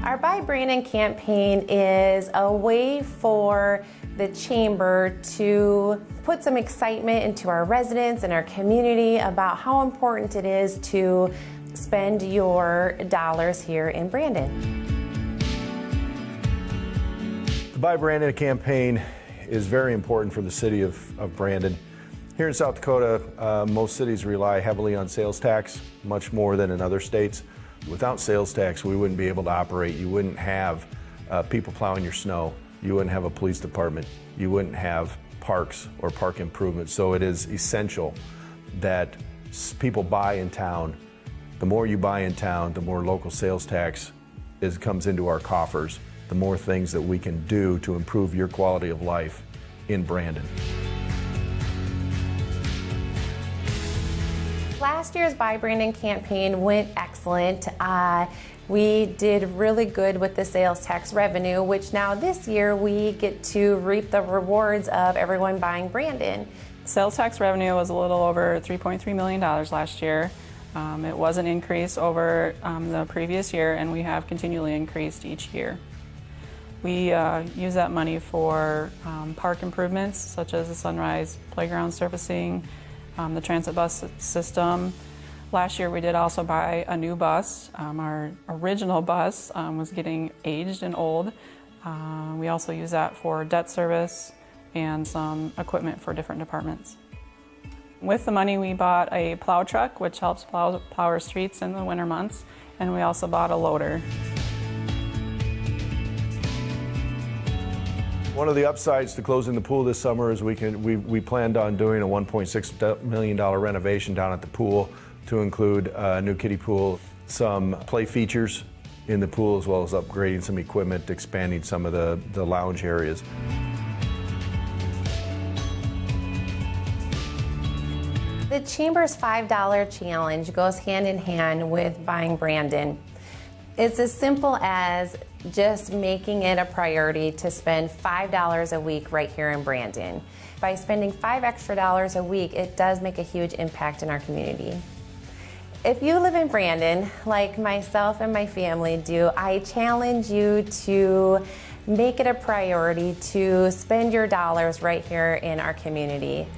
Our Buy Brandon campaign is a way for the chamber to put some excitement into our residents and our community about how important it is to spend your dollars here in Brandon. The Buy Brandon campaign is very important for the city of Brandon. Here in South Dakota, most cities rely heavily on sales tax, much more than in other states. Without sales tax, we wouldn't be able to operate. You wouldn't have people plowing your snow. You wouldn't have a police department. You wouldn't have parks or park improvements. So it is essential that people buy in town. The more you buy in town, the more local sales tax comes into our coffers, the more things that we can do to improve your quality of life in Brandon. Last year's Buy Brandon campaign went excellent. We did really good with the sales tax revenue, which now this year we get to reap the rewards of everyone buying Brandon. Sales tax revenue was a little over $3.3 million last year. It was an increase over the previous year, and we have continually increased each year. We use that money for park improvements such as the Sunrise Playground surfacing, the transit bus system. Last year we did also buy a new bus. Our original bus was getting aged and old. We also use that for debt service and some equipment for different departments. With the money we bought a plow truck, which helps plow our streets in the winter months, and we also bought a loader. One of the upsides to closing the pool this summer is we planned on doing a $1.6 million renovation down at the pool to include a new kiddie pool, some play features in the pool, as well as upgrading some equipment, expanding some of the lounge areas. The Chamber's $5 challenge goes hand in hand with buying Brandon. It's as simple as just making it a priority to spend $5 a week right here in Brandon. By spending $5 extra a week, it does make a huge impact in our community. If you live in Brandon, like myself and my family do, I challenge you to make it a priority to spend your dollars right here in our community.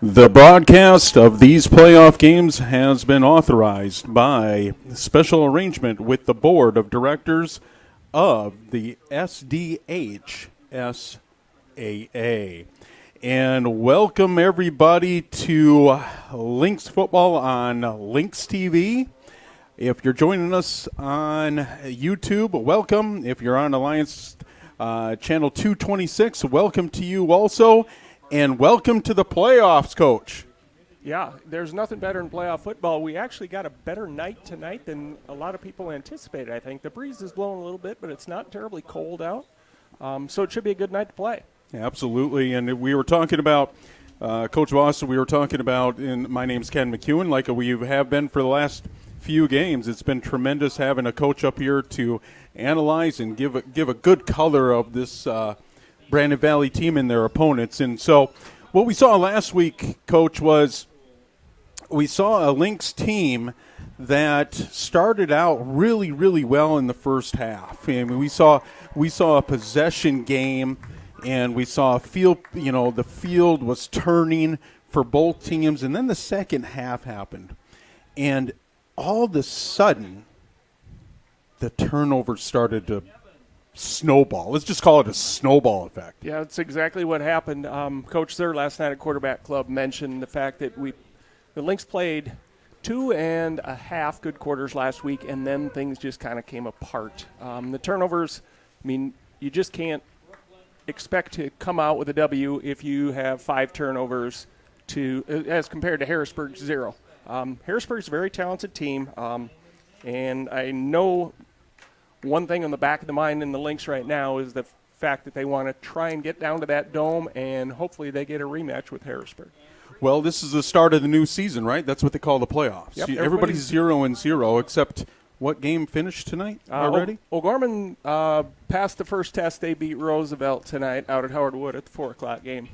The broadcast of these playoff games has been authorized by special arrangement with the Board of Directors of the SDHSAA. And welcome everybody to Lynx football on Lynx TV. If you're joining us on YouTube, welcome. If you're on Alliance Channel 226, welcome to you also. And welcome to the playoffs, Coach. Yeah, there's nothing better than playoff football. We actually got a better night tonight than a lot of people anticipated, I think. The breeze is blowing a little bit, but it's not terribly cold out. So it should be a good night to play. Absolutely. And we were talking about, Coach Voss, we were talking about, and my name's Ken McEwen, like we have been for the last few games. It's been tremendous having a coach up here to analyze and give a good color of this Brandon Valley team and their opponents. And so what we saw last week, Coach, was we saw a Lynx team that started out really, really well in the first half. I mean, we saw a possession game, and we saw a field, the field was turning for both teams, and then the second half happened. And all of a sudden, the turnovers started to snowball. Let's just call it a snowball effect. Yeah, that's exactly what happened. Coach there last night at Quarterback Club mentioned the fact that the Lynx played 2.5 good quarters last week, and then things just kind of came apart. The turnovers, I mean, you just can't expect to come out with a W if you have 5 turnovers as compared to Harrisburg's 0. Harrisburg's a very talented team, and I know one thing on the back of the mind in the Lynx right now is the fact that they want to try and get down to that dome, and hopefully they get a rematch with Harrisburg. Well, this is the start of the new season, right? That's what they call the playoffs. Yep, everybody's 0-0, except what game finished tonight already? O'Gorman passed the first test. They beat Roosevelt tonight out at Howard Wood at the 4 o'clock game.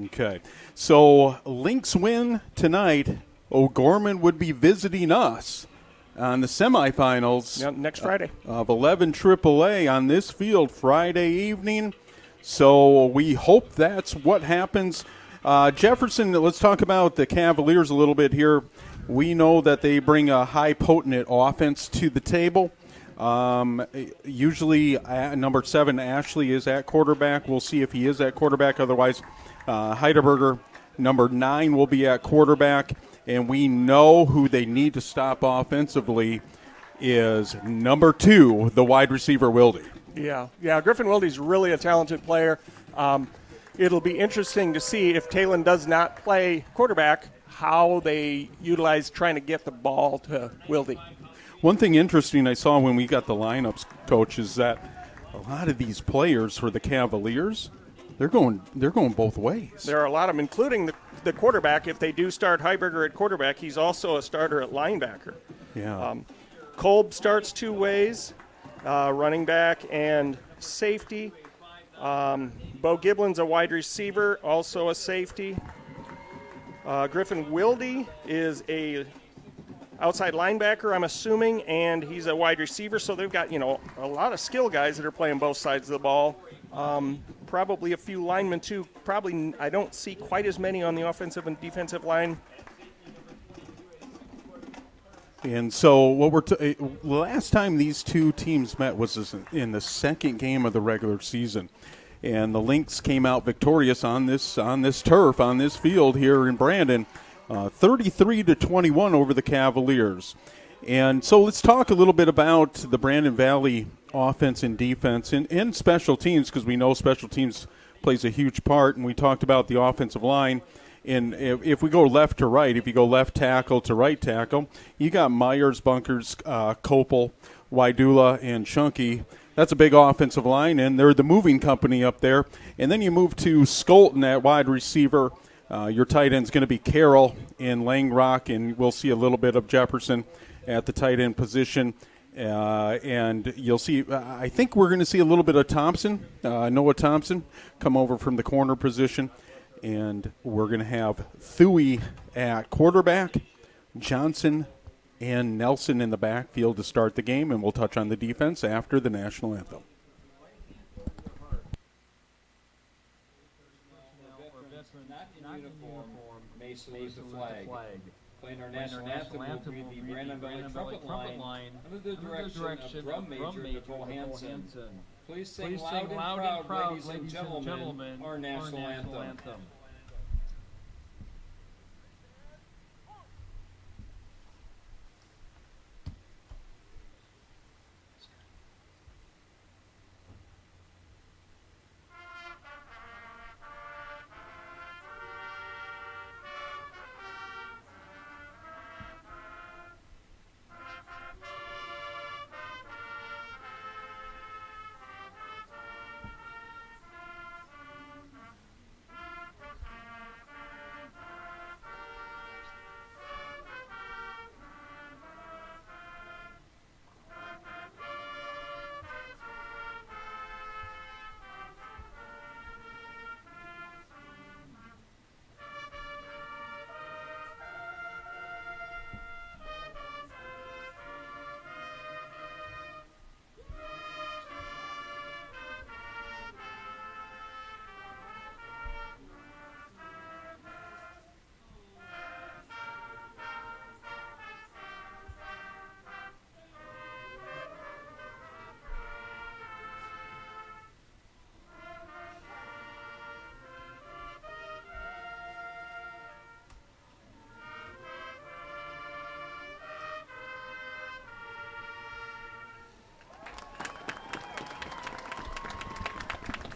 Okay. So Lynx win tonight. O'Gorman would be visiting us on the semifinals next Friday of 11 AAA on this field Friday evening. So we hope that's what happens. Jefferson, let's talk about the Cavaliers a little bit here. We know that they bring a high potent offense to the table. Usually number 7, Ashley, is at quarterback. We'll see if he is at quarterback. Otherwise, Heidelberger, number 9, will be at quarterback. And we know who they need to stop offensively is number 2, the wide receiver, Wilde. Yeah, Griffin Wilde's really a talented player. It'll be interesting to see if Talon does not play quarterback, how they utilize trying to get the ball to Wilde. One thing interesting I saw when we got the lineups, Coach, is that a lot of these players for the Cavaliers, they're going both ways. There are a lot of them, including the quarterback. If they do start Heiberger at quarterback, he's also a starter at linebacker. Yeah. Kolb starts 2 ways, running back and safety. Bo Giblin's a wide receiver, also a safety. Griffin Wilde is a outside linebacker, I'm assuming, and he's a wide receiver. So they've got, a lot of skill guys that are playing both sides of the ball. Probably a few linemen, too. Probably I don't see quite as many on the offensive and defensive line. And so last time these two teams met was in the second game of the regular season. And the Lynx came out victorious on this turf, on this field here in Brandon, 33-21 over the Cavaliers. And so let's talk a little bit about the Brandon Valley offense and defense and special teams, because we know special teams plays a huge part, and we talked about the offensive line. And if we go left to right, if you go left tackle to right tackle, you got Myers, Bunkers, Kopel, Wydula, and Shunky. That's a big offensive line, and they're the moving company up there. And then you move to Skolton at wide receiver. Your tight end's going to be Carroll and Langrock, and we'll see a little bit of Jefferson at the tight end position. And you'll see, I think we're going to see a little bit of Thompson, Noah Thompson, come over from the corner position. And we're going to have Thuy at quarterback, Johnson and Nelson in the backfield to start the game, and we'll touch on the defense after the national anthem. Not in uniform may salute the flag. Playing our national anthem will be the Brandon Valley Trumpet Line under the direction of Drum Major Nicole Hansen. Please sing loud and proud, ladies and gentlemen, our national anthem.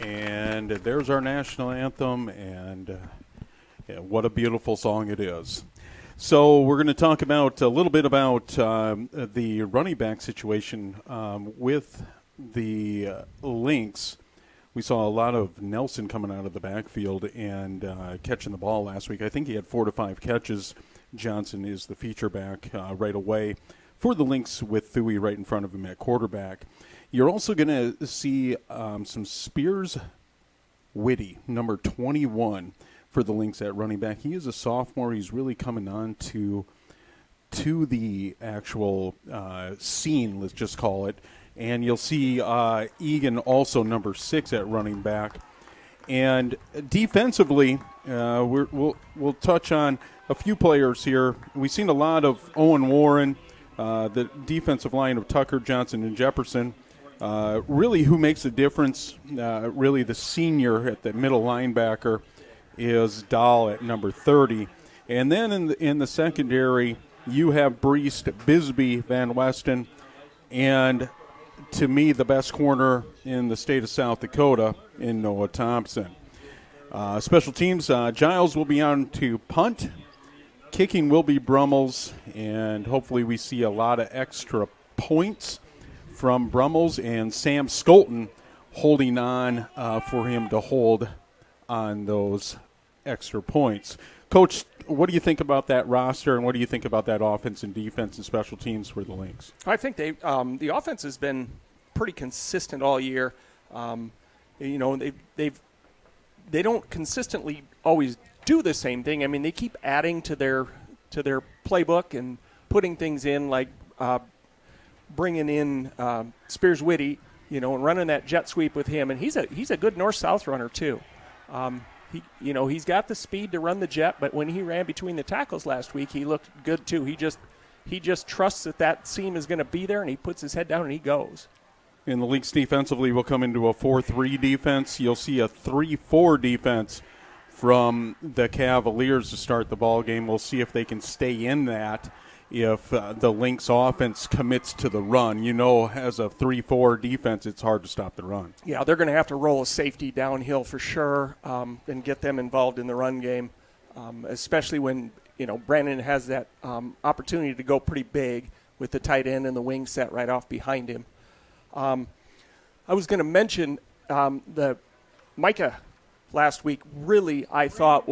And there's our national anthem, and what a beautiful song it is. So we're going to talk about a little bit about the running back situation with the Lynx. We saw a lot of Nelson coming out of the backfield and catching the ball last week. I think he had 4 to 5 catches. Johnson is the feature back right away for the Lynx with Thuy right in front of him at quarterback. You're also going to see some Spears Whitty, number 21, for the Lynx at running back. He is a sophomore. He's really coming on to the actual scene, let's just call it. And you'll see Egan also number 6 at running back. And defensively, we'll touch on a few players here. We've seen a lot of Owen Warren, the defensive line of Tucker, Johnson, and Jefferson. Really, who makes a difference, really the senior at the middle linebacker is Dahl at number 30. And then in the secondary, you have Breest, Bisbee, Van Westen, and to me, the best corner in the state of South Dakota in Noah Thompson. Special teams, Giles will be on to punt. Kicking will be Brummels, and hopefully we see a lot of extra points from Brummels, and Sam Skolton holding on for him to hold on those extra points. Coach, what do you think about that roster, and what do you think about that offense and defense and special teams for the Lynx? I think the offense has been pretty consistent all year. They don't consistently always do the same thing. I mean, they keep adding to their playbook and putting things in, like bringing in Spears Whitty, and running that jet sweep with him. And he's a good north-south runner too. He's got the speed to run the jet, but when he ran between the tackles last week, he looked good too. He just trusts that seam is going to be there, and he puts his head down and he goes. And the Lynx defensively will come into a 4-3 defense. You'll see a 3-4 defense from the Cavaliers to start the ball game. We'll see if they can stay in that. If the Lynx offense commits to the run, as a 3-4 defense, it's hard to stop the run. Yeah, they're going to have to roll a safety downhill for sure and get them involved in the run game, especially when, Brandon has that opportunity to go pretty big with the tight end and the wing set right off behind him. I was going to mention the Micah last week really, I thought,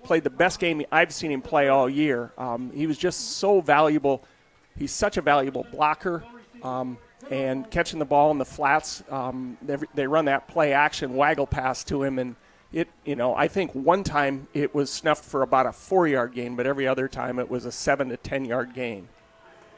played the best game I've seen him play all year. He was just so valuable. He's such a valuable blocker, and catching the ball in the flats. They run that play action waggle pass to him, and I think one time it was snuffed for about a 4-yard gain, but every other time it was a 7 to 10-yard gain.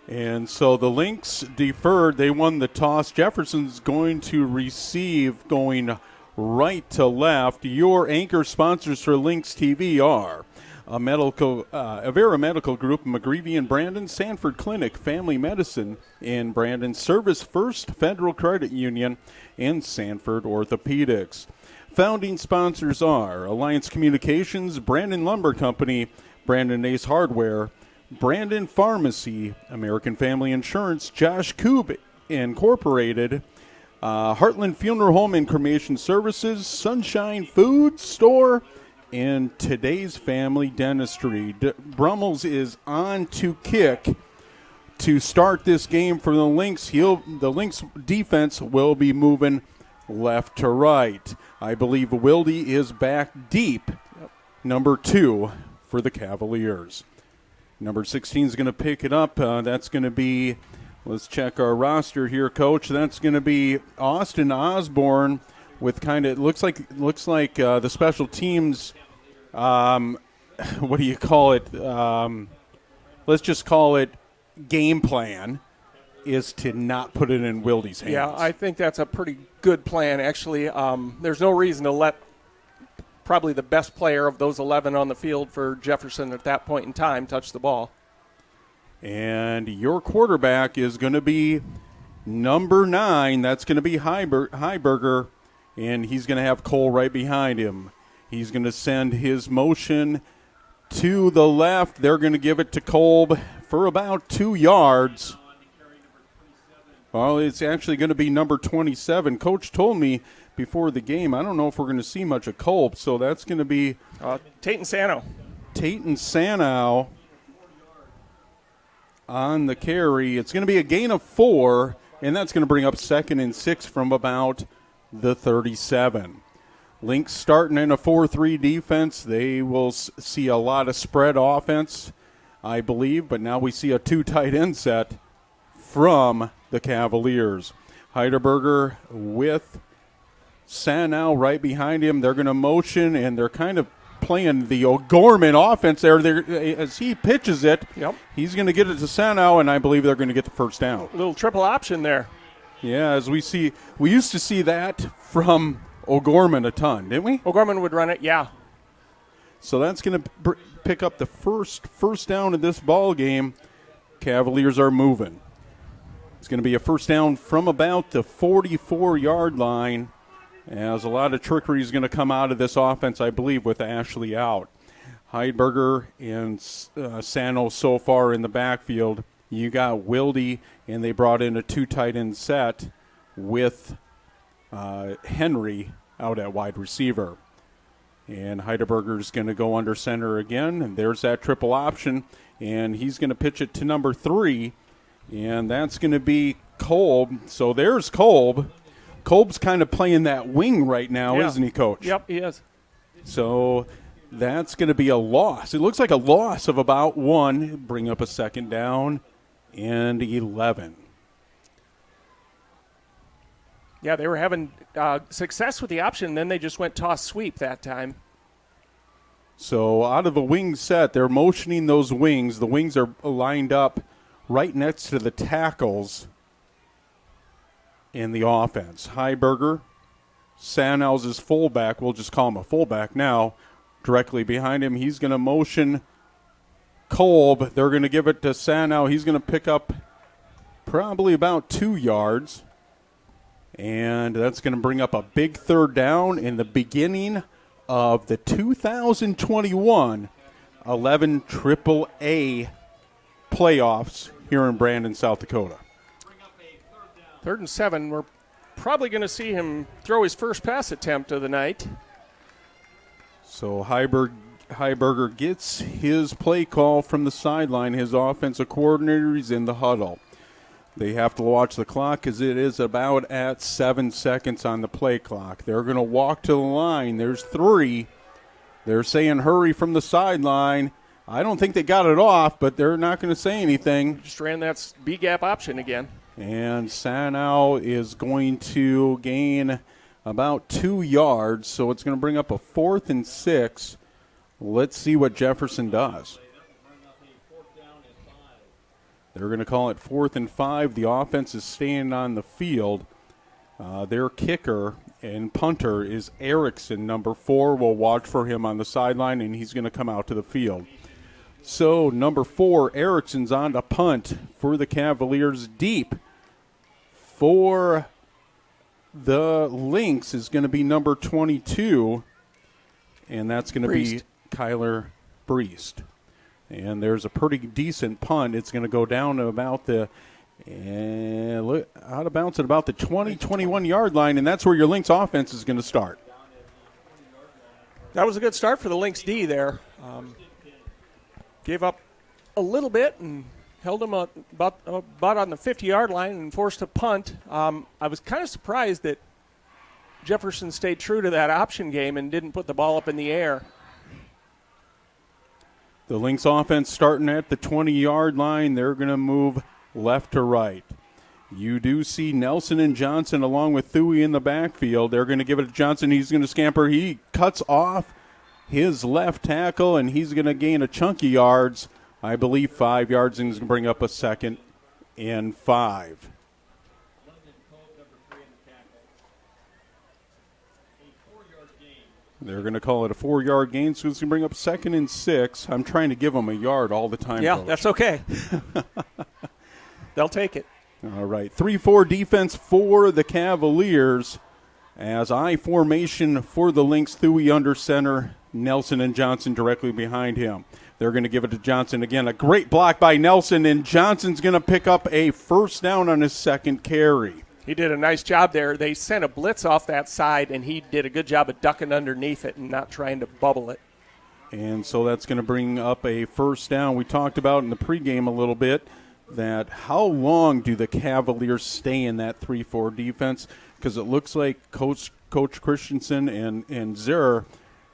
And so the Lynx deferred. They won the toss. Jefferson's going to receive, going right to left. Your anchor sponsors for Lynx TV are Avera Medical Group, McGreevy and Brandon, Sanford Clinic Family Medicine in Brandon, Service First Federal Credit Union, and Sanford Orthopedics. Founding sponsors are Alliance Communications, Brandon Lumber Company, Brandon Ace Hardware, Brandon Pharmacy, American Family Insurance, Josh Koob Incorporated, Heartland Funeral Home and Cremation Services, Sunshine Food Store, and Today's Family Dentistry. Brummels is on to kick to start this game for the Lynx. The Lynx defense will be moving left to right. I believe Wilde is back deep, number 2 for the Cavaliers. Number 16 is going to pick it up. That's going to be, let's check our roster here, Coach. That's going to be Austin Osborne with kind of, looks like the special teams, what do you call it? Let's just call it game plan is to not put it in Wilde's hands. Yeah, I think that's a pretty good plan, actually. There's no reason to let probably the best player of those 11 on the field for Jefferson at that point in time touch the ball. And your quarterback is going to be number 9. That's going to be Heiberger, and he's going to have Cole right behind him. He's going to send his motion to the left. They're going to give it to Kolb for about 2 yards. Well, it's actually going to be number 27. Coach told me before the game, I don't know if we're going to see much of Kolb, so that's going to be Taten Sano. Taten Sanow on the carry. It's going to be a gain of 4, and that's going to bring up 2nd and 6 from about the 37. Lynx starting in a 4-3 defense. They will see a lot of spread offense, I believe, but now we see a 2 tight end set from the Cavaliers. Heidelberger with Sanow right behind him. They're going to motion, and they're kind of playing the O'Gorman offense there. As he pitches it, he's going to get it to Sanow, and I believe they're going to get the first down. A little triple option there. Yeah, as we used to see that from O'Gorman a ton, didn't we? O'Gorman would run it, yeah. So that's going to pick up the first down in this ball game. Cavaliers are moving. It's going to be a first down from about the 44-yard line, as a lot of trickery is going to come out of this offense, I believe, with Ashley out. Heidberger and Sano so far in the backfield. You got Wilde, and they brought in a 2 tight end set with Henry out at wide receiver. And Heidelberger's going to go under center again, and there's that triple option, and he's going to pitch it to number 3, and that's going to be Kolb. So there's Kolb. Kolb's kind of playing that wing right now, isn't he, Coach? Yep, he is. So that's going to be a loss. It looks like a loss of about 1, bring up a 2nd down and 11. Yeah, they were having success with the option, then they just went toss sweep that time. So out of a wing set, they're motioning those wings. The wings are lined up right next to the tackles in the offense. Heiberger, Sanels is fullback. We'll just call him a fullback now. Directly behind him, he's going to motion Kolb. They're going to give it to Sanow. He's going to pick up probably about 2 yards. And that's going to bring up a big 3rd down in the beginning of the 2021 11 AAA playoffs here in Brandon, South Dakota. 3rd and 7. We're probably going to see him throw his first pass attempt of the night. So Heiberger gets his play call from the sideline. His offensive coordinator is in the huddle. They have to watch the clock because it is about at 7 seconds on the play clock. They're going to walk to the line. There's 3. They're saying hurry from the sideline. I don't think they got it off, but they're not going to say anything. Just ran that B-gap option again. And Sanow is going to gain about 2 yards, so it's going to bring up a 4th and 6. Let's see what Jefferson does. They're going to call it 4th and 5. The offense is staying on the field. Their kicker and punter is Erickson, number 4. We'll watch for him on the sideline, and he's going to come out to the field. So number 4, Erickson's on to punt for the Cavaliers. Deep for the Lynx is going to be number 22, and that's going to be Kyler Breest. And there's a pretty decent punt. It's going to go down to about the out of bounds at about the 20-21 yard line, and that's where your Lynx offense is going to start. That was a good start for the Lynx D there. Gave up a little bit and held them about on the 50-yard line and forced a punt. I was kind of surprised that Jefferson stayed true to that option game and didn't put the ball up in the air. The Lynx offense starting at the 20-yard line. They're going to move left to right. You do see Nelson and Johnson along with Thuy in the backfield. They're going to give it to Johnson. He's going to scamper. He cuts off his left tackle, and he's going to gain a chunk of yards. I believe 5 yards, and he's going to bring up a 2nd and 5. They're going to call it a 4-yard gain, so it's going to bring up 2nd and 6. I'm trying to give them a yard all the time. Yeah, Coach. That's okay. They'll take it. All right, 3-4 defense for the Cavaliers as I formation for the Lynx. Thuy under center, Nelson and Johnson directly behind him. They're going to give it to Johnson again. A great block by Nelson, and Johnson's going to pick up a first down on his 2nd carry. He did a nice job there. They sent a blitz off that side, and he did a good job of ducking underneath it and not trying to bubble it. And so that's going to bring up a first down. We talked about in the pregame a little bit that how long do the Cavaliers stay in that 3-4 defense? Because it looks like Coach Christensen and Zer,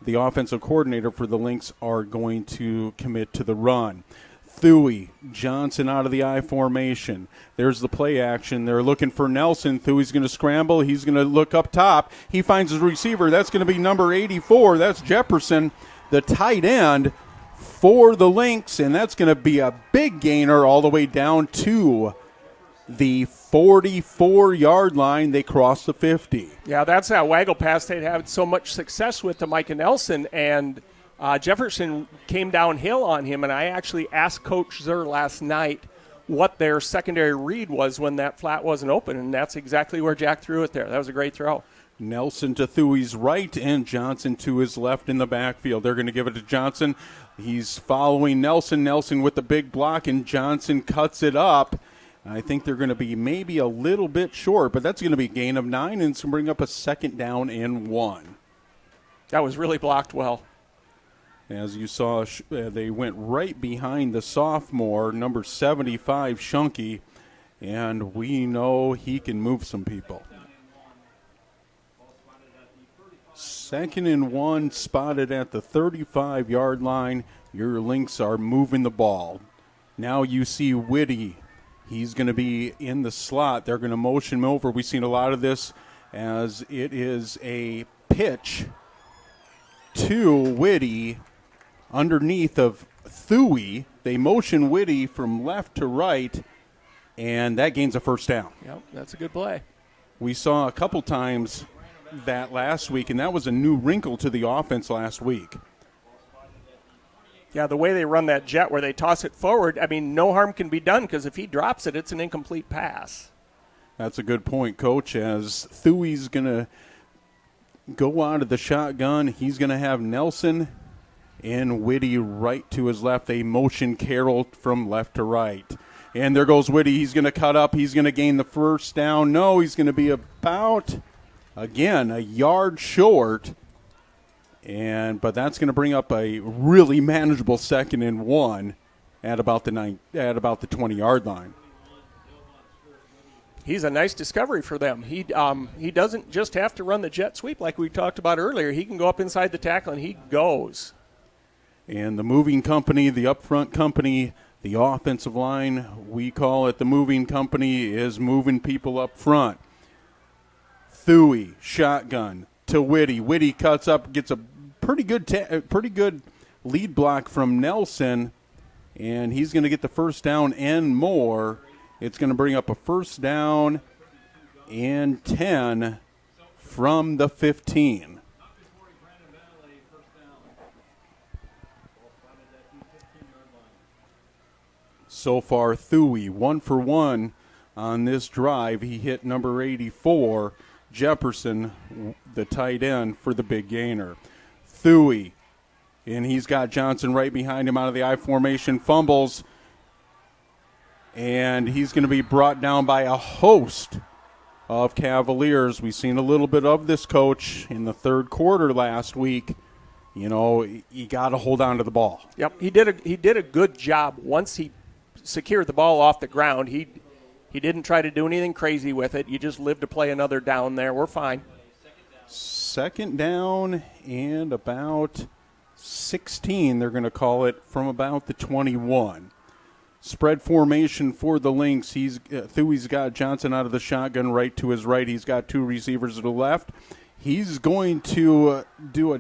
the offensive coordinator for the Lynx, are going to commit to the run. Thuy, Johnson out of the I formation. There's the play action. They're looking for Nelson. Thuy's going to scramble. He's going to look up top. He finds his receiver. That's going to be number 84. That's Jefferson, the tight end for the Lynx, and that's going to be a big gainer all the way down to the 44-yard line. They cross the 50. Yeah, that's that waggle pass they'd had so much success with to Micah Nelson, and Jefferson came downhill on him, and I actually asked Coach Zer last night what their secondary read was when that flat wasn't open, and that's exactly where Jack threw it there. That was a great throw. Nelson to Thuy's right and Johnson to his left in the backfield. They're going to give it to Johnson. He's following Nelson. Nelson with the big block, and Johnson cuts it up. I think they're going to be maybe a little bit short, but that's going to be a gain of 9, and it's going to bring up a 2nd down and 1. That was really blocked well. As you saw, they went right behind the sophomore, number 75, Shunky, and we know he can move some people. 2nd and 1, spotted at the 35-yard line. Your Lynx are moving the ball. Now you see Whitty. He's going to be in the slot. They're going to motion him over. We've seen a lot of this as it is a pitch to Whitty underneath of Thuy. They motion Whitty from left to right, and that gains a first down. Yep, that's a good play. We saw a couple times that last week, and that was a new wrinkle to the offense last week. Yeah, the way they run that jet where they toss it forward, I mean, no harm can be done because if he drops it, it's an incomplete pass. That's a good point, Coach, as Thuy's going to go out of the shotgun. He's going to have Nelson and Whitty right to his left. They motion Carroll from left to right. And there goes Whitty. He's going to cut up. He's going to gain the first down. No, he's going to be about, again, a yard short. But that's going to bring up a really manageable 2nd and 1 at about the 20-yard line. He's a nice discovery for them. He doesn't just have to run the jet sweep like we talked about earlier. He can go up inside the tackle, and he goes. And the moving company, the up front company, the offensive line, we call it the moving company, is moving people up front. Thuy, shotgun to Whitty. Whitty cuts up, gets a pretty good lead block from Nelson, and he's going to get the first down and more. It's going to bring up a first down and 10 from the 15. So far, Thuy 1 for 1 on this drive. He hit number 84, Jefferson, the tight end, for the big gainer. Thuy, and he's got Johnson right behind him out of the I formation, fumbles, and he's going to be brought down by a host of Cavaliers. We've seen a little bit of this, Coach, in the third quarter last week. You know, you got to hold on to the ball. Yep, he did a good job once he secured the ball off the ground. He didn't try to do anything crazy with it. You just live to play another down there. We're fine. Second down and about 16, they're going to call it, from about the 21. Spread formation for the Lynx. Thuy's got Johnson out of the shotgun right to his right. He's got two receivers to the left. He's going to do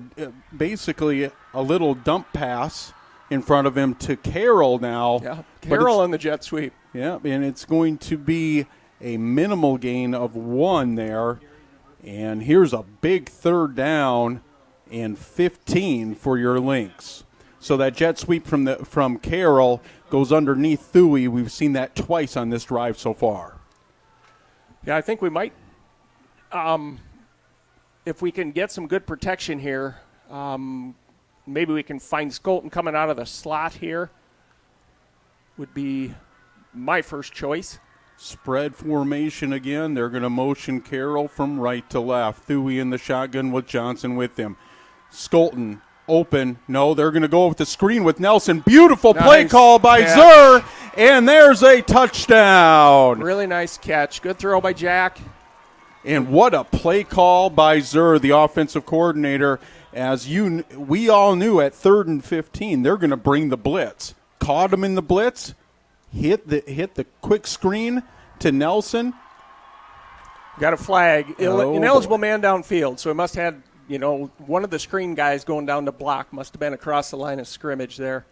basically a little dump pass in front of him to Carroll now. Yeah, Carroll on the jet sweep. Yeah, and it's going to be a minimal gain of 1 there. And here's a big third down and 15 for your Lynx. So that jet sweep from Carroll goes underneath Thuy. We've seen that twice on this drive so far. Yeah, I think we might, if we can get some good protection here, maybe we can find Skolton coming out of the slot here. Would be my first choice. Spread formation again. They're going to motion Carroll from right to left. Thuy in the shotgun with Johnson with him. Skolton open. No, they're going to go with the screen with Nelson. Beautiful play call by Zur, and there's a touchdown. Really nice catch. Good throw by Jack. And what a play call by Zur, the offensive coordinator. As we all knew at 3rd and 15, they're going to bring the blitz. Caught him in the blitz. Hit the quick screen to Nelson. Got a flag. Ineligible man downfield. So it must have had, one of the screen guys going down to block. Must have been across the line of scrimmage there.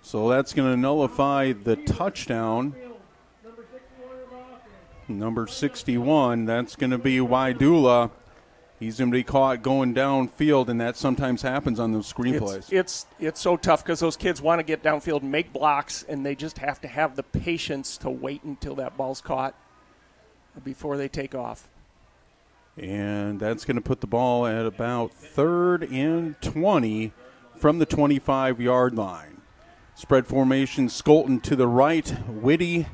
So that's going to nullify the touchdown. Number 61, that's going to be Wydula. He's going to be caught going downfield, and that sometimes happens on those screen plays. It's so tough because those kids want to get downfield and make blocks, and they just have to have the patience to wait until that ball's caught before they take off. And that's going to put the ball at about 3rd and 20 from the 25-yard line. Spread formation, Skolton to the right, Whitty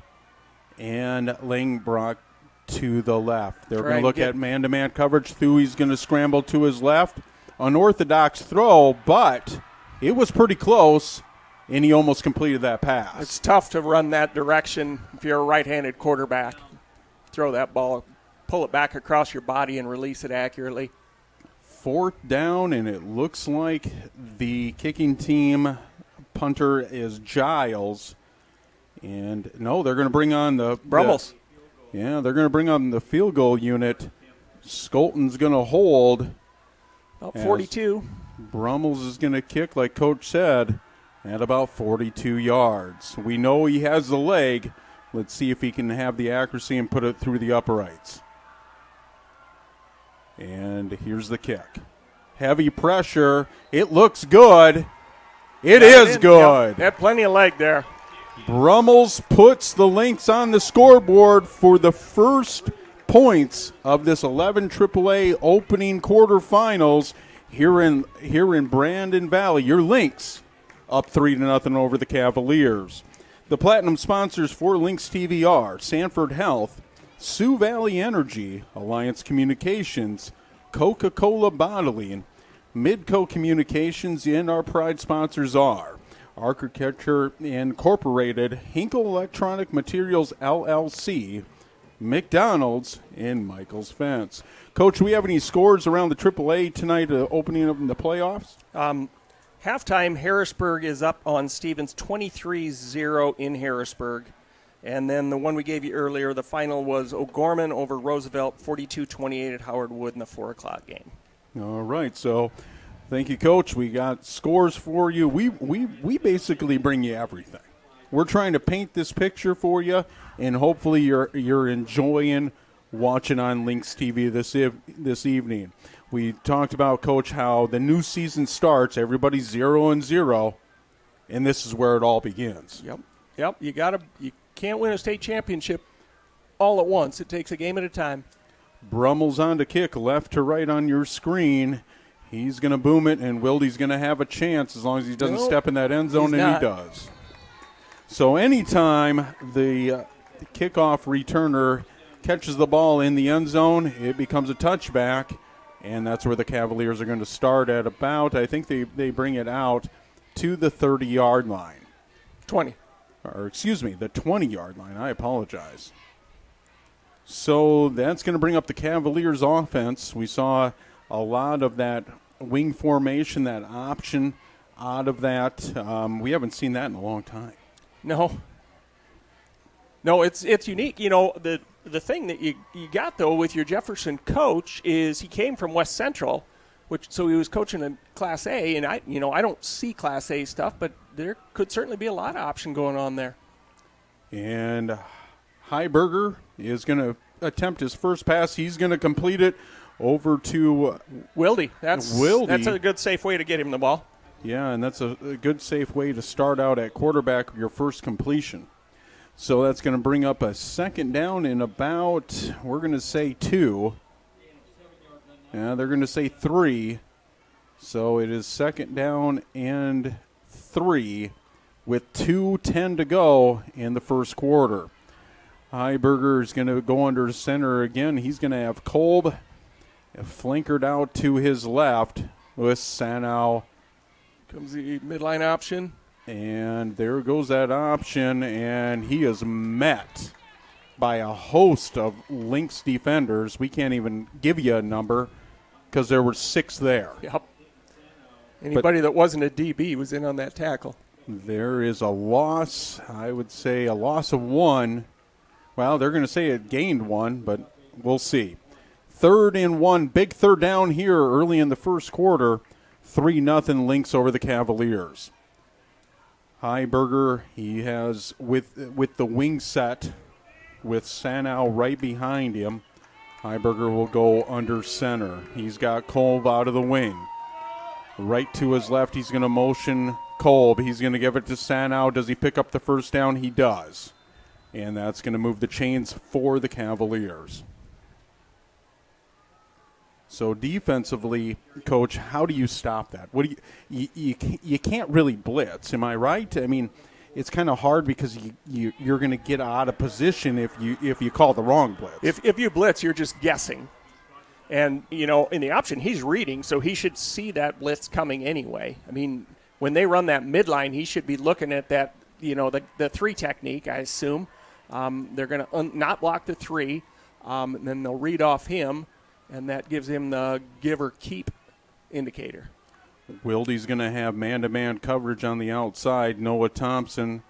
and Langbrock to the left. They're going to look at man-to-man coverage. Thuy's going to scramble to his left. Unorthodox throw, but it was pretty close, and he almost completed that pass. It's tough to run that direction if you're a right-handed quarterback. Throw that ball, pull it back across your body, and release it accurately. 4th down, and it looks like the kicking team punter is Giles. And, no, they're going to bring on the Brummels. They're going to bring on the field goal unit. Skolton's going to hold. About 42. Brummels is going to kick, like Coach said, at about 42 yards. We know he has the leg. Let's see if he can have the accuracy and put it through the uprights. And here's the kick. Heavy pressure. It looks good. It is good. Yep. They have plenty of leg there. Brummels puts the Lynx on the scoreboard for the first points of this 11 AAA opening quarterfinals here in Brandon Valley. Your Lynx up 3-0 over the Cavaliers. The platinum sponsors for Lynx TV are Sanford Health, Sioux Valley Energy, Alliance Communications, Coca-Cola Bottling, Midco Communications, and our pride sponsors are Architecture Incorporated, Hinkle Electronic Materials LLC, McDonald's, and Michael's Fence. Coach, do we have any scores around the AAA tonight, opening up in the playoffs? Halftime, Harrisburg is up on Stevens 23-0 in Harrisburg. And then the one we gave you earlier, the final was O'Gorman over Roosevelt 42-28 at Howard Wood in the 4 o'clock game. All right, so thank you, Coach. We got scores for you. We basically bring you everything. We're trying to paint this picture for you, and hopefully you're enjoying watching on Lynx TV this evening. We talked about, Coach, how the new season starts, everybody's 0-0, and this is where it all begins. Yep. You can't win a state championship all at once. It takes a game at a time. Brummel's on to kick left to right on your screen. He's going to boom it, and Wildy's going to have a chance as long as he doesn't step in that end zone, and he does. So anytime the kickoff returner catches the ball in the end zone, it becomes a touchback, and that's where the Cavaliers are going to start at about, I think they bring it out to the 30-yard line. 20. Or excuse me, the 20-yard line. I apologize. So that's going to bring up the Cavaliers offense. We saw a lot of that wing formation, that option out of that. We haven't seen that in a long time. No, it's unique. You know, the thing that you got, though, with your Jefferson coach is he came from West Central, so he was coaching in Class A, and I don't see Class A stuff, but there could certainly be a lot of option going on there. And Heiberger is going to attempt his first pass. He's going to complete it over to Wildy. That's a good, safe way to get him the ball. Yeah, and that's a good, safe way to start out at quarterback your first completion. So that's going to bring up a second down in about, we're going to say 2. Yeah, they're going to say 3. So it is second down and 3 with 2:10 to go in the first quarter. Heiberger is going to go under center again. He's going to have Kolb flankered out to his left with Sanow. Comes the midline option. And there goes that option, and he is met by a host of Lynx defenders. We can't even give you a number because there were 6 there. Yep. Anybody that wasn't a DB was in on that tackle. There is a loss, I would say a loss of 1. Well, they're going to say it gained 1, but we'll see. 3rd and 1, big third down here early in the first quarter. 3-0 Lynx over the Cavaliers. Heiberger, he has with the wing set with Sanow right behind him. Heiberger will go under center. He's got Kolb out of the wing. Right to his left, he's going to motion Kolb. He's going to give it to Sanow. Does he pick up the first down? He does. And that's going to move the chains for the Cavaliers. So defensively, Coach, how do you stop that? What do you can't really blitz, am I right? I mean, it's kind of hard because you're going to get out of position if you call the wrong blitz. If you blitz, you're just guessing. And, in the option, he's reading, so he should see that blitz coming anyway. I mean, when they run that midline, he should be looking at that, the 3 technique, I assume. They're going to not block the 3, and then they'll read off him. And that gives him the give or keep indicator. Wildy's going to have man-to-man coverage on the outside. Noah Thompson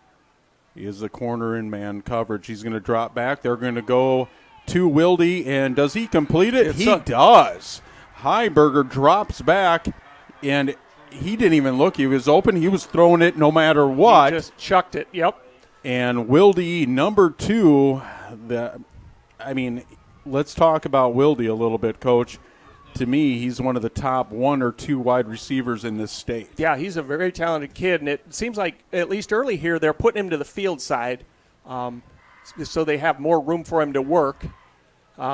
is the corner in man coverage. He's going to drop back. They're going to go to Wildy, and does he complete it? He does. Heiberger drops back, and he didn't even look. He was open. He was throwing it no matter what. He just chucked it, yep. And Wildy, number 2, let's talk about Wildy a little bit, Coach. To me, he's one of the top 1 or 2 wide receivers in this state. Yeah, he's a very talented kid, and it seems like at least early here they're putting him to the field side so they have more room for him to work.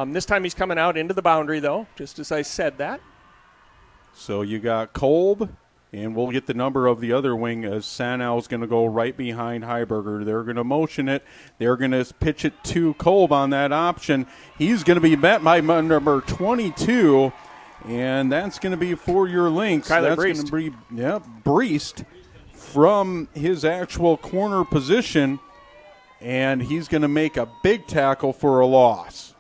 This time he's coming out into the boundary, though, just as I said that. So you got Kolb, and we'll get the number of the other wing as Sanow's going to go right behind Heiberger. They're going to motion it. They're going to pitch it to Kolb on that option. He's going to be met by number 22, and that's going to be for your Lynx. Kyler That's going to be, Breest from his actual corner position, and he's going to make a big tackle for a loss.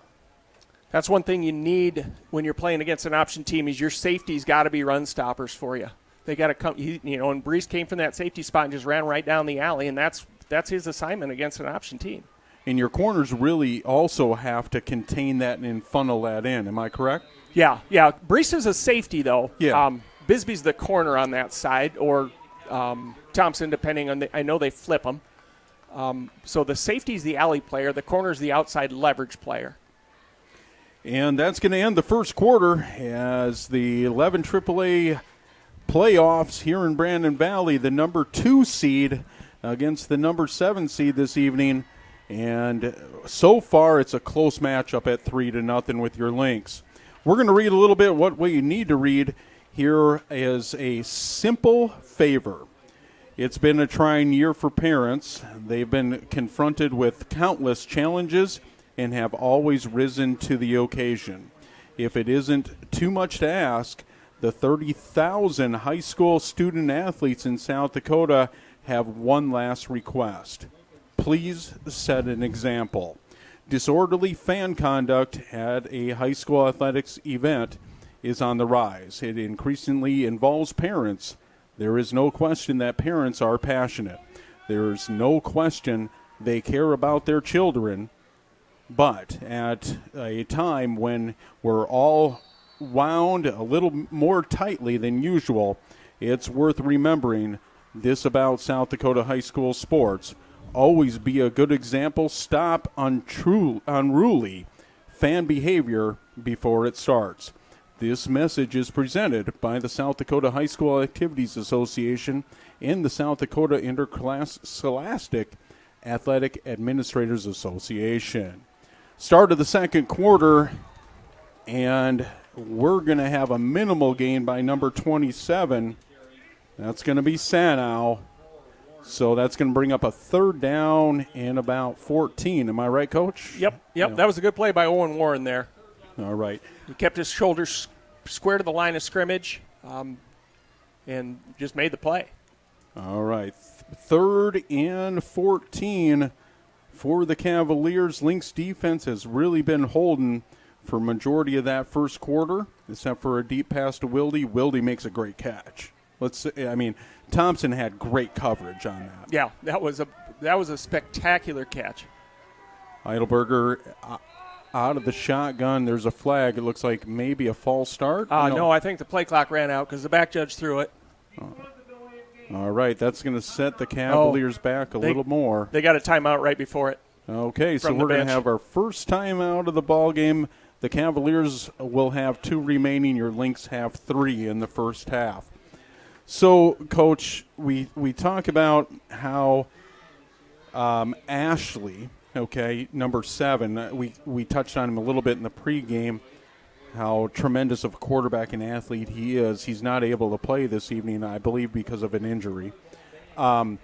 That's one thing you need when you're playing against an option team is your safety's got to be run stoppers for you. They got to come, and Brees came from that safety spot and just ran right down the alley, and that's his assignment against an option team. And your corners really also have to contain that and funnel that in. Am I correct? Yeah. Brees is a safety, though. Yeah. Bisbee's the corner on that side, or Thompson, depending on I know they flip them. So the safety's the alley player. The corner's the outside leverage player. And that's going to end the first quarter as the 11 AAA playoffs here in Brandon Valley, the number 2 seed against the number 7 seed this evening. And so far it's a close matchup at 3-0 with your Lynx. We're going to read a little bit what we need to read. Here is a simple favor. It's been a trying year for parents. They've been confronted with countless challenges and have always risen to the occasion. If it isn't too much to ask, the 30,000 high school student athletes in South Dakota have one last request. Please set an example. Disorderly fan conduct at a high school athletics event is on the rise. It increasingly involves parents. There is no question that parents are passionate. There is no question they care about their children. But at a time when we're all wound a little more tightly than usual, it's worth remembering this about South Dakota high school sports. Always be a good example. Stop unruly fan behavior before it starts. This message is presented by the South Dakota High School Activities Association and the South Dakota Interscholastic Athletic Administrators Association. Start of the second quarter, and we're going to have a minimal gain by number 27. That's going to be Sanow. So that's going to bring up a third down and about 14. Am I right, Coach? Yep. Yeah. That was a good play by Owen Warren there. All right. He kept his shoulders square to the line of scrimmage and just made the play. All right. Third and 14 for the Cavaliers. Lynx defense has really been holding for majority of that first quarter, except for a deep pass to Wilde. Wilde makes a great catch. Thompson had great coverage on that. Yeah, that was a spectacular catch. Heidelberger out of the shotgun. There's a flag. It looks like maybe a false start. No, I think the play clock ran out because the back judge threw it. All right, that's going to set the Cavaliers back a little more. They got a timeout right before it. Okay, so we're going to have our first timeout of the ball game. The Cavaliers will have 2 remaining. Your Lynx have 3 in the first half. So, Coach, we talk about how Ashley, number 7, we touched on him a little bit in the pregame, how tremendous of a quarterback and athlete he is. He's not able to play this evening, I believe, because of an injury. And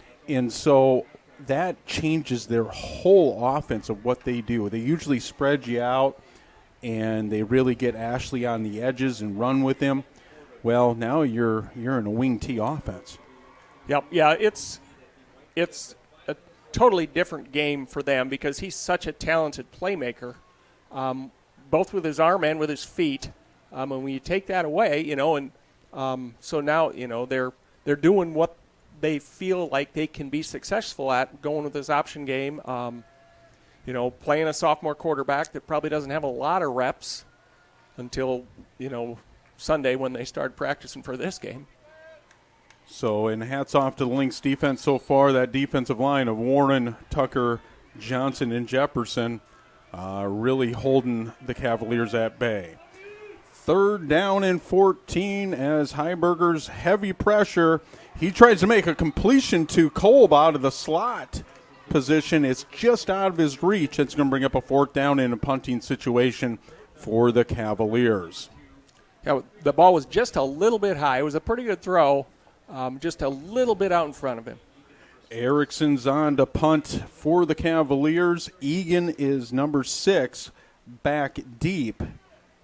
so that changes their whole offense of what they do. They usually spread you out, and they really get Ashley on the edges and run with him. Well, now you're in a wing T offense. Yep. Yeah, it's a totally different game for them because he's such a talented playmaker, both with his arm and with his feet. And when you take that away, so now they're doing what they feel like they can be successful at, going with this option game. Playing a sophomore quarterback that probably doesn't have a lot of reps until Sunday when they start practicing for this game. So, and hats off to the Lynx defense so far. That defensive line of Warren, Tucker, Johnson, and Jefferson really holding the Cavaliers at bay. Third down and 14 as Heiberger's heavy pressure. He tries to make a completion to Kolb out of the slot position. It's just out of his reach. It's going to bring up a fourth down in a punting situation for the Cavaliers. Yeah, the ball was just a little bit high. It was a pretty good throw, just a little bit out in front of him. Erickson's on to punt for the Cavaliers. Egan is number 6, back deep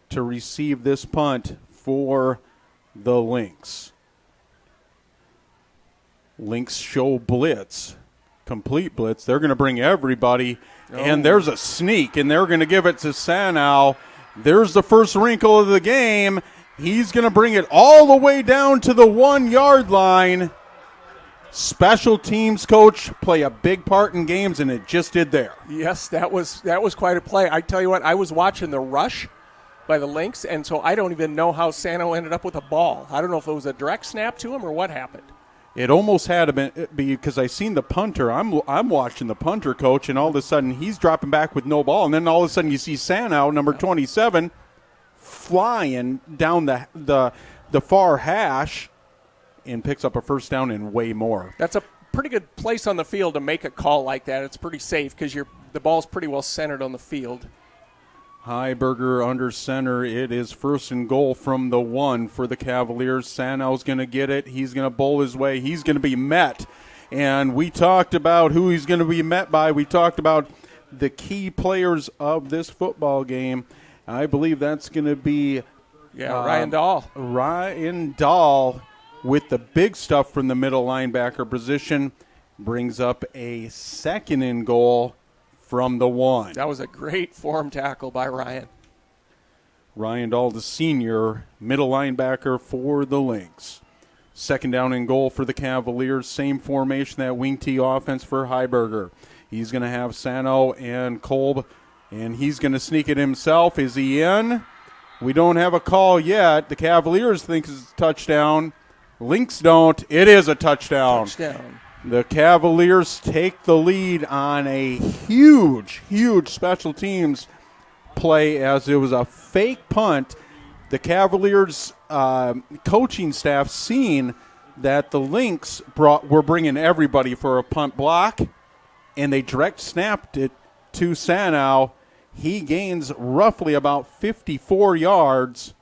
to receive this punt for the Lynx. Lynx show blitz, complete blitz. They're going to bring everybody, and there's a sneak, and they're going to give it to Sanow. There's the first wrinkle of the game. He's going to bring it all the way down to the 1-yard line. Special teams coach play a big part in games, and it just did there. Yes, that was quite a play. I tell you what, I was watching the rush by the Lynx, and so I don't even know how Sanow ended up with a ball. I don't know if it was a direct snap to him or what happened. It almost had to be because I seen the punter. I'm watching the punter, coach, and all of a sudden he's dropping back with no ball, and then all of a sudden you see Sanow, number 27, flying down the far hash and picks up a first down and way more. That's a pretty good place on the field to make a call like that. It's pretty safe because the ball's pretty well centered on the field. Heiberger under center. It is first and goal from the 1 for the Cavaliers. Sanow's going to get it. He's going to bowl his way. He's going to be met. And we talked about who he's going to be met by. We talked about the key players of this football game. I believe that's going to be Ryan Dahl. Ryan Dahl with the big stuff from the middle linebacker position. Brings up a second and goal from the 1. That was a great form tackle by Ryan. Ryan Dahl, the senior middle linebacker for the Lynx. Second down and goal for the Cavaliers. Same formation, that wing T offense for Heiberger. He's going to have Sanow and Kolb, and he's going to sneak it himself. Is he in? We don't have a call yet. The Cavaliers think it's a touchdown. Lynx don't. It is a touchdown. Touchdown. The Cavaliers take the lead on a huge, huge special teams play as it was a fake punt. The Cavaliers coaching staff seen that the Lynx were bringing everybody for a punt block, and they direct snapped it to Sanow. He gains roughly about 54 yards,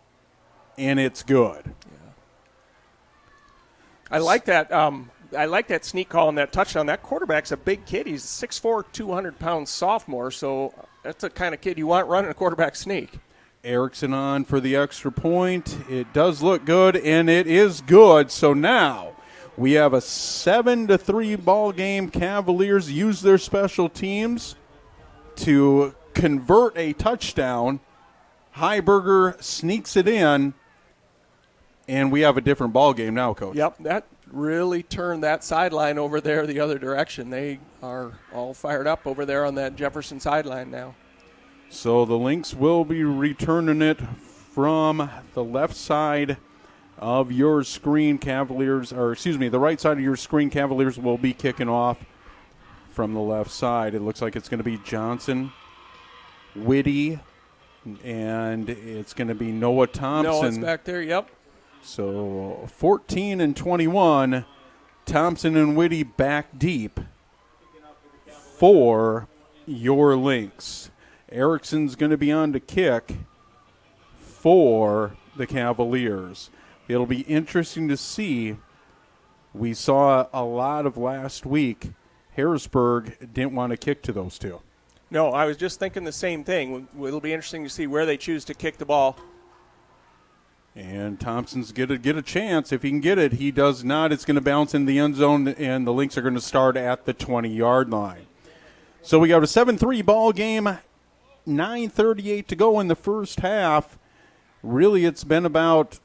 and it's good. Yeah. I like that. I like that sneak call and that touchdown. That quarterback's a big kid. He's a 6'4", 200-pound sophomore, so that's the kind of kid you want running a quarterback sneak. Erickson on for the extra point. It does look good, and it is good. So now we have a 7-3 ball game. Cavaliers use their special teams to convert a touchdown. Heiberger sneaks it in, and we have a different ball game now, Coach. Yep, that really turned that sideline over there the other direction. They are all fired up over there on that Jefferson sideline now. So the Lynx will be returning it from the left side of your screen. The right side of your screen. Cavaliers will be kicking off from the left side. It looks like it's going to be Johnson, Whitty, and it's going to be Noah Thompson. Noah's back there, yep. So 14 and 21, Thompson and Whitty back deep for your Lynx. Erickson's going to be on to kick for the Cavaliers. It'll be interesting to see. We saw a lot of last week. Harrisburg didn't want to kick to those two. No, I was just thinking the same thing. It'll be interesting to see where they choose to kick the ball. And Thompson's get a chance. If he can get it, he does not. It's going to bounce in the end zone, and the Lynx are going to start at the 20-yard line. So we got a 7-3 ball game, 9:38 to go in the first half. Really, it's been about,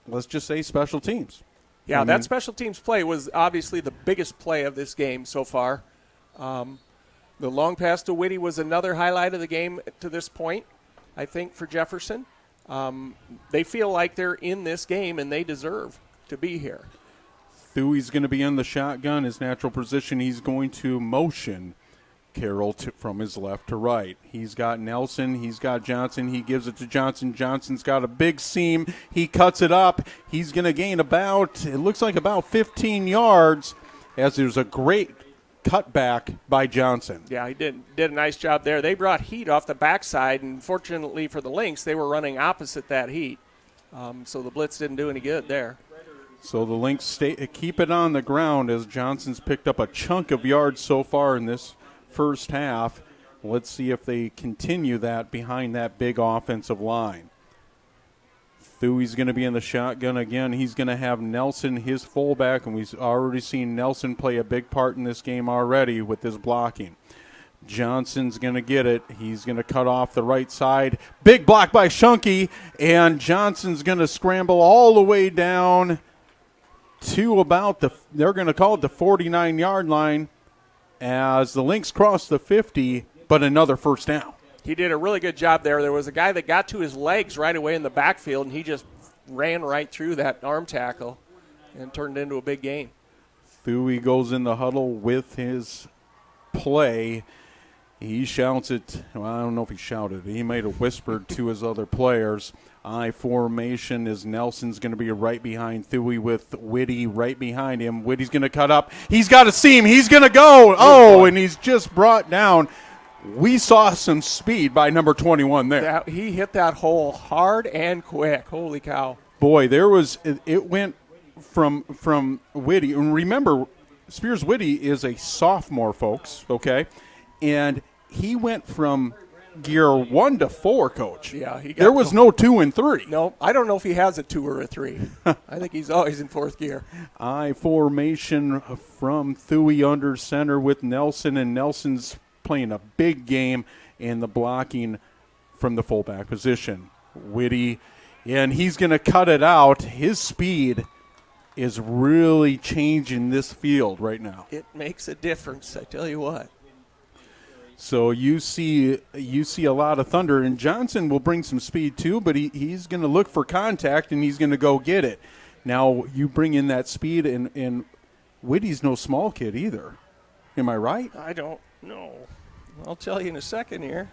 let's just say, special teams. Yeah, that special teams play was obviously the biggest play of this game so far. The long pass to Whitty was another highlight of the game to this point, I think, for Jefferson. They feel like they're in this game, and they deserve to be here. Thuey's going to be in the shotgun. His natural position, he's going to motion Carroll from his left to right. He's got Nelson. He's got Johnson. He gives it to Johnson. Johnson's got a big seam. He cuts it up. He's going to gain about 15 yards as there's a great cutback by Johnson. Yeah, he did a nice job there. They brought heat off the backside, and fortunately for the Lynx, they were running opposite that heat. So the blitz didn't do any good there. So the Lynx keep it on the ground as Johnson's picked up a chunk of yards so far in this first half. Let's see if they continue that behind that big offensive line. Thuey's going to be in the shotgun again. He's going to have Nelson, his fullback, and we've already seen Nelson play a big part in this game already with his blocking. Johnson's going to get it. He's going to cut off the right side. Big block by Shunky, and Johnson's going to scramble all the way down to about they're going to call it the 49-yard line as the Lynx cross the 50, but another first down. He did a really good job there. There was a guy that got to his legs right away in the backfield, and he just ran right through that arm tackle and turned it into a big gain. Thuy goes in the huddle with his play. He shouts it. Well, I don't know if he shouted. He might have whispered to his other players. I formation is Nelson's going to be right behind Thuy with Whitty right behind him. Whitty's going to cut up. He's got a seam. He's going to go. Oh, and he's just brought down. We saw some speed by number 21 there. He hit that hole hard and quick. Holy cow. Boy, it went from Whitty. And remember, Spears Whitty is a sophomore, folks, okay? And he went from gear 1 to 4, Coach. Yeah, there was no 2 and 3. No, I don't know if he has a 2 or a 3. I think he's always in 4th gear. I formation from Thuy under center with Nelson, and Nelson's playing a big game in the blocking from the fullback position. Whitty, and he's going to cut it out. His speed is really changing this field right now. It makes a difference, I tell you what. So you see a lot of thunder, and Johnson will bring some speed too, but he's going to look for contact, and he's going to go get it. Now you bring in that speed, and Whitty's no small kid either. Am I right? I don't know. I'll tell you in a second here.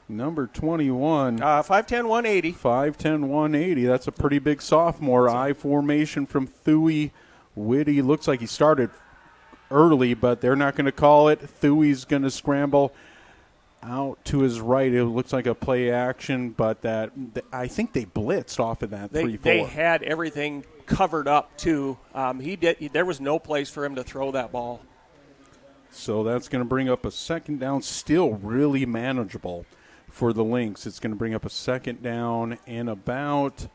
Number 21. 5'10", 180. 5'10", 180. That's a pretty big sophomore. I formation from Thuy. Whitty looks like he started early, but they're not going to call it. Thui's going to scramble out to his right. It looks like a play action, but I think they blitzed off of that 3-4. They had everything covered up too. There was no place for him to throw that ball. So that's going to bring up a second down, still really manageable for the Lynx. It's going to bring up a second down and about,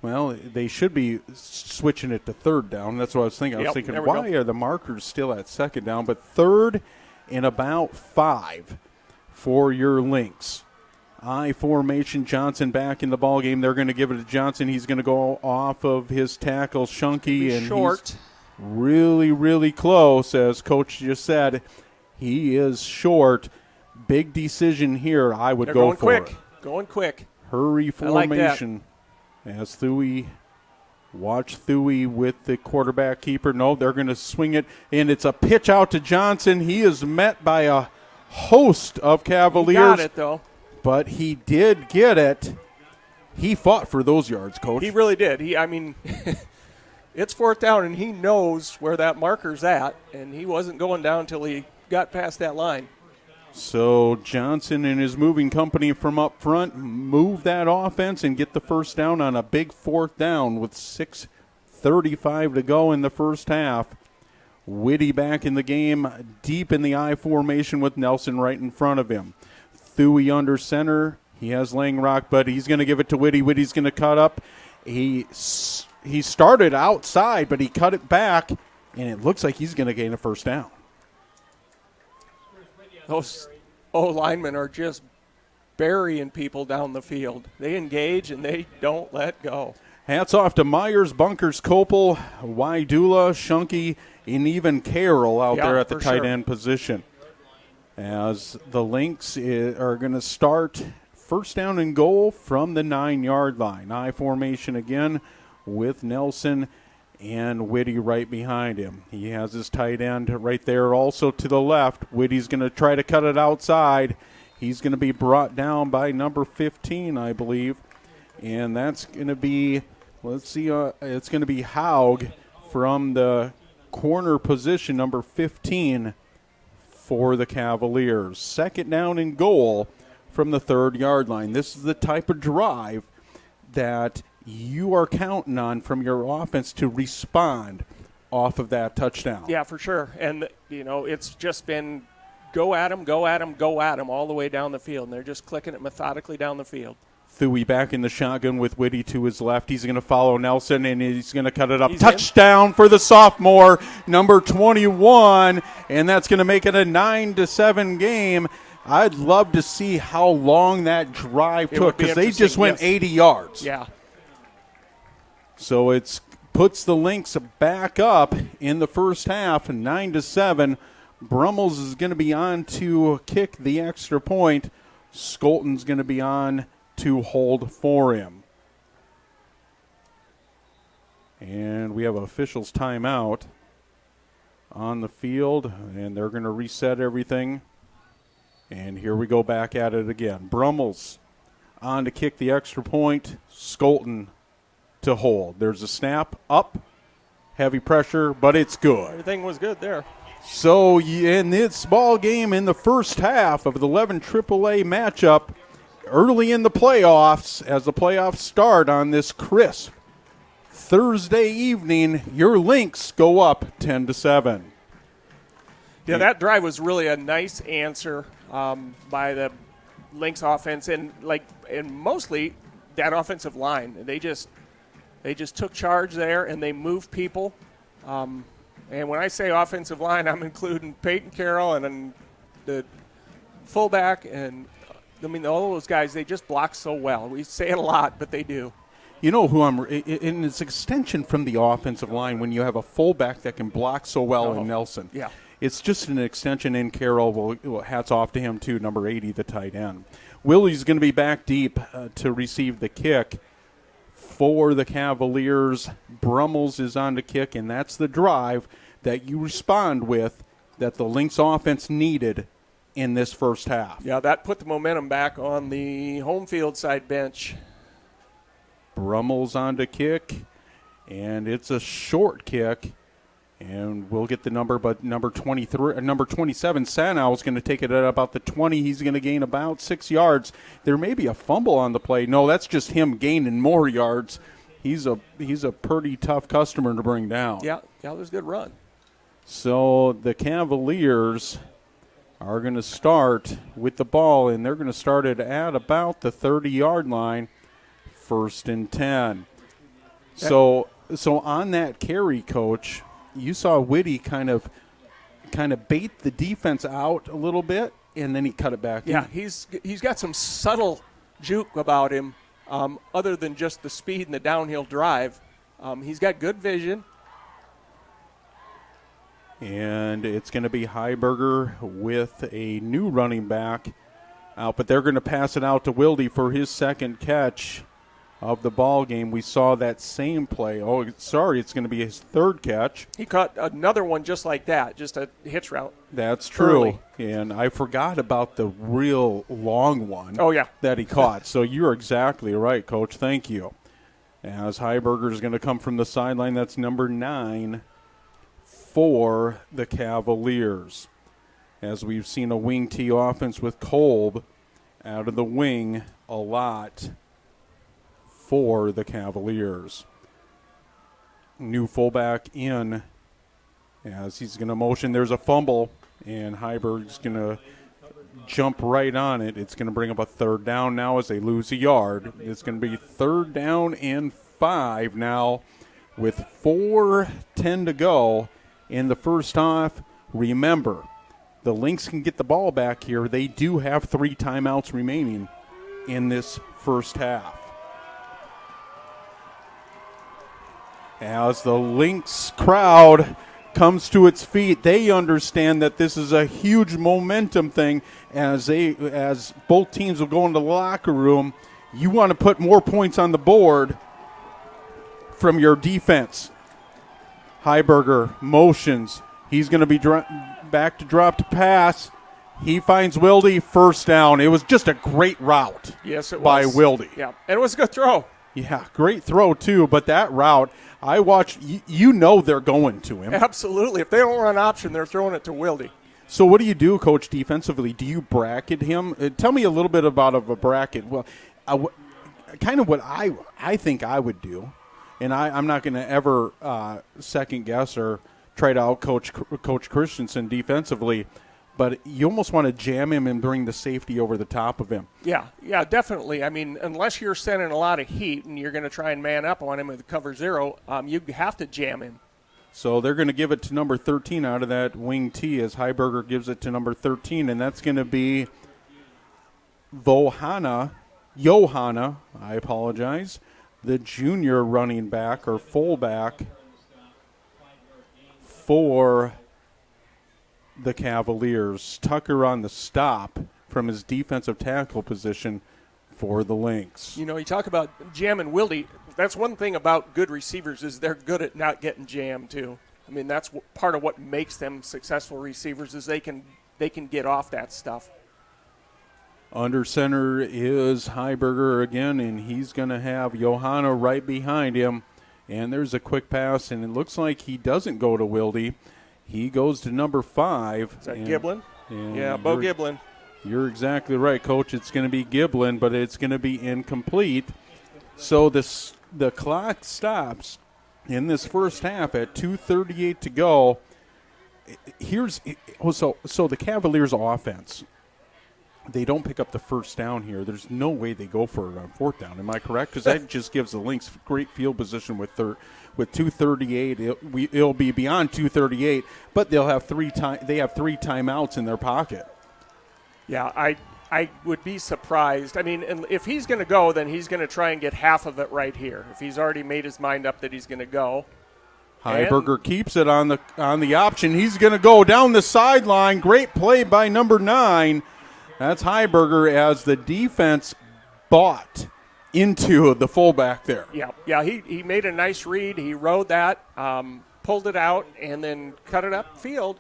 well, they should be switching it to third down. That's what I was thinking. I was thinking, why are the markers still at second down? But third and about 5 for your Lynx. I formation, Johnson back in the ball game. They're going to give it to Johnson. He's going to go off of his tackle, Shunky, and short. He's really, really close, as Coach just said. He is short. Big decision here. I would go for it. Going quick. Hurry formation. As Thuy, watch Thuy with the quarterback keeper. No, they're going to swing it, and it's a pitch out to Johnson. He is met by a host of Cavaliers. He got it, though. But he did get it. He fought for those yards, Coach. He really did. It's 4th down, and he knows where that marker's at, and he wasn't going down until he got past that line. So Johnson and his moving company from up front move that offense and get the first down on a big 4th down with 6:35 to go in the first half. Whitty back in the game, deep in the I formation with Nelson right in front of him. Thuy under center. He has Langrock, but he's going to give it to Whitty. Whitty's going to cut up. He started outside, but he cut it back, and it looks like he's going to gain a first down. Those O-linemen are just burying people down the field. They engage, and they don't let go. Hats off to Myers, Bunkers, Kopel, Wydula, Shunky, and even Carroll out there at the tight end position. As the Lynx are going to start first down and goal from the 9-yard line. I formation again with Nelson and Whitty right behind him. He has his tight end right there also to the left. Whitty's going to try to cut it outside. He's going to be brought down by number 15, I believe. And that's going to be, it's going to be Haug from the corner position, number 15 for the Cavaliers. Second down and goal from the 3rd-yard line. This is the type of drive that you are counting on from your offense to respond off of that touchdown. Yeah, for sure. And, it's just been go at them, go at them, go at them all the way down the field. And they're just clicking it methodically down the field. Thuy back in the shotgun with Whitty to his left. He's going to follow Nelson, and he's going to cut it up. Touchdown for the sophomore, number 21, and that's going to make it a 9-7 game. I'd love to see how long that drive took because they just went 80 yards. Yeah. So it puts the Lynx back up in the first half, 9-7. Brummels is going to be on to kick the extra point. Skolton's going to be on to hold for him. And we have officials timeout on the field, and they're going to reset everything. And here we go back at it again. Brummels on to kick the extra point. Skolton to hold. There's a snap up, heavy pressure, but it's good. Everything was good there. So in this ball game in the first half of the 11 AAA matchup, early in the playoffs, as the playoffs start on this crisp Thursday evening, your Lynx go up 10-7. Yeah, that drive was really a nice answer by the Lynx offense, and mostly that offensive line. They just took charge there, and they moved people. And when I say offensive line, I'm including Peyton Carroll and the fullback, and all those guys. They just block so well. We say it a lot, but they do. You know who and it's extension from the offensive line when you have a fullback that can block so well in Nelson. Yeah. It's just an extension in Carroll. Well, hats off to him, too, number 80, the tight end. Willie's going to be back deep to receive the kick for the Cavaliers. Brummels is on the kick, and that's the drive that you respond with that the Lynx offense needed in this first half. Yeah, that put the momentum back on the home field side bench. Brummels on to kick, and it's a short kick. And we'll get the number, but number 27, Sanow, is going to take it at about the 20. He's going to gain about 6 yards. There may be a fumble on the play. No, that's just him gaining more yards. He's a pretty tough customer to bring down. Yeah, it was a good run. So the Cavaliers are going to start with the ball, and they're going to start it at about the 30-yard line, 1st and 10. So on that carry, Coach, you saw Whitty kind of bait the defense out a little bit, and then he cut it back. Yeah, he's got some subtle juke about him, other than just the speed and the downhill drive. He's got good vision. And it's going to be Heiberger with a new running back out, but they're going to pass it out to Wilde for his second catch of the ball game. We saw that same play. It's going to be his third catch. He caught another one just like that, just a hitch route. That's true. Early. And I forgot about the real long one that he caught. So you're exactly right, Coach. Thank you. As Heiberger is going to come from the sideline, that's number 9 for the Cavaliers. As we've seen a wing T offense with Kolb out of the wing a lot for the Cavaliers. New fullback in as he's going to motion. There's a fumble, and Heiberg's going to jump right on it. It's going to bring up a 3rd down now as they lose a yard. It's going to be 3rd down and 5 now with 4:10 to go in the first half. Remember, the Lynx can get the ball back here. They do have 3 timeouts remaining in this first half. As the Lynx crowd comes to its feet, they understand that this is a huge momentum thing. As both teams will go into the locker room, you want to put more points on the board from your defense. Heiberger motions. He's going to be back to drop to pass. He finds Wilde, 1st down. It was just a great route. Yes, it was. By Wilde. Yeah, and it was a good throw. Yeah, great throw, too. But that route, I watched, you know they're going to him. Absolutely. If they don't run option, they're throwing it to Wilde. So what do you do, Coach, defensively? Do you bracket him? Tell me a little bit about a bracket. Well, kind of what I think I would do, and I'm not going to ever second guess or try to out-coach Coach Christensen defensively, but you almost want to jam him and bring the safety over the top of him. Yeah, definitely. I mean, unless you're sending a lot of heat and you're going to try and man up on him with cover 0, you have to jam him. So they're going to give it to number 13 out of that wing T as Heiberger gives it to number 13, and that's going to be Johanna, I apologize, the junior running back or fullback for the Cavaliers. Tucker on the stop from his defensive tackle position for the Lynx. You know, you talk about jamming Wildy. That's one thing about good receivers is they're good at not getting jammed too. I mean, that's part of what makes them successful receivers is they can get off that stuff. Under center is Heiberger again, and he's going to have Johanna right behind him. And there's a quick pass, and it looks like he doesn't go to Wildy. He goes to number 5. Is that Giblin? Yeah, Bo Giblin. You're exactly right, Coach. It's going to be Giblin, but it's going to be incomplete. So the clock stops in this first half at 2:38 to go. So the Cavaliers' offense, they don't pick up the first down here. There's no way they go for it on fourth down. Am I correct? Because that just gives the Lynx great field position with 2:38. It'll be beyond 2:38, but they'll have three timeouts in their pocket. Yeah, I would be surprised. I mean, if he's going to go, then he's going to try and get half of it right here. If he's already made his mind up that he's going to go. Heiberger keeps it on the option. He's going to go down the sideline. Great play by number 9. That's Heiberger as the defense bought into the fullback there. Yeah, he made a nice read. He rode that, pulled it out, and then cut it upfield.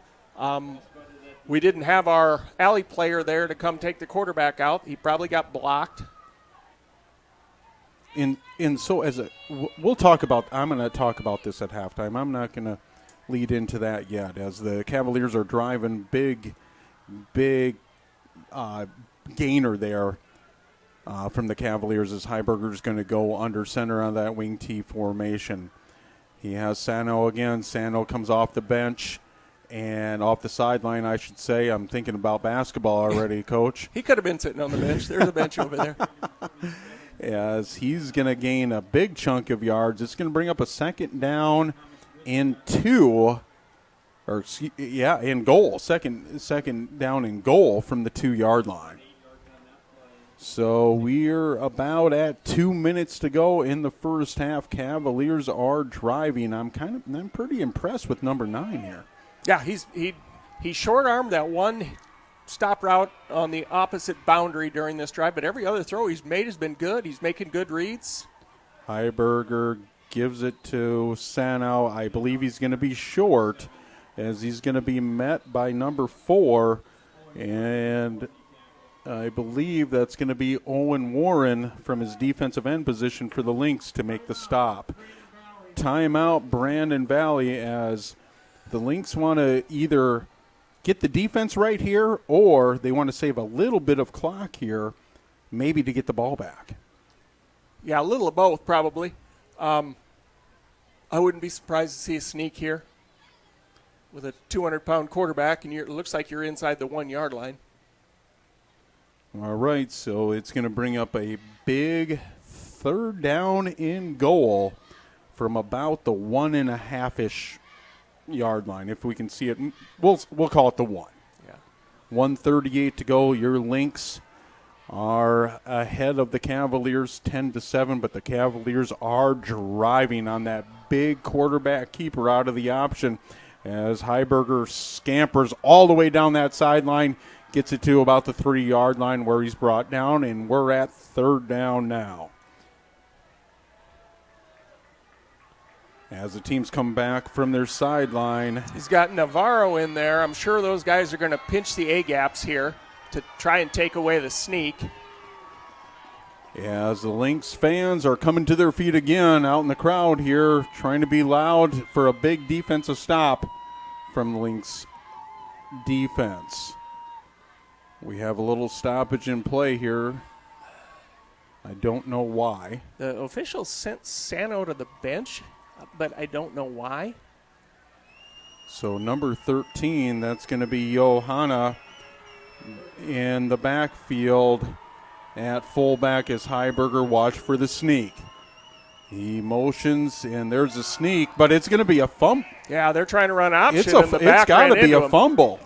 We didn't have our alley player there to come take the quarterback out. He probably got blocked. And so we'll talk about. I'm going to talk about this at halftime. I'm not going to lead into that yet, as the Cavaliers are driving big gainer there from the Cavaliers as Heiberger's going to go under center on that wing T formation. He has Sano again. Sano comes off the bench. And off the sideline, I should say. I'm thinking about basketball already, Coach. He could have been sitting on the bench. There's a bench over there. As he's going to gain a big chunk of yards. It's going to bring up a second down and 2. In goal. Second down and goal from the 2-yard line. So we're about at 2 minutes to go in the first half. Cavaliers are driving. I'm pretty impressed with number 9 here. Yeah, he short-armed that one stop route on the opposite boundary during this drive, but every other throw he's made has been good. He's making good reads. Heiberger gives it to Sano. I believe he's going to be short as he's going to be met by number 4, and I believe that's going to be Owen Warren from his defensive end position for the Lynx to make the stop. Timeout, Brandon Valley, as the Lynx want to either get the defense right here or they want to save a little bit of clock here, maybe to get the ball back. Yeah, a little of both probably. I wouldn't be surprised to see a sneak here with a 200-pound quarterback, and it looks like you're inside the 1-yard line. All right, so it's going to bring up a big third down in goal from about the 1.5-ish yard line. If we can see it, we'll call it the 1. Yeah. 1:38 to go. Your Lynx are ahead of the Cavaliers 10-7, but the Cavaliers are driving on that big quarterback keeper out of the option as Heiberger scampers all the way down that sideline, gets it to about the 3-yard line where he's brought down, and we're at third down now. As the teams come back from their sideline. He's got Navarro in there. I'm sure those guys are going to pinch the A-gaps here to try and take away the sneak. As the Lynx fans are coming to their feet again out in the crowd here, trying to be loud for a big defensive stop from the Lynx defense. We have a little stoppage in play here. I don't know why. The officials sent Sano to the bench, but I don't know why. So number 13, that's going to be Johanna in the backfield. At fullback is Heiberger. Watch for the sneak. He motions, and there's a sneak, but it's going to be a fumble. Yeah, they're trying to run option. It's got to be a fumble.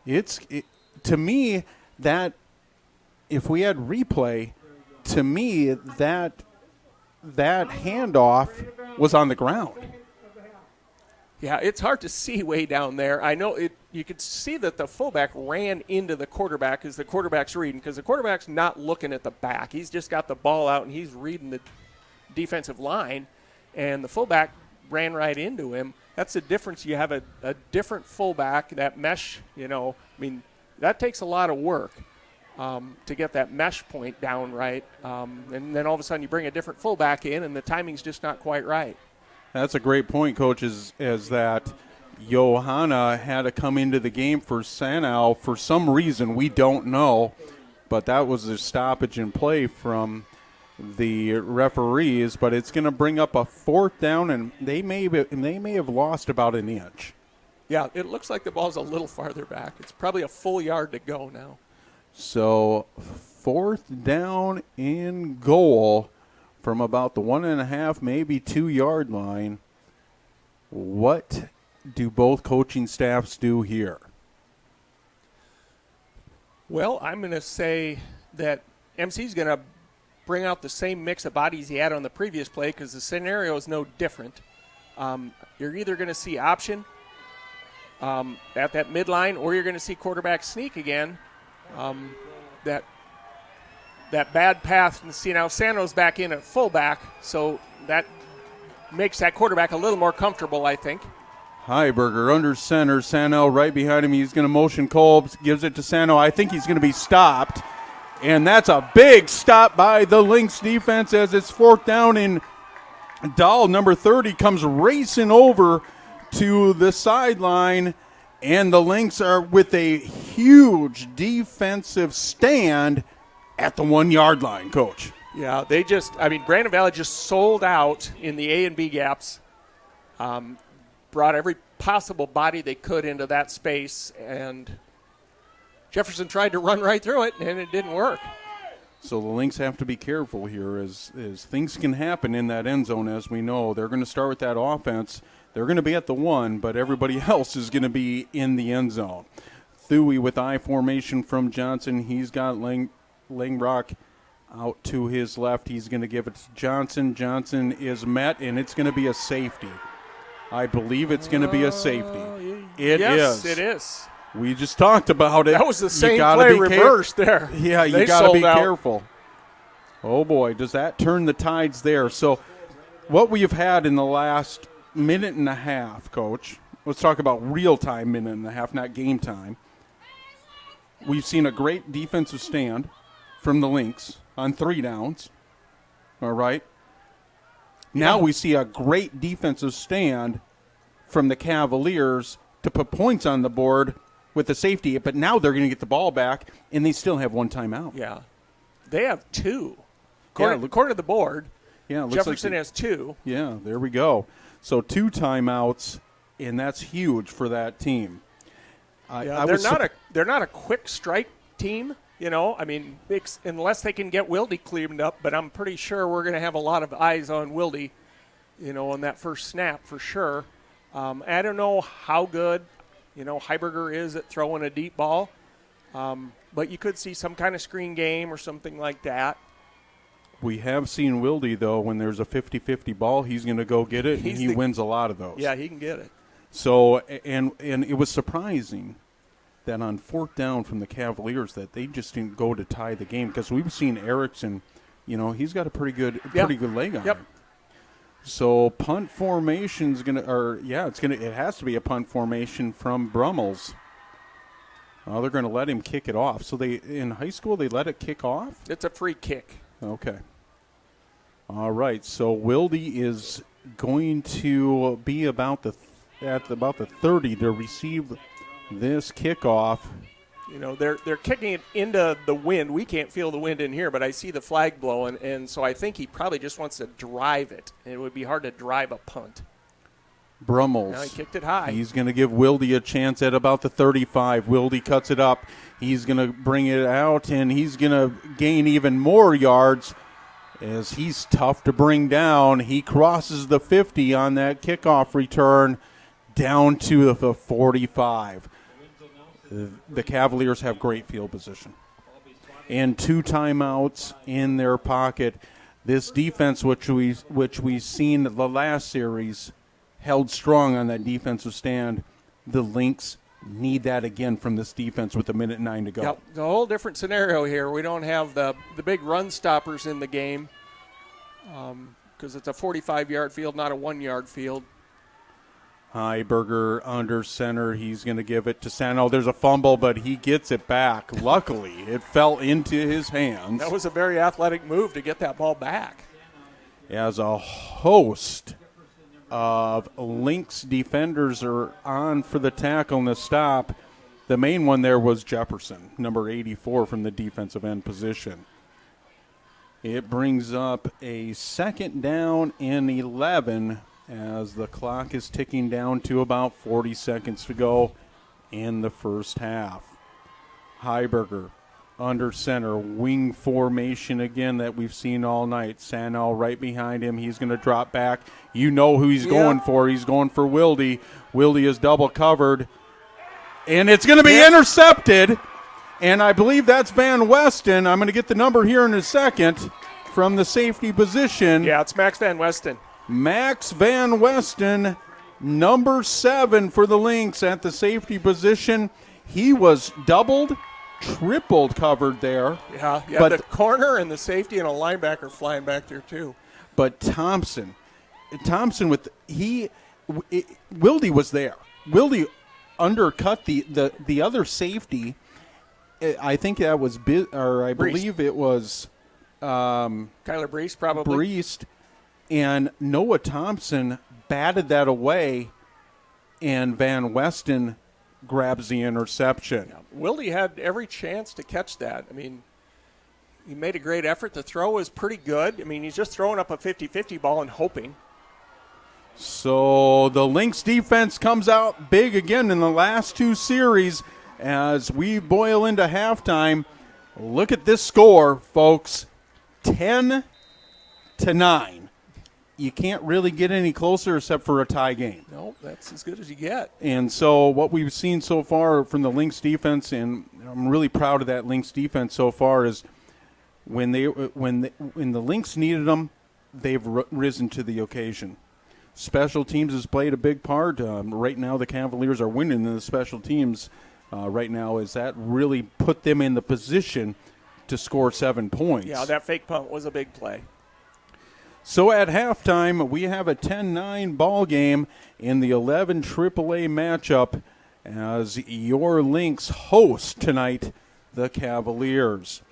To me, that if we had replay, to me that handoff was on the ground. Yeah, it's hard to see way down there. I know it. You could see that the fullback ran into the quarterback as the quarterback's reading, because the quarterback's not looking at the back. He's just got the ball out and he's reading the defensive line, and the fullback ran right into him. That's the difference. You have a different fullback, that mesh, that takes a lot of work to get that mesh point down right. And then all of a sudden you bring a different fullback in and the timing's just not quite right. That's a great point, Coach, is that Johanna had to come into the game for Sanau for some reason. We don't know, but that was a stoppage in play from the referees. But it's going to bring up a 4th down, and they may have lost about an inch. Yeah, it looks like the ball's a little farther back. It's probably a full yard to go now. So 4th down and goal from about the 1.5, maybe 2 yard line. What do both coaching staffs do here? Well, I'm going to say that MC's going to bring out the same mix of bodies he had on the previous play, because the scenario is no different. You're either going to see option at that midline, or you're going to see quarterback sneak again. That bad path, and see now Sano's back in at fullback, so that makes that quarterback a little more comfortable, I think. Heiberger under center, Sano right behind him. He's going to motion Kolb, gives it to Sano. I think he's going to be stopped, and that's a big stop by the Lynx defense as it's 4th down, and Dahl, number 30, comes racing over to the sideline, and the Lynx are with a huge defensive stand at the 1 yard line, Coach. Yeah, Brandon Valley just sold out in the A and B gaps, brought every possible body they could into that space, and Jefferson tried to run right through it, and it didn't work. So the Lynx have to be careful here as things can happen in that end zone, as we know. They're going to start with that offense. They're going to be at the 1, but everybody else is going to be in the end zone. Thuy with I formation from Johnson. He's got Langrock out to his left. He's going to give it to Johnson. Johnson is met, and it's going to be a safety. I believe it's going to be a safety. Yes, it is. We just talked about it. That was the same play reversed there. Yeah, you got to be careful. Oh, boy, does that turn the tides there. So what we have had in the last minute and a half, Coach, let's talk about real-time minute and a half, not game time. We've seen a great defensive stand from the Lynx on 3 downs. All right. Now we see a great defensive stand from the Cavaliers to put points on the board with the safety, but now they're going to get the ball back, and they still have 1 timeout. Yeah. They have 2. According to the board, Jefferson has 2. Yeah, there we go. So 2 timeouts, and that's huge for that team. They're not a quick strike team, unless they can get Wilde cleaned up, but I'm pretty sure we're going to have a lot of eyes on Wilde, on that first snap for sure. I don't know how good, Heiberger is at throwing a deep ball, but you could see some kind of screen game or something like that. We have seen Wilde, though, when there's a 50-50 ball, he's going to go get it, and he wins a lot of those. Yeah, he can get it. So, and it was surprising that on 4th down from the Cavaliers that they just didn't go to tie the game, because we've seen Erickson, he's got a pretty good leg on him. So punt formation's it has to be a punt formation from Brummels. They're going to let him kick it off. So in high school they let it kick off? It's a free kick. Okay. All right. So Wilde is going to be at about the 30 to receive this kickoff. They're kicking it into the wind. We can't feel the wind in here, but I see the flag blowing, and so I think he probably just wants to drive it. It would be hard to drive a punt. Brummels. Now he kicked it high. He's going to give Wilde a chance at about the 35. Wilde cuts it up. He's going to bring it out, and he's going to gain even more yards as he's tough to bring down. He crosses the 50 on that kickoff return down to the 45. The Cavaliers have great field position and 2 timeouts in their pocket. This defense, which we've seen the last series, held strong on that defensive stand. The Lynx need that again from this defense with 1:09 to go. Yep, it's a whole different scenario here. We don't have the big run stoppers in the game because it's a 45-yard field, not a 1-yard field. Heiberger under center. He's going to give it to Sano. There's a fumble, but he gets it back. Luckily, it fell into his hands. That was a very athletic move to get that ball back. As a host of Lynx defenders are on for the tackle and the stop. The main one there was Jefferson, number 84 from the defensive end position. It brings up a 2nd down and 11 as the clock is ticking down to about 40 seconds to go in the first half. Heiberger under center, wing formation again that we've seen all night. Sano right behind him. He's going to drop back. You know who he's going for. He's going for Wilde. Wilde is double covered. And it's going to be intercepted. And I believe that's Van Weston. I'm going to get the number here in a second from the safety position. Yeah, it's Max Van Weston. Max Van Weston, number 7 for the Lynx at the safety position. He was doubled, tripled covered there. Yeah, but the corner and the safety and a linebacker flying back there too. But Thompson with Wilde was there. Wilde undercut the other safety. I think that was believe it was Kyler Brees probably. Brees. And Noah Thompson batted that away, and Van Weston grabs the interception. Yeah. Wilde had every chance to catch that. I mean, he made a great effort. The throw was pretty good. I mean, he's just throwing up a 50-50 ball and hoping. So the Lynx defense comes out big again in the last 2 series as we boil into halftime. Look at this score, folks, 10-9. You can't really get any closer except for a tie game. No, that's as good as you get. And so what we've seen so far from the Lynx defense, and I'm really proud of that Lynx defense so far, is when the Lynx needed them, they've risen to the occasion. Special teams has played a big part. Right now the Cavaliers are winning in the special teams right now, as that really put them in the position to score 7 points. Yeah, that fake punt was a big play. So at halftime, we have a 10-9 ball game in the 11 AAA matchup as your Lynx host tonight the Cavaliers.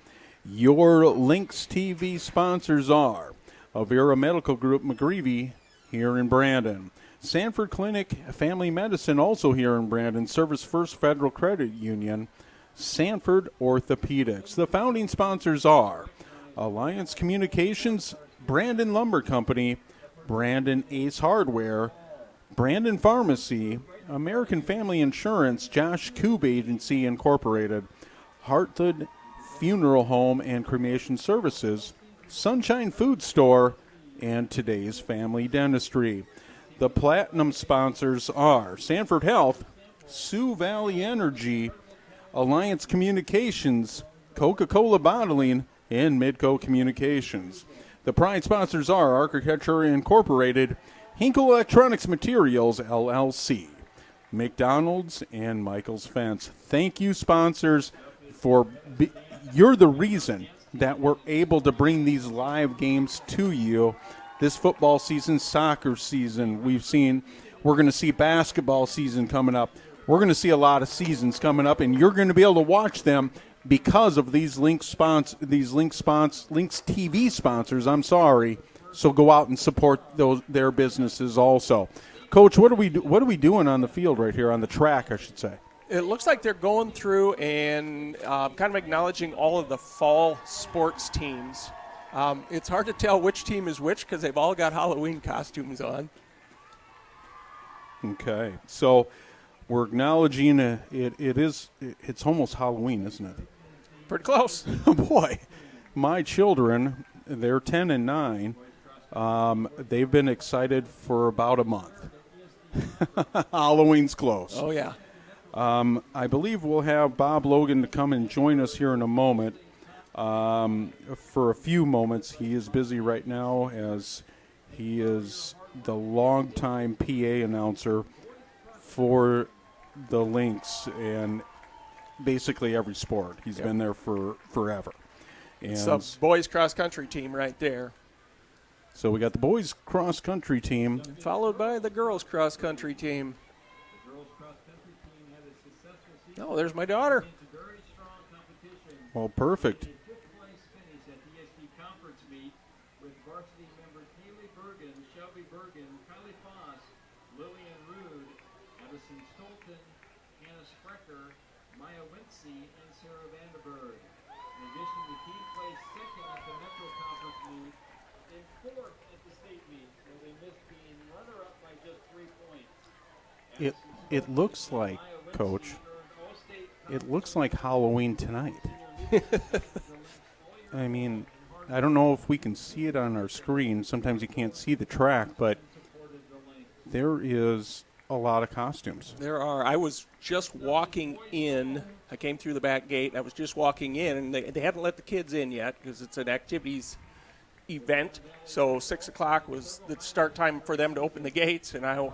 Your Lynx TV sponsors are Avera Medical Group McGreevy here in Brandon, Sanford Clinic Family Medicine also here in Brandon, Service First Federal Credit Union, Sanford Orthopedics. The founding sponsors are Alliance Communications, Brandon Lumber Company, Brandon Ace Hardware, Brandon Pharmacy, American Family Insurance, Josh Koob Agency Incorporated, Harthood Funeral Home and Cremation Services, Sunshine Food Store, and Today's Family Dentistry. The platinum sponsors are Sanford Health, Sioux Valley Energy, Alliance Communications, Coca-Cola Bottling, and Midco Communications. The pride sponsors are Architecture Incorporated, Hinkle Electronics Materials, LLC, McDonald's, and Michael's Fence. Thank you, sponsors, you're the reason that we're able to bring these live games to you. This football season, soccer season, we're going to see basketball season coming up. We're going to see a lot of seasons coming up, and you're going to be able to watch them because of these Lynx TV sponsors. So go out and support their businesses also. Coach, what are we doing on the field right here, on the track, I should say? It looks like they're going through and kind of acknowledging all of the fall sports teams. It's hard to tell which team is which because they've all got Halloween costumes on. Okay, so we're acknowledging it's almost Halloween, isn't it? Pretty close. Boy, my children, they're 10 and 9. They've been excited for about a month. Halloween's close. Oh, yeah. I believe we'll have Bob Logan to come and join us here in a moment. For a few moments. He is busy right now as he is the longtime PA announcer for the Lynx and basically every sport. He's been there for forever. And It's a boys cross-country team right there, so we got the boys cross-country team. followed by the girls cross-country team. Oh, there's my daughter. Well, perfect. Fifth place finish at the ESD conference meet with varsity members Haley Bergen, Shelby Bergen, Kylie Foss, Lillian Rude, Addison Stolten, Hannah Sprecher, Maya Wincy, and Sarah Vanderberg. In addition, the team placed second at the Metro Conference meet and fourth at the state meet, where they missed being runner-up by just 3 points. It looks like, Coach, it looks like Halloween tonight. I mean, I don't know if we can see it on our screen. Sometimes you can't see the track, but there is a lot of costumes. There are. I was just walking in. I came through the back gate. I was just walking in, and they hadn't let the kids in yet because it's an activities event. So 6 o'clock was the start time for them to open the gates, and I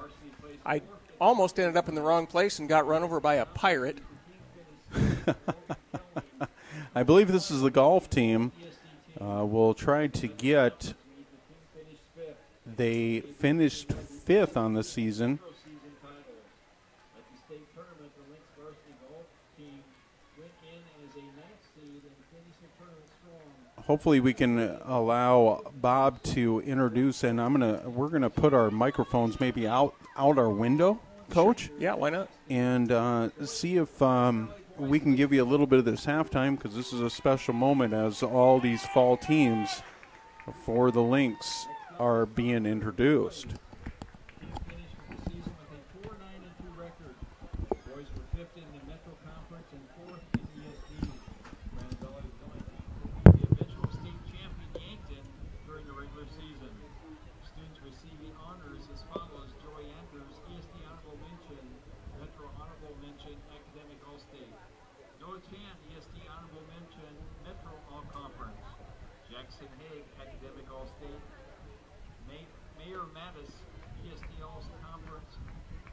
almost ended up in the wrong place and got run over by a pirate. I believe this is the golf team. We'll try to get. They finished 5th on the season. At the state tournament, the Lynx varsity golf team went in as a 9th seed and finished the tournament strong. Hopefully, we can allow Bob to introduce, and we're gonna put our microphones maybe out our window, Coach. Yeah, why not? And see if we can give you a little bit of this halftime, because this is a special moment as all these fall teams for the Lynx are being introduced. Finished the season with a 4-9-2 record. Boys were 5th in the Metro Conference and 4th in the ESD. Brandon Valley is going to the eventual state champion Yankton during the regular season. Students receiving honors as follows: Joy Andrews, ESD Honorable Mention, Metro Honorable Mention, Academic All-State. Noah Chan, ESD Honorable Mention, Metro All-Conference. Jackson Haig, Academic All-State. Mayor Mattis, ESD All-Conference,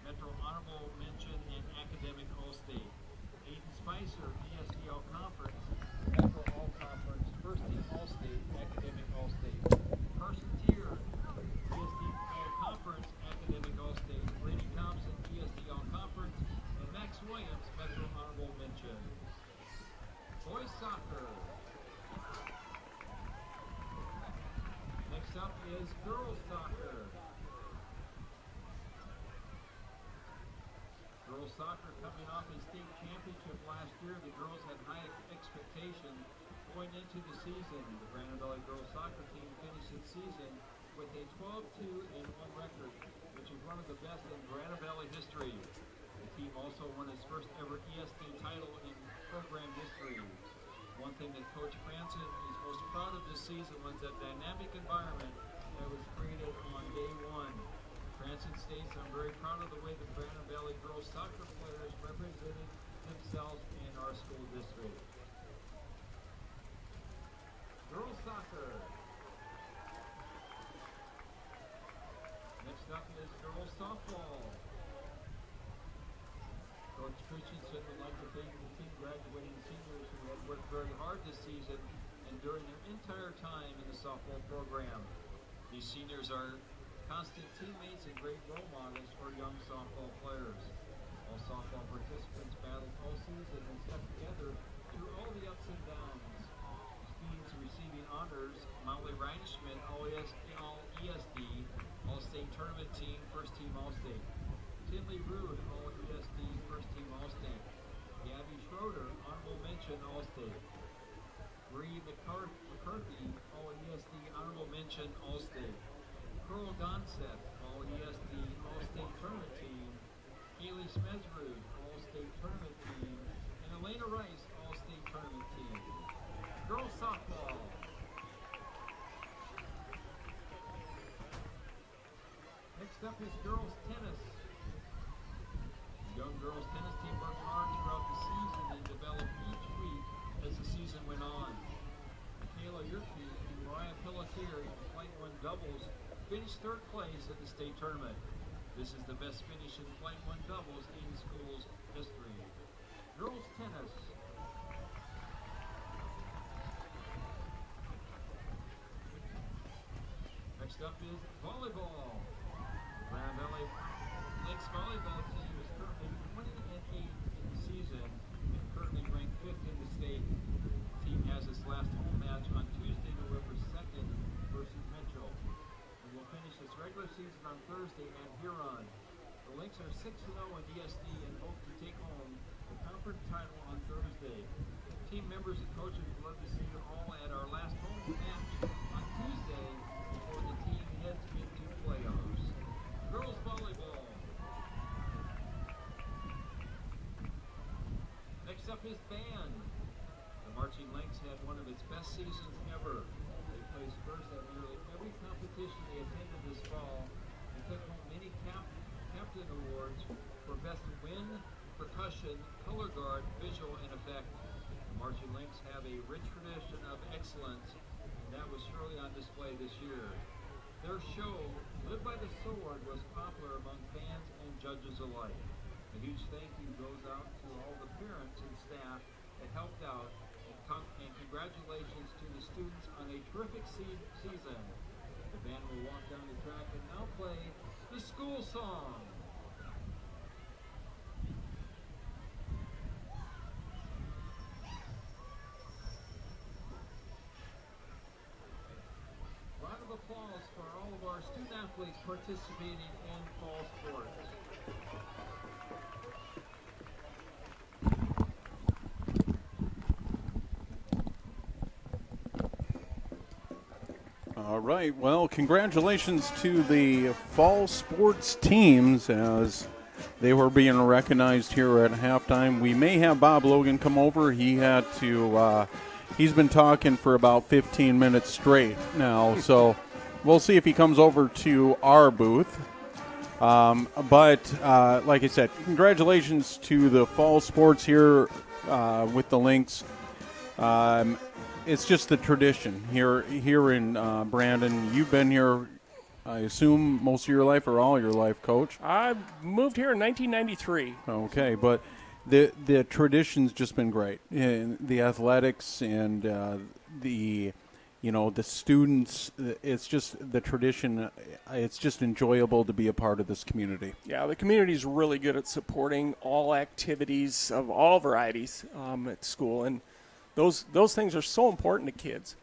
Metro Honorable Mention, and Academic All-State. Aiden Spicer, ESD All-Conference, Metro All-Conference, First Team All-State, Academic All-State. Carson Tier, ESD All-Conference, Academic All-State. Brady Thompson, ESD All-Conference, and Max Williams, Metro Honorable Mention. Boys soccer. Next up is girls soccer. Girls soccer coming off a state championship last year. The girls had high expectations going into the season. The Brandon Valley girls soccer team finished the season with a 12-2-1 record, which is one of the best in Brandon Valley history. The team also won its first ever ESD title in program history. One thing that Coach Franson is most proud of this season was the dynamic environment that was created on day one. Franson states, "I'm very proud of the way the Brandon Valley girls soccer players represented themselves in our school district." Girls soccer. Next up is girls softball. Coach Christensen would like to thank the team graduating seniors who have worked very hard this season and during their entire time in the softball program. These seniors are constant teammates and great role models for young softball players. All softball participants battled all season and stuck together through all the ups and downs. Students receiving honors: Molly Reinschmidt, All-ESD, All-State Tournament Team, First Team All-State. Tinley Rude, All-ESD, First Team All-State. Gabby Schroeder, Honorable Mention, All-State. Bree McCarthy, All-ESD, Honorable Mention, All-State. Pearl Donseth, All-ESD, All-State Tournament Team. Haley Smezrud, All-State Tournament Team. And Elena Rice, All-State Tournament Team. Girls softball. Next up is girls tennis. The young girls tennis team worked hard throughout the season and developed each week as the season went on. Michaela Yerke and Mariah Pelletier in Flight 1 doubles finished finished third place at the state tournament. This is the best finish in Flight 1 doubles in school's history. Girls tennis. Next up is volleyball. The Grand Valley Lynx volleyball team is currently 20-8 in the season and currently ranked 5th in the state. The team has its last home match on Tuesday, November 2nd versus Mitchell. And will finish its regular season on Thursday at Huron. The Lynx are 6-0 in DSD and hope to take home the conference title on Thursday. Team members and coaches would love to see you all at our last home match on Tuesday before the team heads into playoffs. Girls volleyball. Next up is band. The Marching Lynx had one of its best seasons ever. They placed first at nearly every competition they attended this fall and took home many captain awards for best wind, percussion, color guard, visual, and effect. The Marching Lynx have a rich tradition of excellence, and that was surely on display this year. Their show, Live by the Sword, was popular among fans and judges alike. A huge thank you goes out to all the parents and staff that helped out, and congratulations to the students on a terrific season. The band will walk down the track and now play the school song. Round of applause for all of our student athletes participating in fall sports. All right, well, congratulations to the fall sports teams as they were being recognized here at halftime. We may have Bob Logan come over. He had to, he's been talking for about 15 minutes straight now, so we'll see if he comes over to our booth. But like I said, congratulations to the fall sports here with the Lynx. It's just the tradition here in Brandon. You've been here, I assume, most of your life or all your life, Coach? I moved here in 1993. Okay, but the tradition's just been great. And the athletics and the students. It's just the tradition. It's just enjoyable to be a part of this community. Yeah, the community's really good at supporting all activities of all varieties at school, and those things are so important to kids.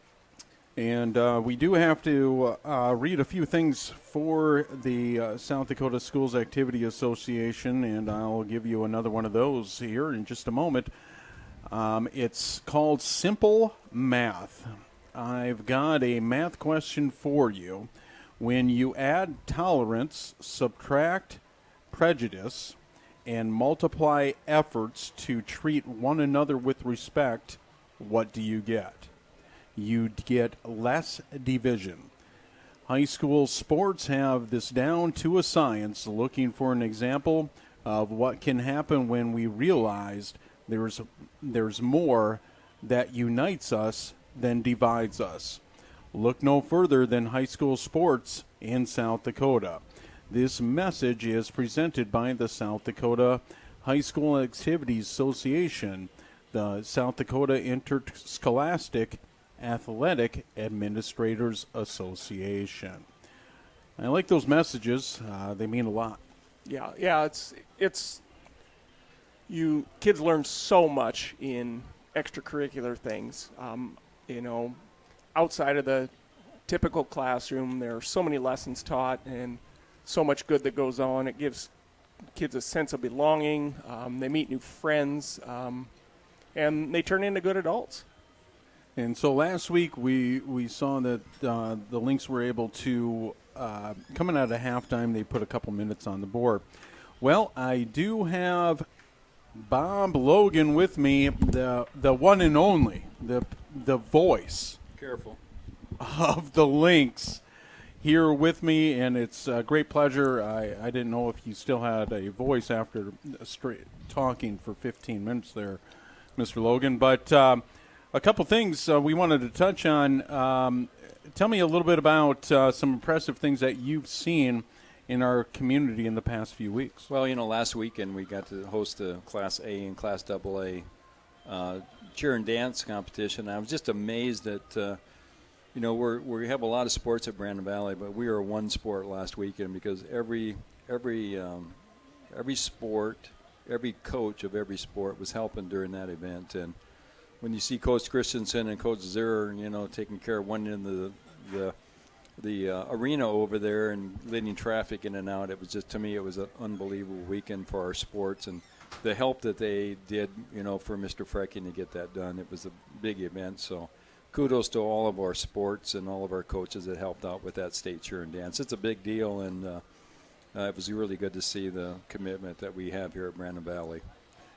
And we do have to read a few things for the South Dakota Schools Activity Association, and I'll give you another one of those here in just a moment. It's called Simple Math. I've got a math question for you. When you add tolerance, subtract prejudice, and multiply efforts to treat one another with respect, what do you get? You'd get less division. High school sports have this down to a science, looking for an example of what can happen when we realized there's more that unites us than divides us. Look no further than high school sports in South Dakota. This message is presented by the South Dakota High School Activities Association, the South Dakota Interscholastic Athletic Administrators Association. I like those messages. They mean a lot. Yeah, it's you kids learn so much in extracurricular things. Outside of the typical classroom, there are so many lessons taught and so much good that goes on. It gives kids a sense of belonging. They meet new friends, and they turn into good adults. And so last week we saw that the Lynx were able to, coming out of halftime, they put a couple minutes on the board. Well, I do have Bob Logan with me, the one and only, the voice. Careful. Of the Lynx here with me, and it's a great pleasure. I didn't know if you still had a voice after straight talking for 15 minutes there, Mr. Logan, but a couple things we wanted to touch on. tell me a little bit about some impressive things that you've seen in our community in the past few weeks. Well, last weekend we got to host a Class A and Class AA cheer and dance competition. I was just amazed at, we have a lot of sports at Brandon Valley, but we were one sport last weekend because every sport, every coach of every sport was helping during that event. And when you see Coach Christensen and Coach Zurer, taking care of one end of the arena over there and leading traffic in and out, it was just, to me, it was an unbelievable weekend for our sports. And the help that they did, for Mr. Frecking to get that done, it was a big event. So kudos to all of our sports and all of our coaches that helped out with that state cheer and dance. It's a big deal, and it was really good to see the commitment that we have here at Brandon Valley.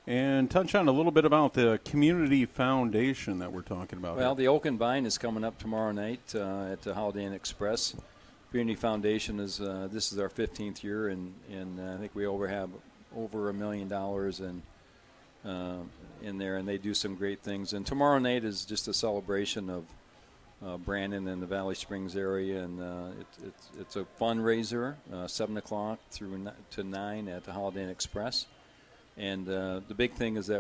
And touch on a little bit about the community foundation that we're talking about. Well, here. the Oak and Vine is coming up tomorrow night at the Holiday Inn Express. Community Foundation is this is our 15th year, and I think we have over $1 million in there, and they do some great things. And tomorrow night is just a celebration of Brandon and the Valley Springs area, and it's a fundraiser, 7 o'clock to 9 at the Holiday Inn Express. And the big thing is that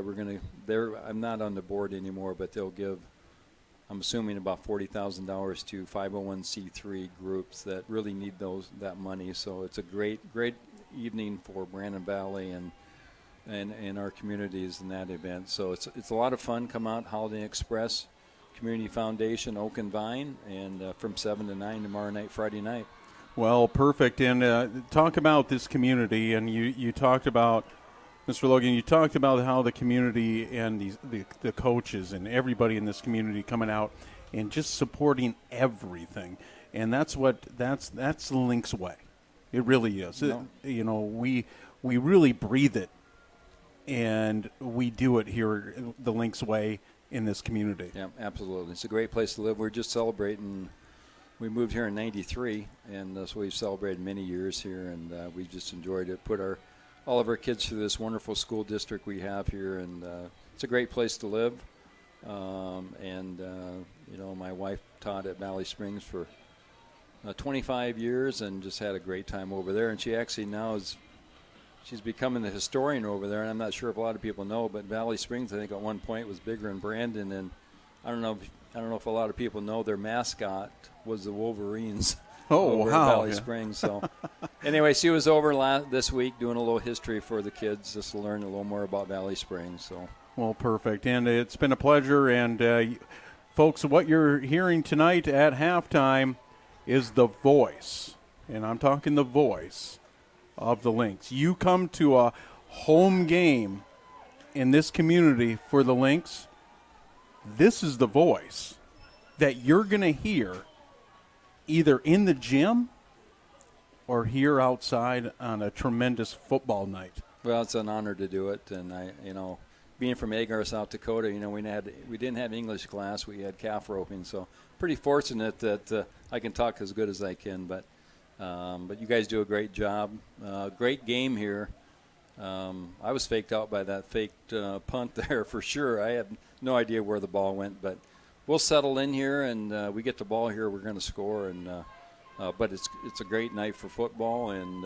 I'm not on the board anymore, but they'll give, I'm assuming, about $40,000 to 501c3 groups that really need that money. So it's a great evening for Brandon Valley and our communities in that event. So it's a lot of fun. Come out, Holiday Inn Express, Community Foundation, Oak and Vine, and from 7 to 9 tomorrow night, Friday night. Well, perfect. And talk about this community, and you talked about, Mr. Logan, you talked about how the community and the coaches and everybody in this community coming out and just supporting everything, and that's the Lynx way. It really is. No. We really breathe it, and we do it here the Lynx way in this community. Yeah, absolutely. It's a great place to live. We're just celebrating. We moved here in '93, and so we've celebrated many years here, and we've just enjoyed it. Put all of our kids through this wonderful school district we have here, and it's a great place to live. My wife taught at Valley Springs for 25 years and just had a great time over there. And she actually now she's becoming the historian over there. And I'm not sure if a lot of people know, but Valley Springs, I think at one point was bigger than Brandon. And I don't know if a lot of people know their mascot was the Wolverines. Over at Valley Springs. So anyway, she was over this week doing a little history for the kids just to learn a little more about Valley Springs. So well, perfect. And it's been a pleasure. And folks, what you're hearing tonight at halftime is the voice, and I'm talking the voice of the Lynx. You come to a home game in this community for the Lynx, this is the voice that you're going to hear either in the gym or here outside on a tremendous football night. Well, it's an honor to do it, and being from Agar, South Dakota, we didn't have English class, we had calf roping, so pretty fortunate that I can talk as good as I can. But you guys do a great job, great game here. I was faked out by that faked punt there for sure. I had no idea where the ball went, but we'll settle in here, and we get the ball here, we're going to score. And but it's a great night for football, and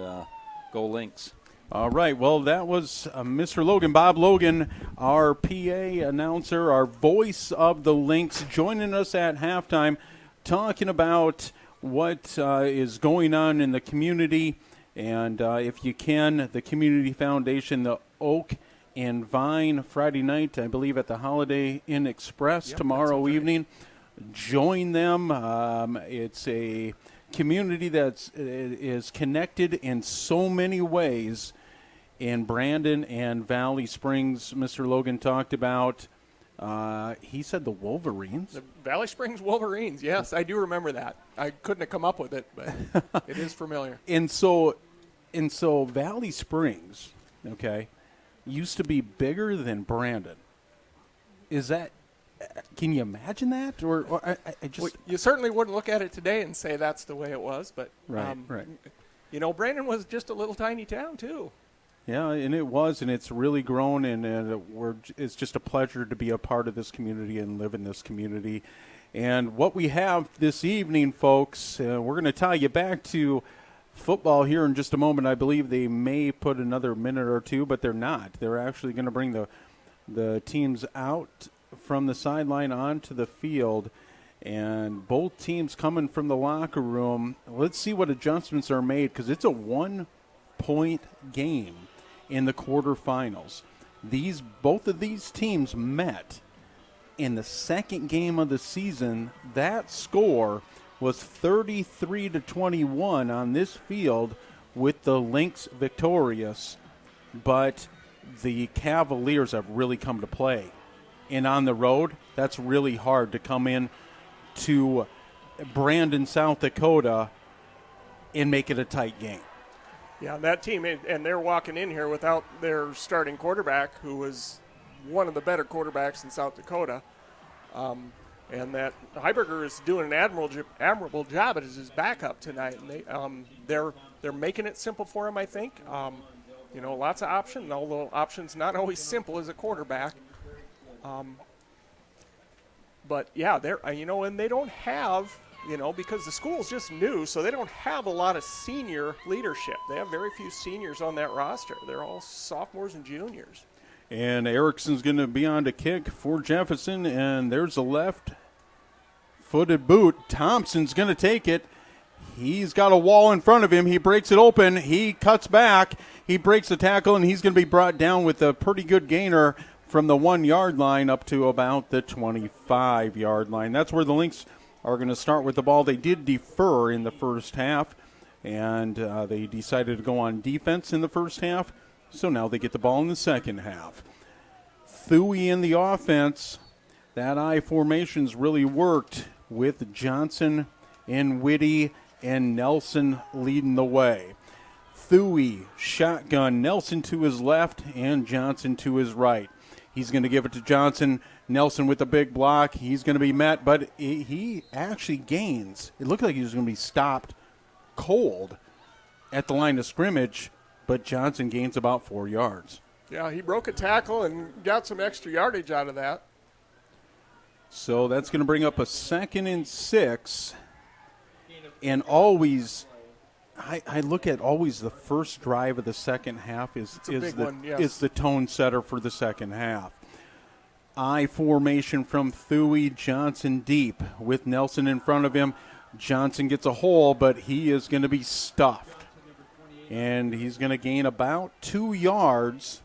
go Lynx. All right, well, that was Mr. Logan, Bob Logan, our PA announcer, our voice of the Lynx, joining us at halftime, talking about what is going on in the community. And if you can, the Community Foundation, the Oak and Vine, Friday night, I believe, at the Holiday Inn Express tomorrow evening. Join them. It's a community that is connected in so many ways in Brandon and Valley Springs. Mr. Logan talked about, he said the Wolverines. The Valley Springs Wolverines, yes, I do remember that. I couldn't have come up with it, but it is familiar. And so Valley Springs, okay, used to be bigger than Brandon. Is that, can you imagine that? Or I just... Well, you certainly wouldn't look at it today and say that's the way it was, but right. Brandon was just a little tiny town too. Yeah, and it was, and it's really grown, and it's just a pleasure to be a part of this community and live in this community. And what we have this evening, folks, we're going to tie you back to football here in just a moment. I believe they may put another minute or two, but they're not. They're actually going to bring the teams out from the sideline onto the field, and both teams coming from the locker room. Let's see what adjustments are made, because it's a 1-point game in the quarterfinals. Both of these teams met in the second game of the season. That score was 33-21 on this field, with the Lynx victorious. But the Cavaliers have really come to play. And on the road, that's really hard to come in to Brandon, South Dakota, and make it a tight game. Yeah, that team, and they're walking in here without their starting quarterback, who was one of the better quarterbacks in South Dakota. And that Heiberger is doing an admirable job as his backup tonight. And they're making it simple for him, I think. Lots of options, although options not always simple as a quarterback. But yeah, and they don't have, because the school's just new, so they don't have a lot of senior leadership. They have very few seniors on that roster. They're all sophomores and juniors. And Erickson's going to be on to kick for Jefferson, and there's a left-footed boot. Thompson's going to take it. He's got a wall in front of him. He breaks it open. He cuts back. He breaks the tackle, and he's going to be brought down with a pretty good gainer from the 1-yard line up to about the 25-yard line. That's where the Lynx are going to start with the ball. They did defer in the first half, and they decided to go on defense in the first half. So now they get the ball in the second half. Thuy in the offense. That I formation's really worked with Johnson and Whitty and Nelson leading the way. Thuy, shotgun, Nelson to his left and Johnson to his right. He's going to give it to Johnson. Nelson with the big block. He's going to be met, but he actually gains. It looked like he was going to be stopped cold at the line of scrimmage, but Johnson gains about 4 yards. Yeah, he broke a tackle and got some extra yardage out of that. So that's going to bring up a 2nd and 6. And always, I look at always the first drive of the second half is the tone setter for the second half. I formation from Thuy, Johnson deep with Nelson in front of him. Johnson gets a hole, but he is going to be stuffed. And he's going to gain about 2 yards.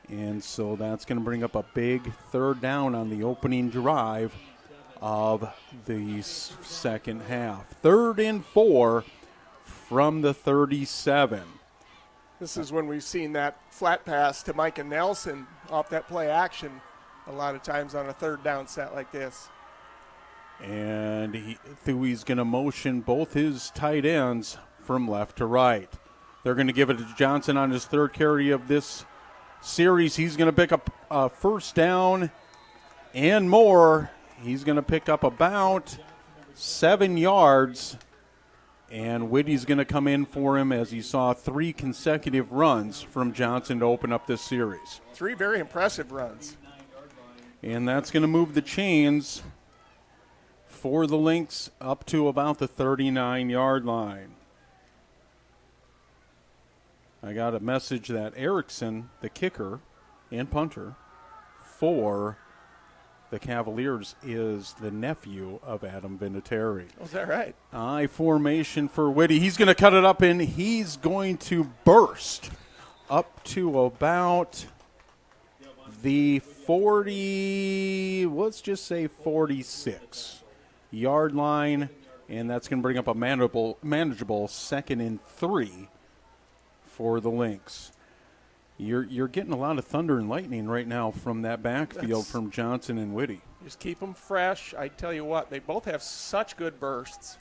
And so that's going to bring up a big 3rd down on the opening drive of the second half. 3rd and 4 from the 37. This is when we've seen that flat pass to Micah Nelson off that play action a lot of times on a 3rd down set like this. And Thuy's going to motion both his tight ends from left to right. They're going to give it to Johnson on his 3rd carry of this series. He's going to pick up a 1st down and more. He's going to pick up about 7 yards. And Whitty's going to come in for him as he saw 3 consecutive runs from Johnson to open up this series. 3 very impressive runs. And that's going to move the chains for the Lynx up to about the 39-yard line. I got a message that Erickson, the kicker and punter for the Cavaliers, is the nephew of Adam Vinatieri. Oh, is that right? I formation for Whitty. He's going to cut it up, and he's going to burst up to about the 40, let's just say 46-yard line, and that's going to bring up a manageable 2nd and 3 for the Lynx. You're getting a lot of thunder and lightning right now from that backfield from Johnson and Whitty. Just keep them fresh. I tell you what, they both have such good bursts,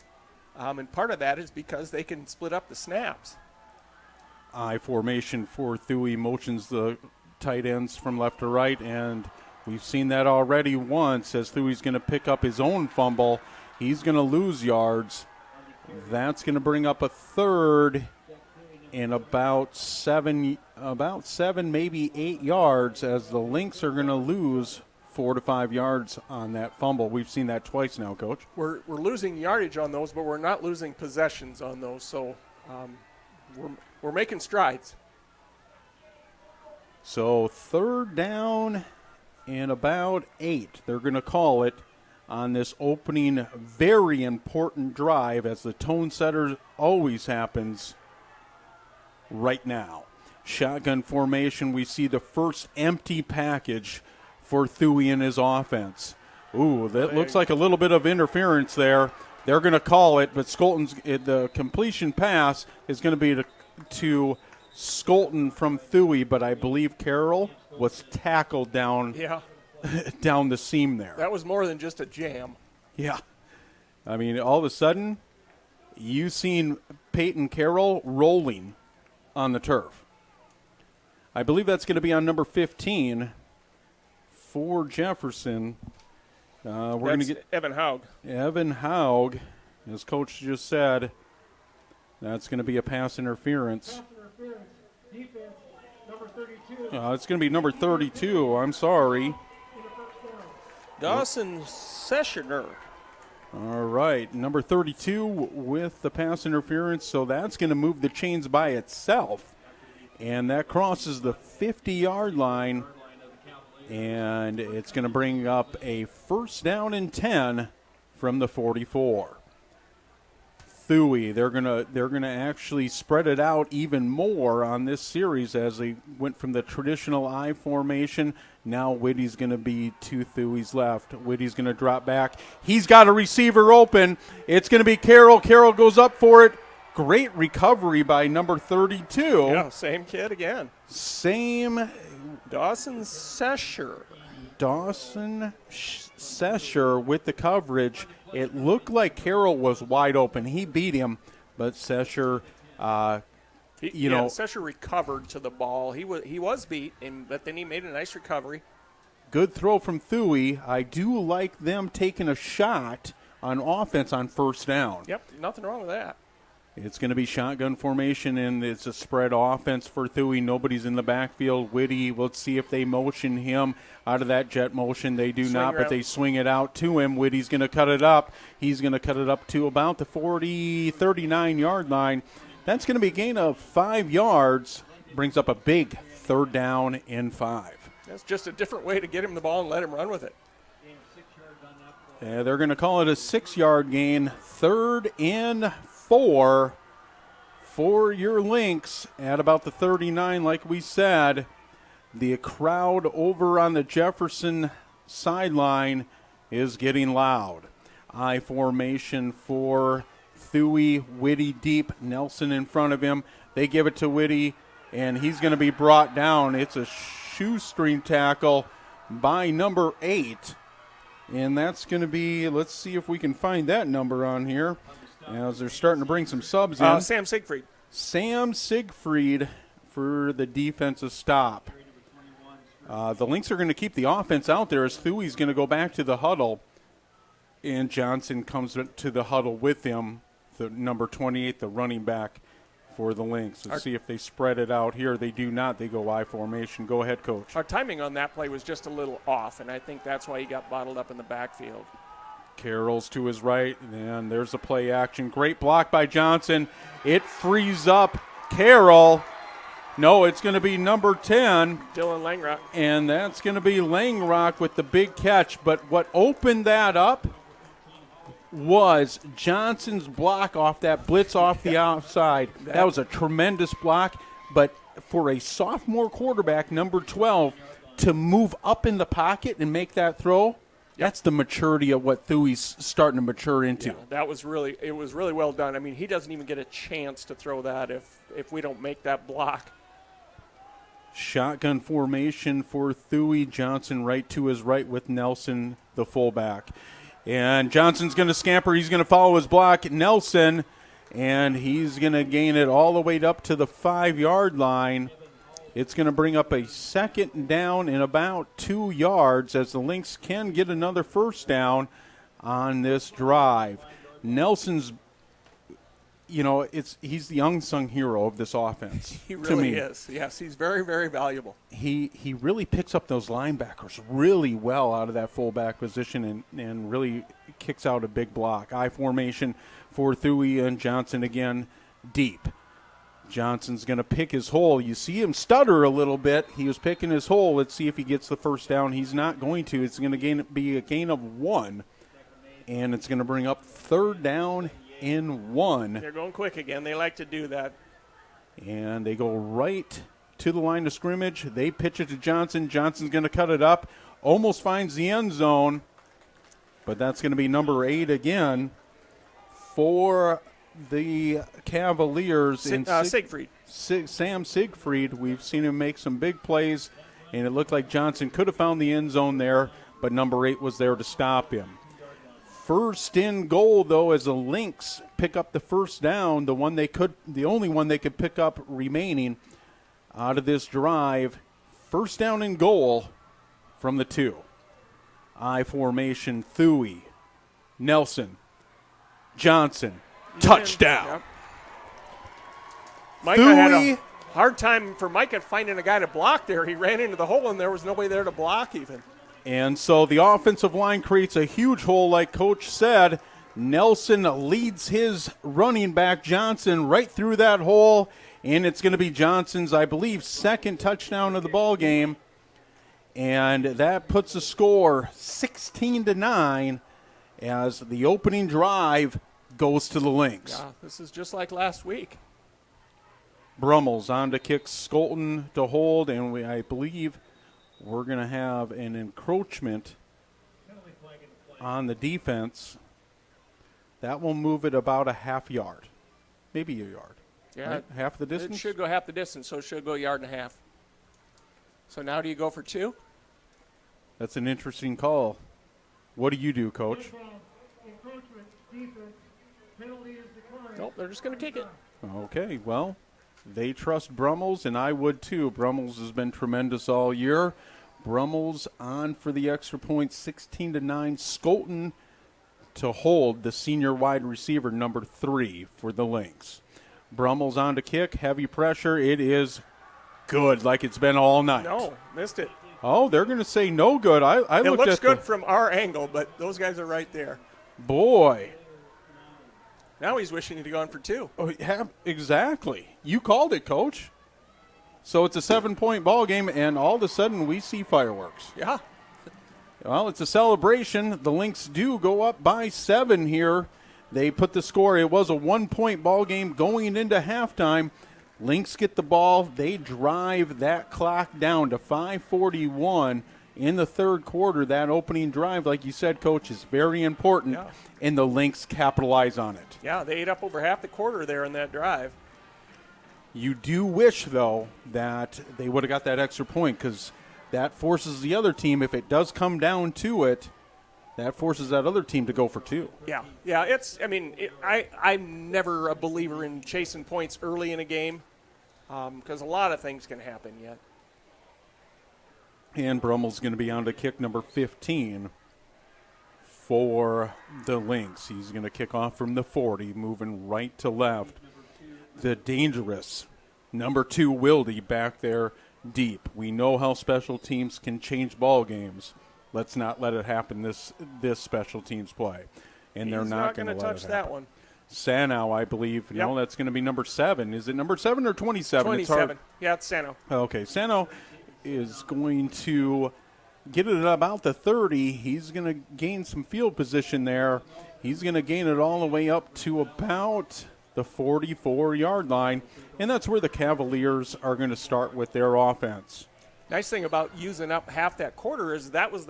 and part of that is because they can split up the snaps. I formation for Thuy, motions the tight ends from left to right, and we've seen that already once as Thuy's going to pick up his own fumble. He's going to lose yards. That's going to bring up a 3rd and about 7, maybe 8 yards, as the Lynx are going to lose 4 to 5 yards on that fumble. We've seen that twice now, Coach. We're losing yardage on those, but we're not losing possessions on those. So we're making strides. So 3rd down and about 8. They're going to call it on this opening very important drive, as the tone setter always happens right now. Shotgun formation, we see the first empty package for Thuy and his offense. Ooh, that looks like a little bit of interference there. They're going to call it, but the completion pass is going to be to Skolton from Thuy, but I believe Carroll was tackled down down the seam there. That was more than just a jam. Yeah. I mean, all of a sudden, you've seen Peyton Carroll rolling on the turf. I believe that's going to be on number 15 for Jefferson. We're going to get Evan Haug. Evan Haug, as Coach just said. That's going to be a pass interference. Defense, number 32. It's going to be number 32. I'm sorry. Dawson Sessioner. All right, number 32 with the pass interference, so that's going to move the chains by itself. And that crosses the 50-yard line, and it's going to bring up a 1st down and 10 from the 44. Thuy, they're gonna actually spread it out even more on this series as they went from the traditional I formation. Now Whitty's going to be to Thuy's left. Whitty's going to drop back. He's got a receiver open. It's going to be Carroll. Carroll goes up for it. Great recovery by number 32. Yeah, same kid again. Same. Dawson Sesher. Dawson Sesher with the coverage. It looked like Carroll was wide open. He beat him, but Sesher, Sesher recovered to the ball. He was beat, but then he made a nice recovery. Good throw from Thuy. I do like them taking a shot on offense on 1st down. Yep, nothing wrong with that. It's going to be shotgun formation, and it's a spread offense for Thuy. Nobody's in the backfield. Whitty, let's see if they motion him out of that jet motion. They do not, but they swing it out to him. Whitty's going to cut it up. He's going to cut it up to about the 39-yard line. That's going to be a gain of 5 yards. Brings up a big 3rd down and 5. That's just a different way to get him the ball and let him run with it. They're going to call it a 6-yard gain. 3rd and 4 for your Lynx at about the 39, like we said. The crowd over on the Jefferson sideline is getting loud. I formation for Thuy, Whitty deep, Nelson in front of him. They give it to Whitty, and he's going to be brought down. It's a shoestring tackle by number 8. And that's going to be, let's see if we can find that number on here, as they're starting to bring some subs in. Sam Siegfried. Sam Siegfried for the defensive stop. The Lynx are going to keep the offense out there as Thuy's going to go back to the huddle. And Johnson comes to the huddle with him, the number 28, the running back for the Lynx. Let's see if they spread it out here. They do not. They go I formation. Go ahead, Coach. Our timing on that play was just a little off, and I think that's why he got bottled up in the backfield. Carroll's to his right, and there's the play action. Great block by Johnson. It frees up Carroll. No, it's going to be number 10. Dylan Langrock. And that's going to be Langrock with the big catch. But what opened that up was Johnson's block off that blitz off the outside. That was a tremendous block. But for a sophomore quarterback, number 12, to move up in the pocket and make that throw, that's the maturity of what Thuy's starting to mature into. Yeah, it was really well done. I mean, he doesn't even get a chance to throw that if we don't make that block. Shotgun formation for Thuy. Johnson right to his right with Nelson, the fullback. And Johnson's going to scamper. He's going to follow his block, Nelson, and he's going to gain it all the way up to the 5-yard line. It's going to bring up a 2nd down and about 2 yards as the Lynx can get another 1st down on this drive. Nelson's, he's the unsung hero of this offense. He to really me. is. Yes, he's very, very valuable. He really picks up those linebackers really well out of that fullback position and really kicks out a big block. I formation for Thuy and Johnson again, deep. Johnson's going to pick his hole. You see him stutter a little bit. He was picking his hole. Let's see if he gets the first down. He's not going to. It's going to be a gain of 1, and it's going to bring up 3rd down and 1. They're going quick again. They like to do that. And they go right to the line of scrimmage. They pitch it to Johnson. Johnson's going to cut it up. Almost finds the end zone. But that's going to be number 8 again for the Cavaliers. Siegfried. Sam Siegfried. We've seen him make some big plays, and it looked like Johnson could have found the end zone there, but number 8 was there to stop him. First and goal, though, as the Lynx pick up the first down, the only one they could pick up remaining out of this drive. First down and goal from the 2. I formation, Thuy, Nelson, Johnson, touchdown. Yep. Micah had a hard time for Micah finding a guy to block there. He ran into the hole, and there was nobody there to block even. And so the offensive line creates a huge hole, like Coach said. Nelson leads his running back, Johnson, right through that hole, and it's going to be Johnson's, I believe, 2nd touchdown of the ball game. And that puts the score 16-9 as the opening drive goes to the Lynx. Yeah, this is just like last week. Brummels on to kick, Skolton to hold, and I believe we're going to have an encroachment on the defense. That will move it about a half yard, maybe a yard. Yeah, right? Half the distance? It should go half the distance, so it should go 1.5 yards. So now do you go for 2? That's an interesting call. What do you do, Coach? Nope, they're just going to kick it. Okay, well, they trust Brummels, and I would too. Brummels has been tremendous all year. Brummels on for the extra point, 16-9. Skolton to hold, the senior wide receiver, number 3 for the Lynx. Brummels on to kick, heavy pressure. It is good, like it's been all night. No, missed it. Oh, they're going to say no good. I it looked looks at good from our angle, but those guys are right there. Boy. Now he's wishing he'd gone for 2. Oh, yeah, exactly. You called it, Coach. So it's a 7-point ball game, and all of a sudden we see fireworks. Yeah. Well, it's a celebration. The Lynx do go up by 7 here. They put the score. It was a 1-point ball game going into halftime. Lynx get the ball. They drive that clock down to 5:41 in the 3rd quarter. That opening drive, like you said, Coach, is very important, and the Lynx capitalize on it. Yeah, they ate up over half the quarter there in that drive. You do wish, though, that they would have got that extra point, because that forces the other team, if it does come down to it, that forces that other team to go for 2. Yeah, I'm never a believer in chasing points early in a game because a lot of things can happen yet. And Brummel's going to be on to kick number 15 for the Lynx. He's going to kick off from the 40, moving right to left. The dangerous number 2 Wilde back there deep. We know how special teams can change ball games. Let's not let it happen this special teams play. And they're not going to touch that one. Sanow, I believe. Yep. No, that's going to be number 7. Is it number 7 or 27? 27. Yeah, it's Sanow. Okay, Sanow is going to get it about the 30. He's going to gain some field position there. He's going to gain it all the way up to about the 44-yard line, and that's where the Cavaliers are going to start with their offense. Nice thing about using up half that quarter is that was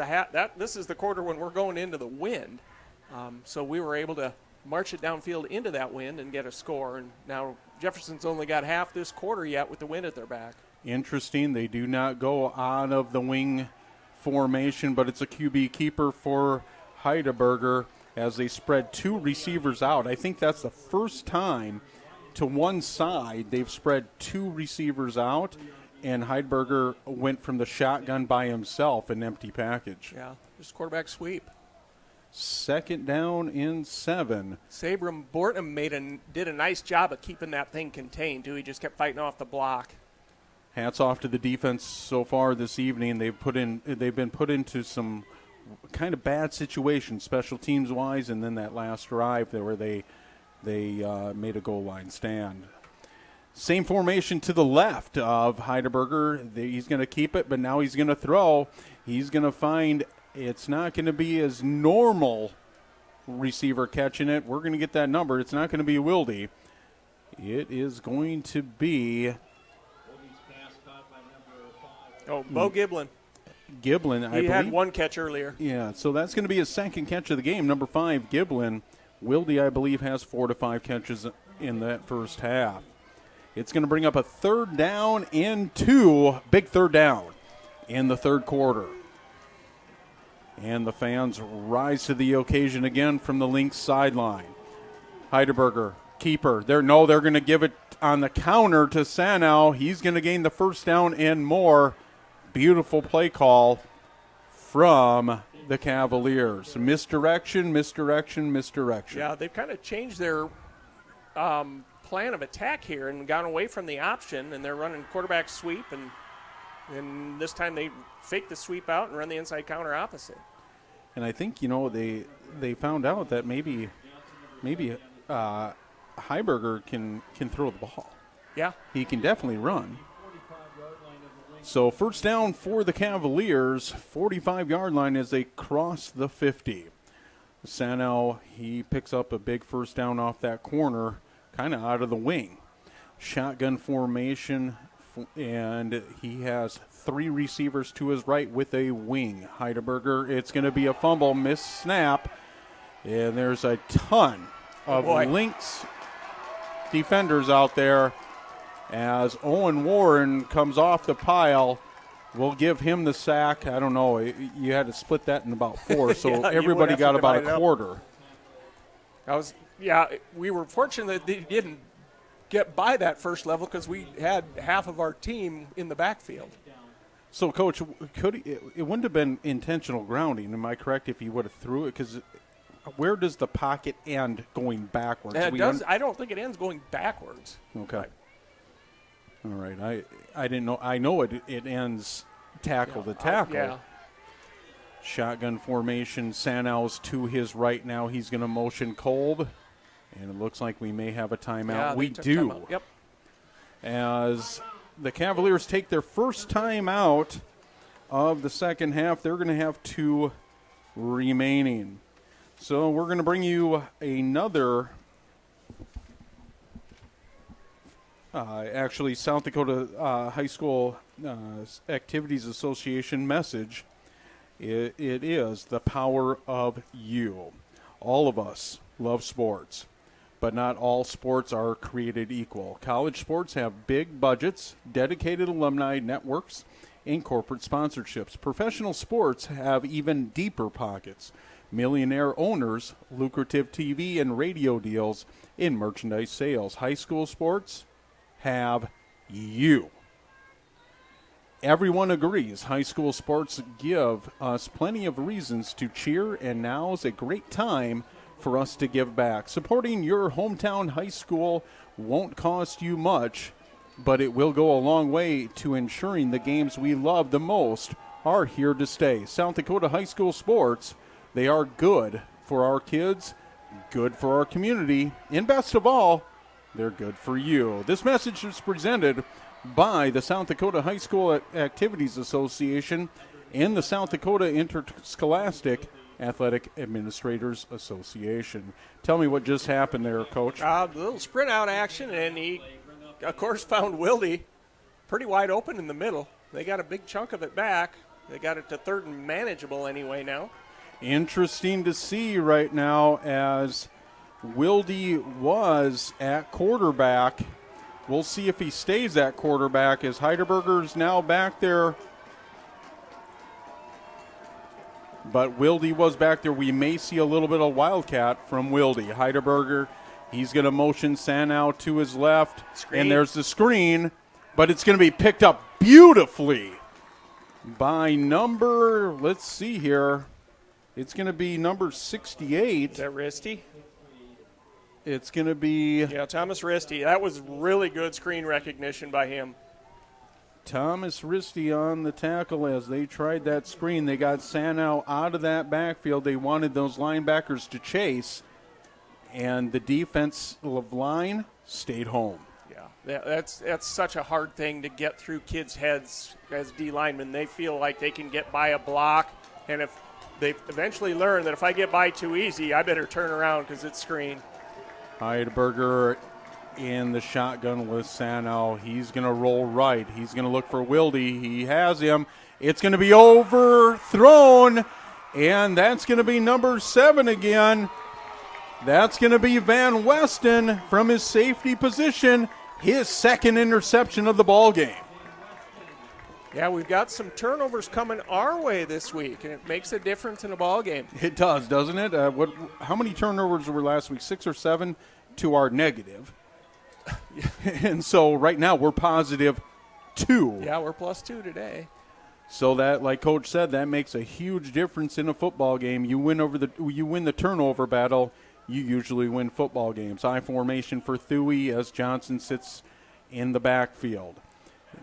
this is the quarter when we're going into the wind. So we were able to march it downfield into that wind and get a score. And now Jefferson's only got half this quarter yet with the wind at their back. Interesting. They do not go out of the wing formation, but it's a QB keeper for Heidelberger as they spread 2 receivers out. I think that's the first time to one side they've spread 2 receivers out, and Heidelberger went from the shotgun by himself, an empty package. Yeah, just quarterback sweep. Second down and 7. Sabram Bortnam did a nice job of keeping that thing contained, too. He just kept fighting off the block. Hats off to the defense so far this evening. They've been put into some kind of bad situations, special teams wise, and then that last drive there where they made a goal line stand. Same formation to the left of Heidelberger. He's going to keep it, but now he's going to throw. He's going to find it's not going to be his normal receiver catching it. We're going to get that number. It's not going to be Wilde. It is going to be Bo Giblin. Giblin, I believe. He had one catch earlier. Yeah, so that's going to be his second catch of the game. Number 5, Giblin. Wilde, I believe, has 4 to 5 catches in that first half. It's going to bring up a 3rd down and 2. Big 3rd down in the third quarter. And the fans rise to the occasion again from the Lynx sideline. Heidelberger, keeper. They're going to give it on the counter to Sanow. He's going to gain the first down and more. Beautiful play call from the Cavaliers. Misdirection. Yeah, they've kind of changed their plan of attack here and gone away from the option, and they're running quarterback sweep, and this time they fake the sweep out and run the inside counter opposite. And I think, they found out that maybe Heiberger can throw the ball. Yeah. He can definitely run. So first down for the Cavaliers, 45-yard line as they cross the 50. Sanow, he picks up a big first down off that corner, kind of out of the wing. Shotgun formation, and he has 3 receivers to his right with a wing. Heidelberger, it's going to be a fumble, missed snap, and there's a ton of Lynx defenders out there as Owen Warren comes off the pile. We'll give him the sack. I don't know. You had to split that in about 4, so yeah, everybody got about a quarter. We were fortunate that they didn't get by that first level because we had half of our team in the backfield. So, Coach, it wouldn't have been intentional grounding, am I correct, if he would have threw it? Because where does the pocket end going backwards? I don't think it ends going backwards. Okay. Right. All right. I didn't know. I know it ends tackle to tackle. Yeah. Shotgun formation. Sanow's to his right now. He's going to motion cold. And it looks like we may have a timeout. Yeah, we do. Timeout. Yep. As the Cavaliers take their first time out of the second half, they're going to have 2 remaining. So we're going to bring you another, South Dakota High School Activities Association message. It is the power of you. All of us love sports, but not all sports are created equal. College sports have big budgets, dedicated alumni networks, and corporate sponsorships. Professional sports have even deeper pockets. Millionaire owners, lucrative TV and radio deals, and merchandise sales. High school sports have you. Everyone agrees high school sports give us plenty of reasons to cheer, and now is a great time for us to give back. Supporting your hometown high school won't cost you much, but it will go a long way to ensuring the games we love the most are here to stay. South Dakota high school sports, they are good for our kids, good for our community, and best of all, they're good for you. This message is presented by the South Dakota High School Activities Association and the South Dakota Interscholastic Athletic Administrators Association. Tell me what just happened there, Coach. A little sprint out action, and he, of course, found Wilde pretty wide open in the middle. They got a big chunk of it back. They got it to 3rd and manageable anyway now. Interesting to see right now as Wilde was at quarterback. We'll see if he stays at quarterback as Heidelberger's now back there. But Wilde was back there. We may see a little bit of wildcat from Wilde. Heidelberger, he's going to motion Sanow to his left. Screen. And there's the screen, but it's going to be picked up beautifully by number, let's see here, It's going to be number 68. Is that Risty? It's going to be Yeah, Thomas Risty. That was really good screen recognition by him. Thomas Risty on the tackle as they tried that screen. They got Sanow out of that backfield. They wanted those linebackers to chase, and the defensive line stayed home. Yeah, that's such a hard thing to get through kids' heads as D linemen. They feel like they can get by a block, and if they eventually learn that if I get by too easy, I better turn around because it's screen. Heidelberger in the shotgun with Sanow. He's going to roll right. He's going to look for Wilde. He has him. It's going to be overthrown, and that's going to be number 7 again. That's going to be Van Weston from his safety position, his second interception of the ball game. Yeah, we've got some turnovers coming our way this week, and it makes a difference in a ball game. It does, doesn't it? How many turnovers were last week? 6 or 7 to our negative. And so right now we're positive 2. Yeah, we're +2 today. So that, like Coach said, that makes a huge difference in a football game. You win the turnover battle, you usually win football games. I formation for Thuy as Johnson sits in the backfield.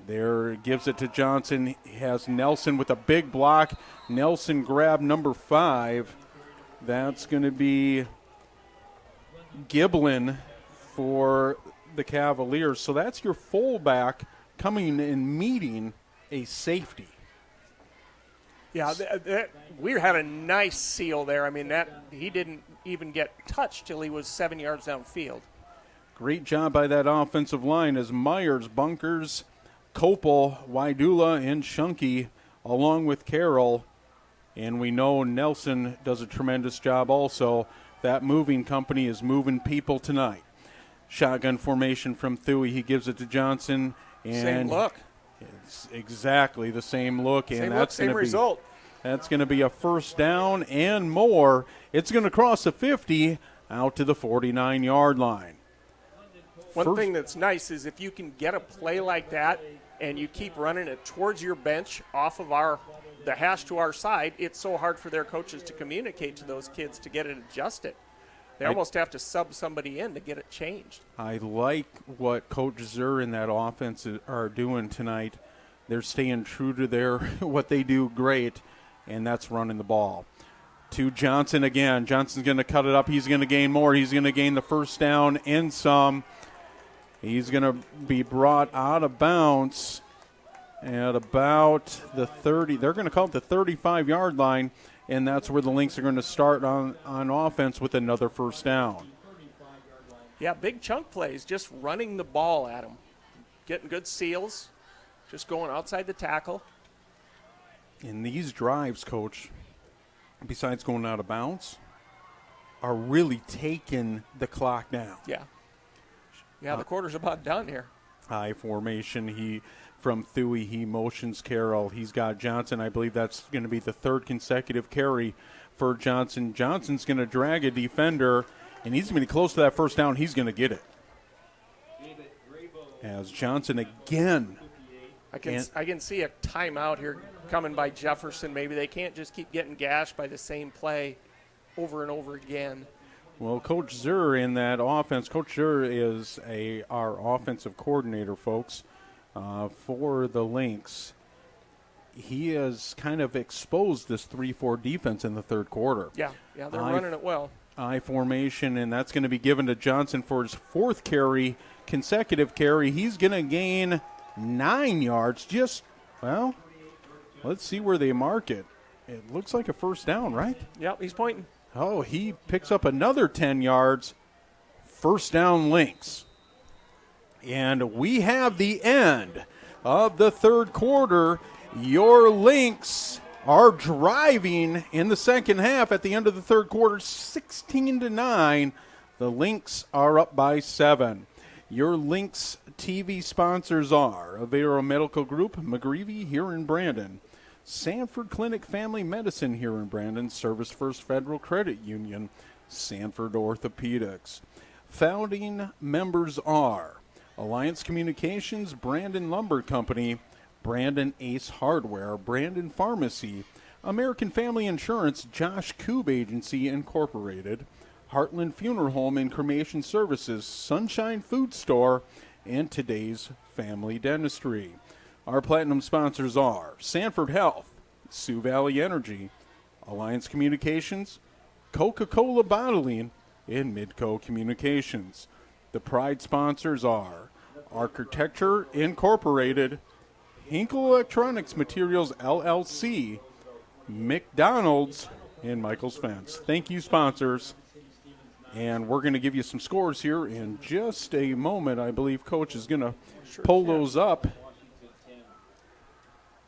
There, gives it to Johnson. He has Nelson with a big block. Nelson grabbed number 5. That's going to be Giblin for the Cavaliers. So that's your fullback coming and meeting a safety. Yeah, we had a nice seal there. I mean, that he didn't even get touched till he was 7 yards downfield. Great job by that offensive line as Myers, Bunkers, Kopel, Wydula, and Shunky, along with Carroll. And we know Nelson does a tremendous job also. That moving company is moving people tonight. Shotgun formation from Thuy. He gives it to Johnson. And same look. It's exactly the same look. Same and look, that's same result. That's going to be a first down and more. It's going to cross the 50 out to the 49-yard line. One thing that's nice is if you can get a play like that and you keep running it towards your bench off of the hash to our side, it's so hard for their coaches to communicate to those kids to get it adjusted. They almost have to sub somebody in to get it changed. I like what Coach Zur and that offense are doing tonight. They're staying true to what they do great, and that's running the ball. To Johnson again. Johnson's going to cut it up. He's going to gain more. He's going to gain the first down and some. He's going to be brought out of bounds at about the 30. They're going to call it the 35-yard line, and that's where the Lynx are going to start on offense with another first down. Yeah, big chunk plays, just running the ball at them. Getting good seals, just going outside the tackle. And these drives, Coach, besides going out of bounds, are really taking the clock down. Yeah. Yeah, the quarter's about done here. High formation. From Thuy, he motions Carroll. He's got Johnson. I believe that's going to be the 3rd consecutive carry for Johnson. Johnson's going to drag a defender, and he's going to be close to that first down. He's going to get it. As Johnson again. I can see a timeout here coming by Jefferson. Maybe they can't just keep getting gashed by the same play over and over again. Well, Coach Zur in that offense, Coach Zur is our offensive coordinator, folks. For the Lynx, he has kind of exposed this 3-4 defense in the third quarter. Yeah, they're running it well. I formation, and that's going to be given to Johnson for his 4th consecutive carry. He's going to gain 9 yards. Let's see where they mark it. It looks like a first down, right? Yep, he's pointing. Oh, he picks up another 10 yards. First down, Lynx. And we have the end of the third quarter. Your Lynx are driving in the second half at the end of the third quarter, 16-9. The Lynx are up by 7. Your Lynx TV sponsors are Avera Medical Group, McGreevy here in Brandon, Sanford Clinic Family Medicine here in Brandon, Service First Federal Credit Union, Sanford Orthopedics. Founding members are Alliance Communications, Brandon Lumber Company, Brandon Ace Hardware, Brandon Pharmacy, American Family Insurance, Josh Koob Agency Incorporated, Heartland Funeral Home and Cremation Services, Sunshine Food Store, and Today's Family Dentistry. Our platinum sponsors are Sanford Health, Sioux Valley Energy, Alliance Communications, Coca-Cola Bottling, and Midco Communications. The pride sponsors are Architecture Incorporated, Hinkle Electronics Materials LLC, McDonald's, and Michael's Fence. Thank you, sponsors. And we're going to give you some scores here in just a moment. I believe Coach is going to pull those up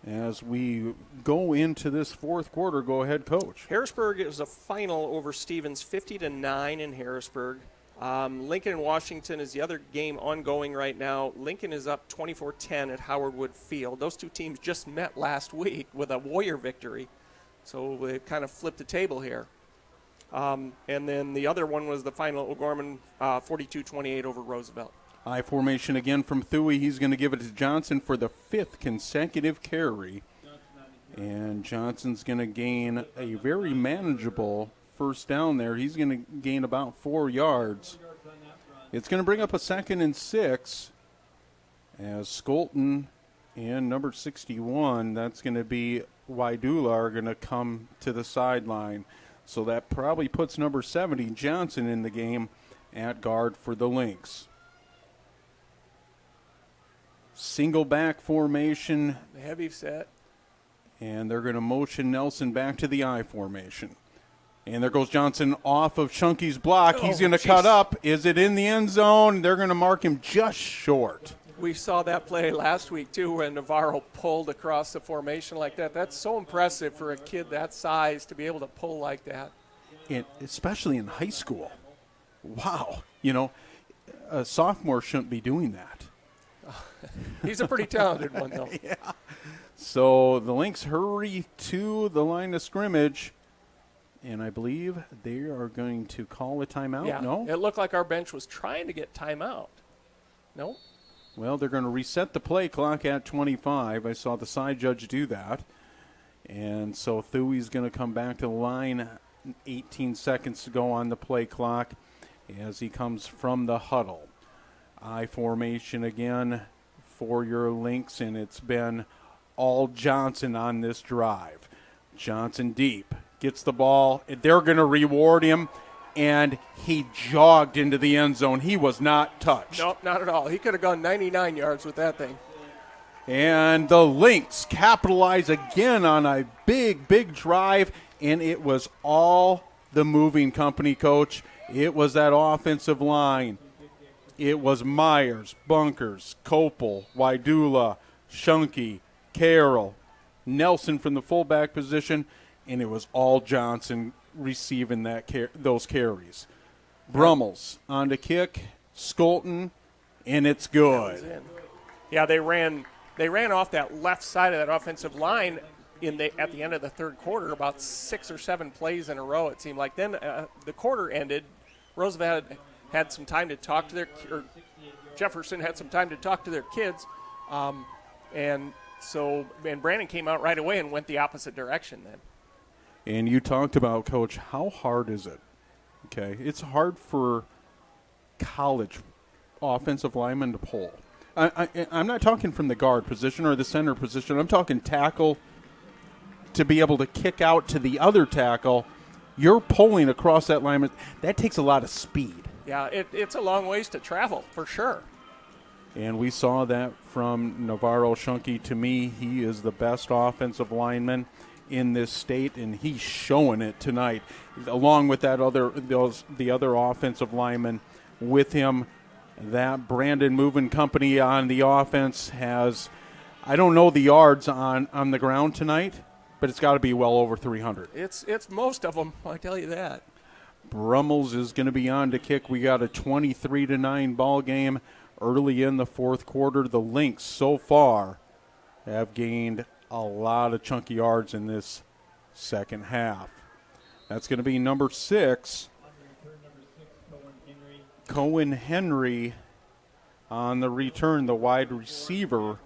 as we go into this fourth quarter. Go ahead, Coach. Harrisburg is a final over Stevens, 50-9 in Harrisburg. Lincoln and Washington is the other game ongoing right now. Lincoln is up 24-10 at Howard Wood Field. Those two teams just met last week with a Warrior victory, so they kind of flipped the table here. And then the other one was the final, O'Gorman 42-28 over Roosevelt. I formation again from Thuy. He's going to give it to Johnson for the fifth consecutive carry. And Johnson's going to gain a very manageable first down there. He's going to gain about 4 yards. It's going to bring up a 2nd and 6 as Skolton and number 61, that's going to be Waidula, are going to come to the sideline. So that probably puts number 70, Johnson, in the game at guard for the Lynx. Single back formation. Heavy set. And they're going to motion Nelson back to the I formation. And there goes Johnson off of Chunky's block. He's going to cut up. Is it in the end zone? They're going to mark him just short. We saw that play last week, too, when Navarro pulled across the formation like that. That's so impressive for a kid that size to be able to pull like that. And especially in high school. Wow. You know, a sophomore shouldn't be doing that. He's a pretty talented one, though. Yeah. So the Lynx hurry to the line of scrimmage. And I believe they are going to call a timeout. Yeah, No? it looked like our bench was trying to get timeout. No? Well, they're going to reset the play clock at 25. I saw the side judge do that. And so Thuey's going to come back to the line. 18 seconds to go on the play clock as he comes from the huddle. I formation again for your Lynx, and it's been all Johnson on this drive. Johnson deep. Gets the ball. They're going to reward him, and he jogged into the end zone. He was not touched. Nope, not at all. He could have gone 99 yards with that thing. And the Lynx capitalize again on a big, big drive, and it was all the moving company, Coach. It was that offensive line. It was Myers, Bunkers, Kopel, Waidula, Shunky, Carroll, Nelson from the fullback position, and it was all Johnson receiving those carries. Brummels on the kick, Skolton, and it's good. Yeah, they ran off that left side of that offensive line at the end of the third quarter, about 6 or 7 plays in a row, it seemed like. Then the quarter ended. Roosevelt had some time to talk to Jefferson had some time to talk to their kids. And Brandon came out right away and went the opposite direction then. And you talked about, Coach, how hard is it? Okay, it's hard for college offensive linemen to pull. I'm not talking from the guard position or the center position. I'm talking tackle to be able to kick out to the other tackle. You're pulling across that lineman. That takes a lot of speed. Yeah, it's a long ways to travel, for sure. And we saw that from Navarro Shunky. To me, he is the best offensive lineman in this state, and he's showing it tonight, along with the other offensive linemen with him. That Brandon moving company on the offense has, I don't know the yards on the ground tonight, but it's got to be well over 300. It's most of them, I tell you that. Brummels is going to be on to kick. We got a 23-9 ball game early in the fourth quarter. The Lynx so far have gained a lot of chunky yards in this second half. That's going to be number 6. Cohen Henry on the return, the wide receiver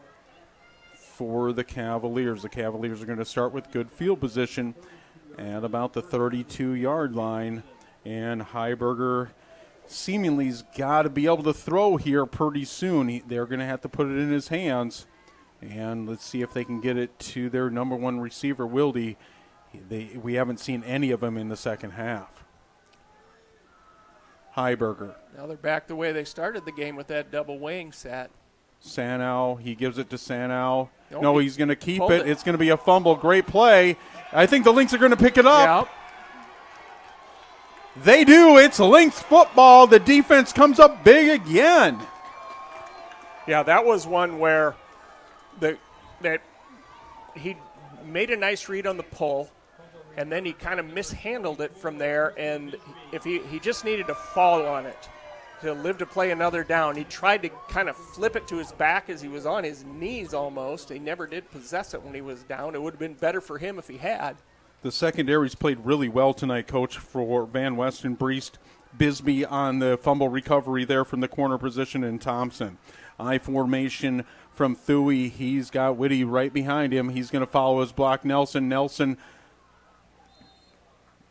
for the Cavaliers. The Cavaliers are going to start with good field position at about the 32-yard line. And Heiberger seemingly's got to be able to throw here pretty soon. They're going to have to put it in his hands. And let's see if they can get it to their number one receiver, Wilde. We haven't seen any of them in the second half. Heiberger. Now they're back the way they started the game with that double wing set. Sanow, he gives it to Sanow. Nope, No, he's going to keep hold it. it. It's going to be a fumble. Great play. I think the Lynx are going to pick it up. Yep. They do. It's Lynx football. The defense comes up big again. Yeah, that was one where that he made a nice read on the pull, and then he kind of mishandled it from there. And if he just needed to fall on it to live to play another down, he tried to kind of flip it to his back as he was on his knees almost. He never did possess it when he was down. It would have been better for him if he had. The secondaries played really well tonight, Coach, for Van Westen, Breest, Bisbee on the fumble recovery there from the corner position, and Thompson. I formation from Thuy. He's got Whitty right behind him. He's going to follow his block. Nelson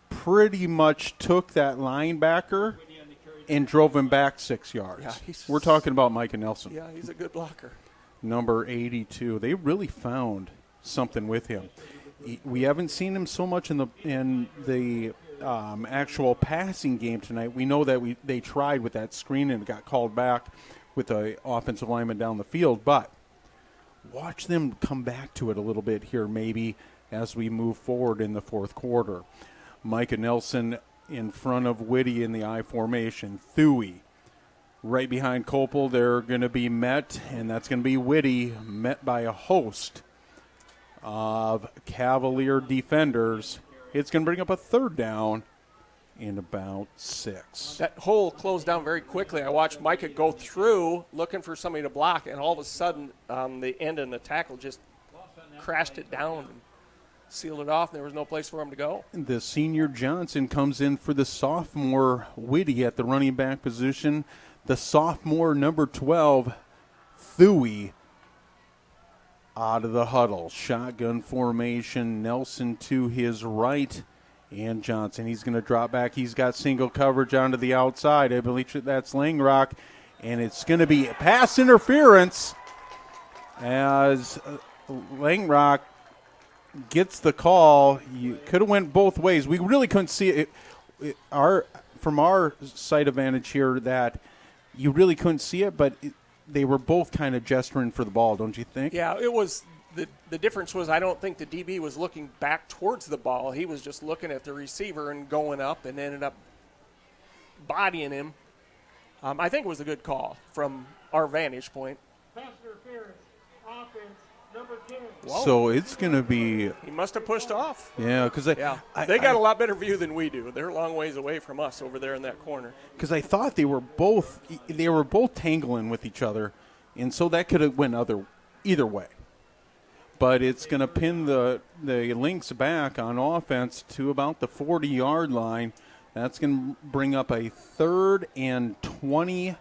pretty much took that linebacker and drove him back 6 yards. Yeah, We're talking about Micah Nelson. Yeah, he's a good blocker. Number 82. They really found something with him. We haven't seen him so much in the actual passing game tonight. We know that they tried with that screen and it got called back with the offensive lineman down the field, but watch them come back to it a little bit here maybe as we move forward in the fourth quarter. Micah Nelson in front of Whitty in the I formation. Thuy right behind Copel. They're going to be met, and that's going to be Whitty, met by a host of Cavalier defenders. It's going to bring up a third down in about 6. That hole closed down very quickly. I watched Micah go through looking for somebody to block, and all of a sudden the end and the tackle just crashed it down and sealed it off, and there was no place for him to go. The senior Johnson comes in for the sophomore Whitty at the running back position. The sophomore number 12, Thuy, out of the huddle. Shotgun formation, Nelson to his right, and Johnson. He's going to drop back. He's got single coverage onto the outside. I believe that's Langrock, and it's going to be pass interference as Langrock gets the call. You could have went both ways. We really couldn't see it. From our side advantage here, that you really couldn't see it, but they were both kind of gesturing for the ball, don't you think? Yeah, it was. The difference was I don't think the DB was looking back towards the ball. He was just looking at the receiver and going up and ended up bodying him. I think it was a good call from our vantage point. Pass interference, offense, number 10. Whoa. So it's going to be He must have pushed off. yeah, because They got a lot better view than we do. They're a long ways away from us over there in that corner. because I thought they were both tangling with each other, and so that could have went either way. But it's going to pin the Lynx back on offense to about the 40-yard line. That's going to bring up a 3rd and 22.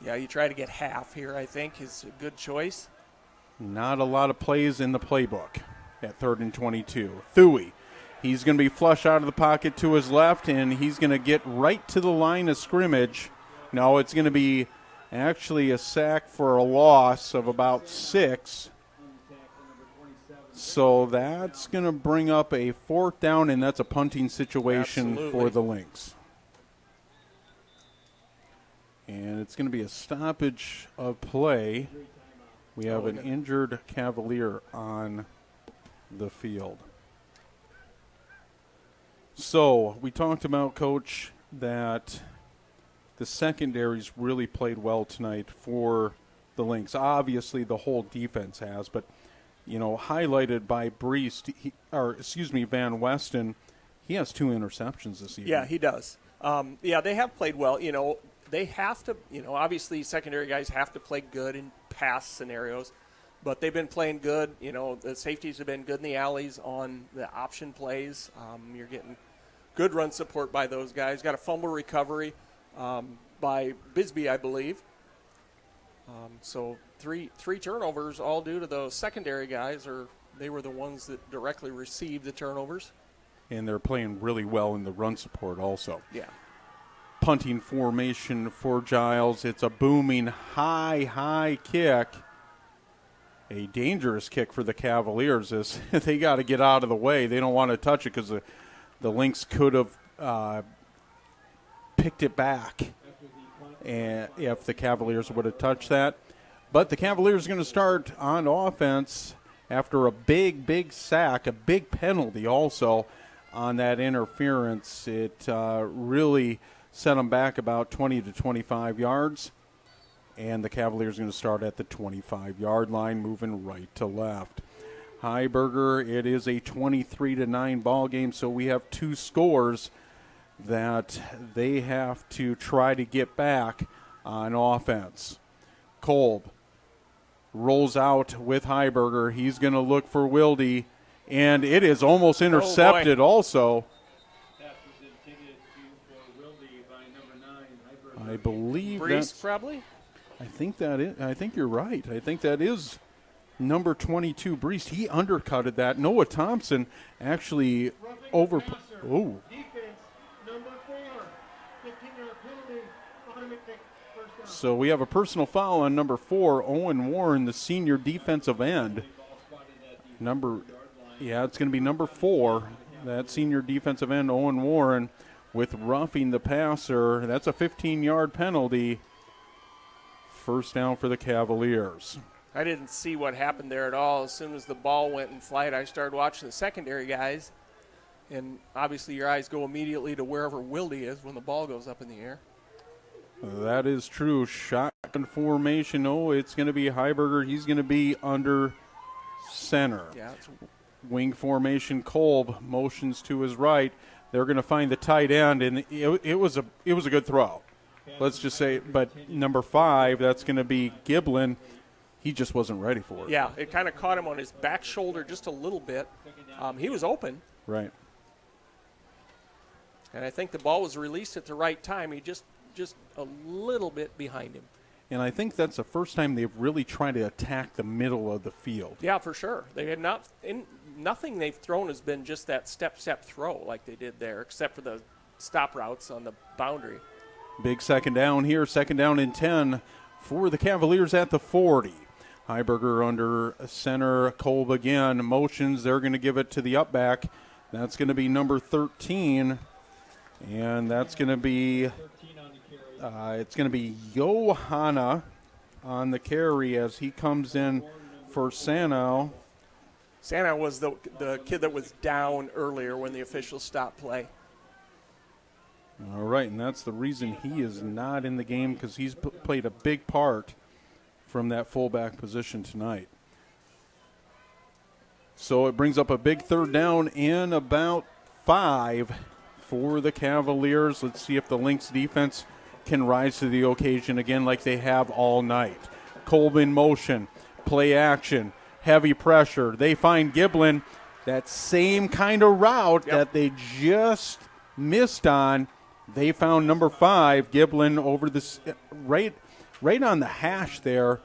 Yeah, you try to get half here, I think, is a good choice. Not a lot of plays in the playbook at 3rd and 22. Thuy, he's going to be flush out of the pocket to his left, and he's going to get right to the line of scrimmage. No, it's going to be actually a sack for a loss of about 6. So that's going to bring up a 4th down, and that's a punting situation for the Lynx. And it's going to be a stoppage of play. We have an injured Cavalier on the field. So we talked about, Coach, that the secondaries really played well tonight for the Lynx. Obviously, the whole defense has, but highlighted by Breest, Van Westen, he has 2 interceptions this evening. Yeah, he does. They have played well. They have to, obviously secondary guys have to play good in pass scenarios, but they've been playing good. The safeties have been good in the alleys on the option plays. You're getting good run support by those guys. Got a fumble recovery by Bisbee, I believe. So three turnovers, all due to those secondary guys, or they were the ones that directly received the turnovers. And they're playing really well in the run support also. Yeah. Punting formation for Giles. It's a booming high kick. A dangerous kick for the Cavaliers as they got to get out of the way. They don't want to touch it because the Lynx could have picked it back and if the Cavaliers would have touched that. But the Cavaliers are going to start on offense after a big sack, a big penalty also on that interference. It really set them back about 20 to 25 yards. And the Cavaliers are going to start at the 25-yard line, moving right to left. Heiberger, it is a 23-9 ball game, so we have two scores that they have to try to get back on offense. Kolb rolls out with Heiberger. He's going to look for Wilde, and it is almost intercepted also. I believe Brees, that's probably? I think you're right. I think that is number 22, Brees. He undercutted that. Noah Thompson actually over. Oh. Defense, number 4, 15-yard penalty, automatic first down. So we have a personal foul on number 4, Owen Warren, the senior defensive end. It's going to be number 4, that senior defensive end, Owen Warren, with roughing the passer. That's a 15-yard penalty. First down for the Cavaliers. I didn't see what happened there at all. As soon as the ball went in flight, I started watching the secondary guys. And obviously your eyes go immediately to wherever Wilde is when the ball goes up in the air. That is true. Shotgun formation. Oh, it's going to be Heiberger. He's going to be under center. Yeah. Wing formation. Kolb motions to his right. They're going to find the tight end, and it was a good throw. Let's just say, but number 5, that's going to be Giblin. He just wasn't ready for it. Yeah, it kind of caught him on his back shoulder just a little bit. He was open. Right. And I think the ball was released at the right time. He just a little bit behind him. And I think that's the first time they've really tried to attack the middle of the field. Yeah, for sure. They had nothing they've thrown has been just that step throw like they did there, except for the stop routes on the boundary. Big second down here, second down and 10 for the Cavaliers at the 40. Heiberger under center, Kolb again, motions. They're going to give it to the upback. That's going to be number 13, and that's going to be it's going to be Johanna on the carry as he comes in for Sanow. Sanow was the kid that was down earlier when the officials stopped play. All right, and that's the reason he is not in the game, because he's played a big part from that fullback position tonight. So it brings up a big third down in about 5 for the Cavaliers. Let's see if the Lynx defense can rise to the occasion again like they have all night. Kolb in motion, play action, heavy pressure. They find Giblin, that same kind of route that they just missed on. They found number 5, Giblin, over this right on the hash there.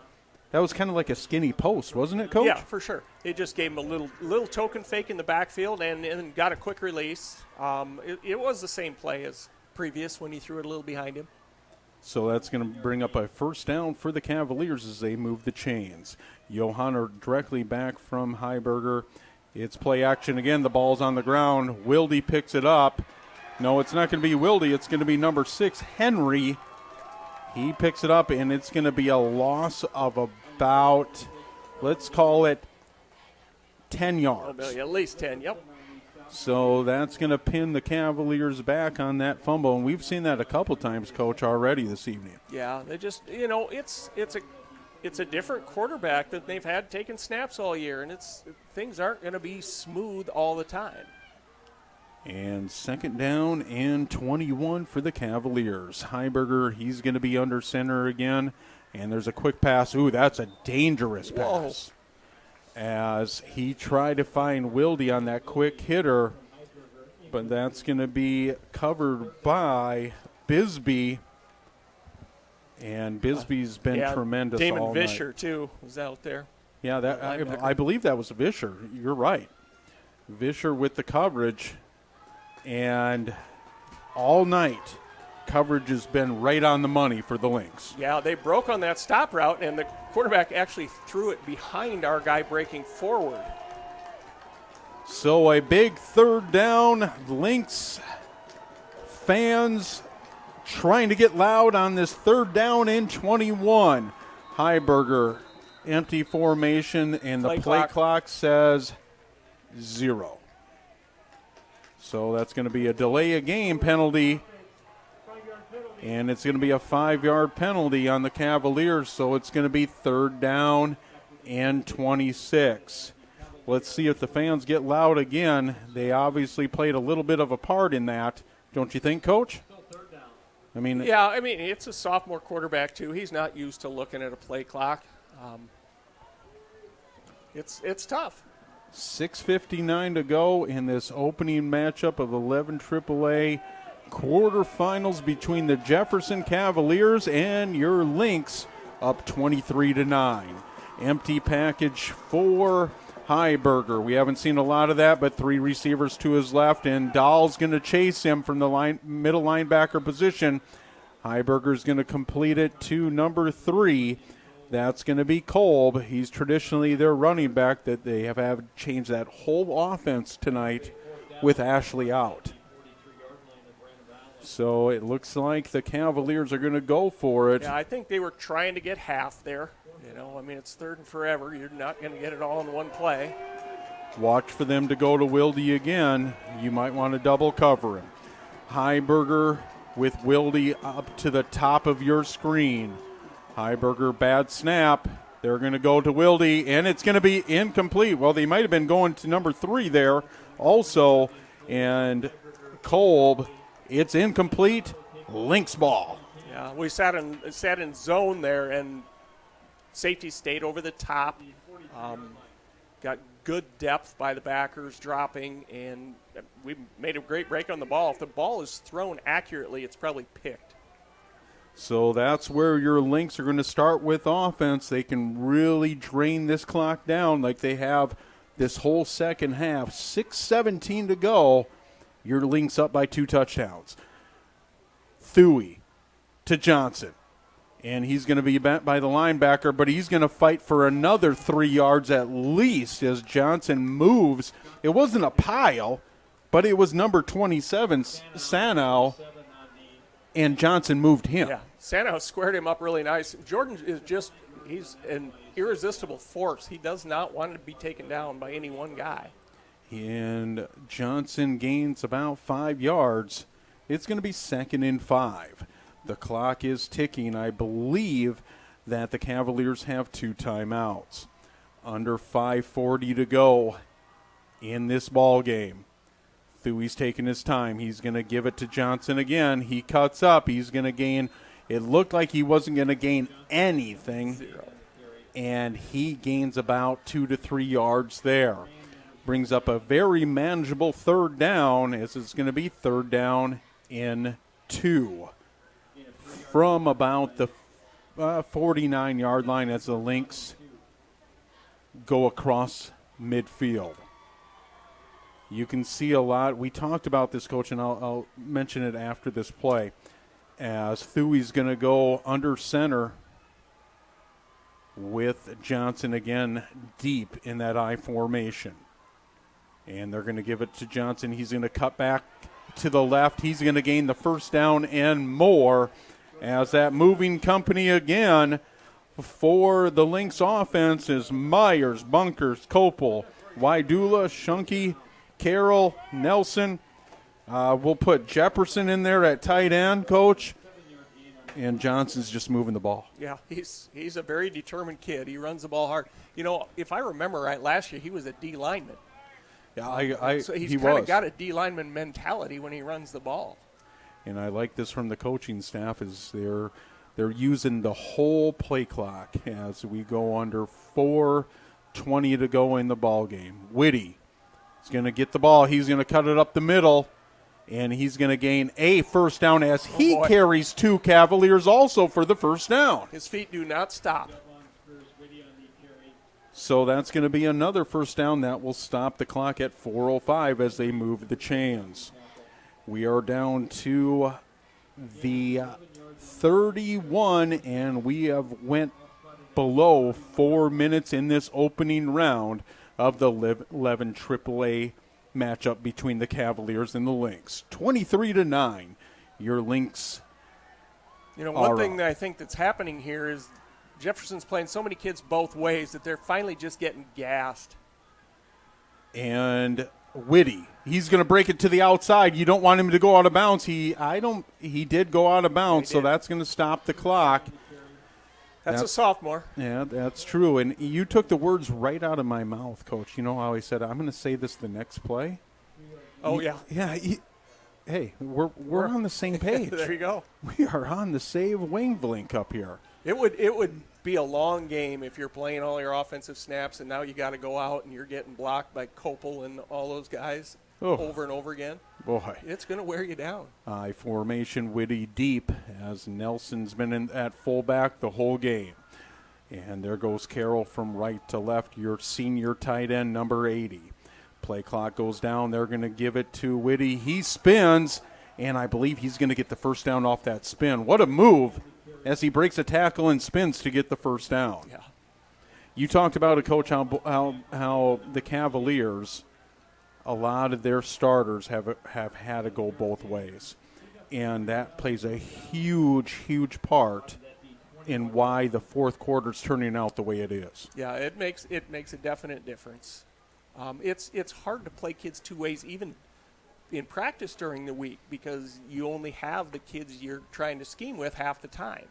That was kind of like a skinny post, wasn't it, Coach? Yeah, for sure. It just gave him a little token fake in the backfield and got a quick release. It was the same play as previous when he threw it a little behind him. So that's going to bring up a first down for the Cavaliers as they move the chains. Johanna directly back from Heiberger. It's play action again. The ball's on the ground. Wilde picks it up. No, it's not going to be Wilde. It's going to be number 6, Henry. He picks it up, and it's going to be a loss of about, let's call it, 10 yards. Oh, at least 10, yep. So that's going to pin the Cavaliers back on that fumble, and we've seen that a couple times, Coach, already this evening. Yeah, they just, it's a different quarterback that they've had taking snaps all year, and things aren't going to be smooth all the time. And second down and 21 for the Cavaliers. Heiberger, he's going to be under center again. And there's a quick pass. Ooh, that's a dangerous pass. Whoa. As he tried to find Wilde on that quick hitter. But that's going to be covered by Bisbee. And Bisbee's been tremendous Damon all Vischer, night. too, was out there. Yeah, I believe that was Vischer. You're right. Vischer with the coverage. And all night, coverage has been right on the money for the Lynx. Yeah, they broke on that stop route, and the quarterback actually threw it behind our guy breaking forward. So a big third down. Lynx fans trying to get loud on this third down and 21. Heiberger, empty formation, and the play clock says 0. So that's going to be a delay of game penalty, and it's going to be a 5-yard penalty on the Cavaliers, so it's going to be third down and 26. Let's see if the fans get loud again. They obviously played a little bit of a part in that. Don't you think, Coach? Yeah, it's a sophomore quarterback, too. He's not used to looking at a play clock. It's tough. 6:59 to go in this opening matchup of 11 AAA quarterfinals between the Jefferson Cavaliers and your Lynx, up 23-9. Empty package for Heiberger. We haven't seen a lot of that, but 3 receivers to his left, and Dahl's going to chase him from the middle linebacker position. Heiberger's going to complete it to number 3. That's going to be Kolb. He's traditionally their running back that they have changed that whole offense tonight with Ashley out. So it looks like the Cavaliers are going to go for it. Yeah, I think they were trying to get half there. It's third and forever. You're not going to get it all in one play. Watch for them to go to Wilde again. You might want to double cover him. Heiberger with Wilde up to the top of your screen. Heiberger, bad snap. They're going to go to Wilde, and it's going to be incomplete. Well, they might have been going to number 3 there also. And Kolb, it's incomplete. Lynx ball. Yeah, we sat in zone there, and safety stayed over the top. Got good depth by the backers dropping, and we made a great break on the ball. If the ball is thrown accurately, it's probably picked. So that's where your Lynx are going to start with offense. They can really drain this clock down like they have this whole second half. 6:17 to go. Your Lynx up by 2 touchdowns. Thuy to Johnson. And he's going to be bent by the linebacker, but he's going to fight for another 3 yards at least as Johnson moves. It wasn't a pile, but it was number 27, Sanow, and Johnson moved him. Yeah, Sanow squared him up really nice. Jordan is he's an irresistible force. He does not want to be taken down by any one guy. And Johnson gains about 5 yards. It's going to be 2nd and 5. The clock is ticking. I believe that the Cavaliers have 2 timeouts. Under 5:40 to go in this ball game. Thuy's taking his time. He's going to give it to Johnson again. He cuts up. He's going to gain. It looked like he wasn't going to gain anything. 0. And he gains about 2 to 3 yards there. Brings up a very manageable third down, as it's going to be third down in 2. From about the 49-yard line as the Lynx go across midfield. You can see a lot. We talked about this, Coach, and I'll mention it after this play. As Thuy's going to go under center with Johnson again deep in that I formation. And they're going to give it to Johnson. He's going to cut back to the left. He's going to gain the first down and more. As that moving company again for the Lynx offense is Myers, Bunkers, Kopel, Wydula, Shunky, Carroll, Nelson. We'll put Jefferson in there at tight end, Coach. And Johnson's just moving the ball. Yeah, he's a very determined kid. He runs the ball hard. If I remember right, last year he was a D lineman. Yeah, so he's kind of got a D lineman mentality when he runs the ball. And I like this from the coaching staff is they're using the whole play clock as we go under 4:20 to go in the ball game. Whitty is going to get the ball. He's going to cut it up the middle. and he's going to gain a first down as he carries 2 Cavaliers also for the first down. His feet do not stop. So that's going to be another first down. That will stop the clock at 4:05 as they move the chains. We are down to the 31, and we have went below 4 minutes in this opening round of the 11 AAA matchup between the Cavaliers and the Lynx. 23-9, your Lynx. You know, one thing that I think that's happening here is Jefferson's playing so many kids both ways that they're finally just getting gassed. And Whitty, he's going to break it to the outside. You don't want him to go out of bounds. He did go out of bounds, so that's going to stop the clock. That's a sophomore. Yeah, that's true. And you took the words right out of my mouth, Coach. You know how he said, I'm going to say this the next play? Oh, yeah. Yeah. Hey, we're on the same page. There you go. We are on the same wavelength up here. It would be a long game if you're playing all your offensive snaps and now you got to go out and you're getting blocked by Copel and all those guys over and over again. Boy. It's going to wear you down. I formation Whitty deep as Nelson's been at fullback the whole game. And there goes Carroll from right to left, your senior tight end, number 80. Play clock goes down. They're going to give it to Whitty. He spins, and I believe he's going to get the first down off that spin. What a move as he breaks a tackle and spins to get the first down. Yeah. You talked about it, Coach, how the Cavaliers, a lot of their starters have had to go both ways. And that plays a huge, huge part in why the fourth quarter is turning out the way it is. Yeah, it makes a definite difference. It's hard to play kids 2 ways, even in practice during the week, because you only have the kids you're trying to scheme with half the time.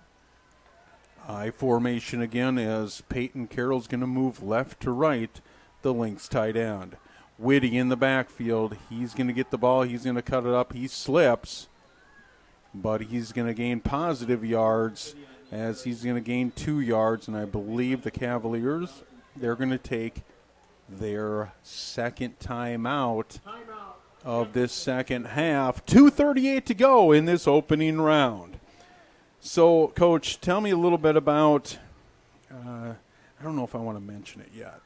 I formation again as Peyton Carroll's going to move left to right, the Lynx tight end. Whitty in the backfield. He's going to get the ball. He's going to cut it up. He slips, but he's going to gain positive yards as he's going to gain 2 yards, and I believe the Cavaliers, they're going to take their second timeout of this second half. 2:38 to go in this opening round. So, Coach, tell me a little bit about, I don't know if I want to mention it yet.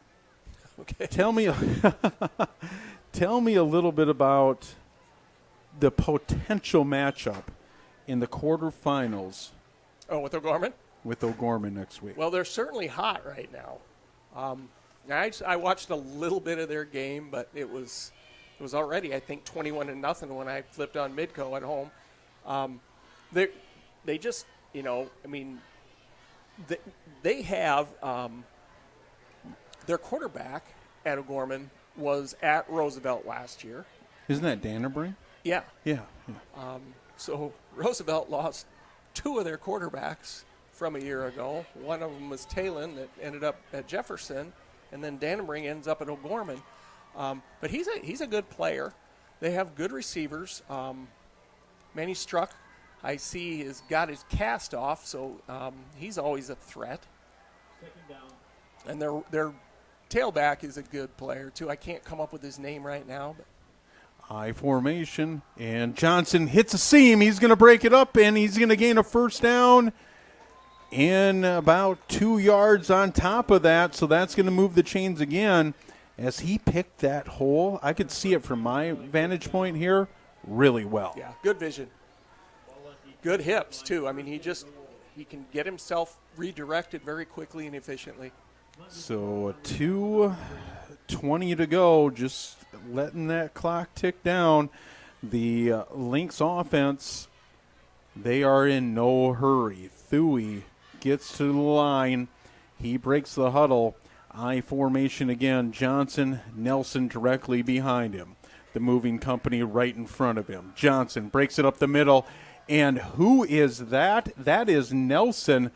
Okay. Tell me a little bit about the potential matchup in the quarterfinals. Oh, with O'Gorman? With O'Gorman next week. Well, they're certainly hot right now. I watched a little bit of their game, but it was already, I think, 21-0 when I flipped on Midco at home. They just, I mean, they have their quarterback at O'Gorman was at Roosevelt last year. Isn't that Dannebrink? Yeah. Yeah. So Roosevelt lost 2 of their quarterbacks from a year ago. One of them was Talon that ended up at Jefferson, and then Dannebrink ends up at O'Gorman. But he's a good player. They have good receivers. Manny Struck, I see, has got his cast off, so he's always a threat. And their tailback is a good player, too. I can't come up with his name right now. But I formation, and Johnson hits a seam. He's going to break it up, and he's going to gain a first down in about 2 yards on top of that, so that's going to move the chains again. As he picked that hole, I could see it from my vantage point here really well. Yeah, good vision. Good hips, too. I mean, he can get himself redirected very quickly and efficiently. So 2:20 to go, just letting that clock tick down. The Lynx offense, they are in no hurry. Thuy gets to the line. He breaks the huddle. I formation again. Johnson, Nelson directly behind him. The moving company right in front of him. Johnson breaks it up the middle. And who is that? That is Nelson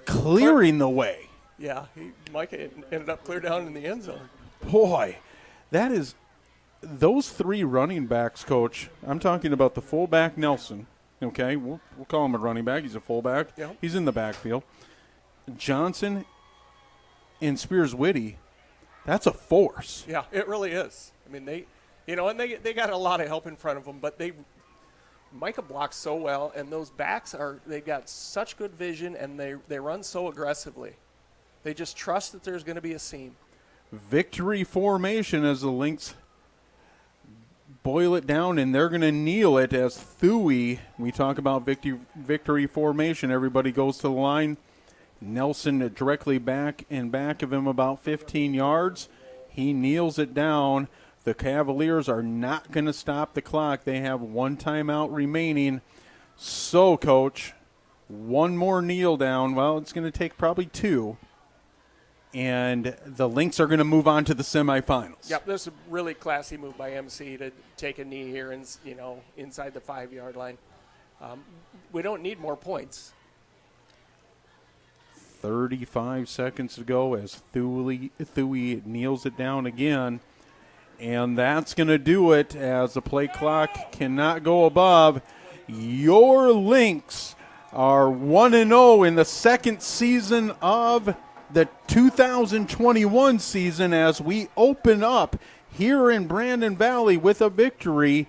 clearing the way. Yeah, Mike ended up clear down in the end zone. Boy, that is those 3 running backs, Coach. I'm talking about the fullback Nelson. Okay, we'll call him a running back. He's a fullback. Yeah. He's in the backfield. Johnson and Spears Whitty, that's a force. Yeah, it really is. I mean, And they got a lot of help in front of them, but Micah blocks so well, and those backs they got such good vision, and they run so aggressively. They just trust that there's going to be a seam. Victory formation as the Lynx boil it down, and they're going to kneel it as Thuy. We talk about victory formation. Everybody goes to the line. Nelson directly back of him about 15 yards. He kneels it down. The Cavaliers are not going to stop the clock. They have one timeout remaining. So, Coach, one more kneel down. Well, it's going to take probably two. And the Lynx are going to move on to the semifinals. Yep, this is a really classy move by MC to take a knee here and inside the 5-yard line. We don't need more points. 35 seconds to go as Thuy kneels it down again. And that's going to do it as the play clock cannot go above. Your Lynx are 1-0 in the second season of the 2021 season as we open up here in Brandon Valley with a victory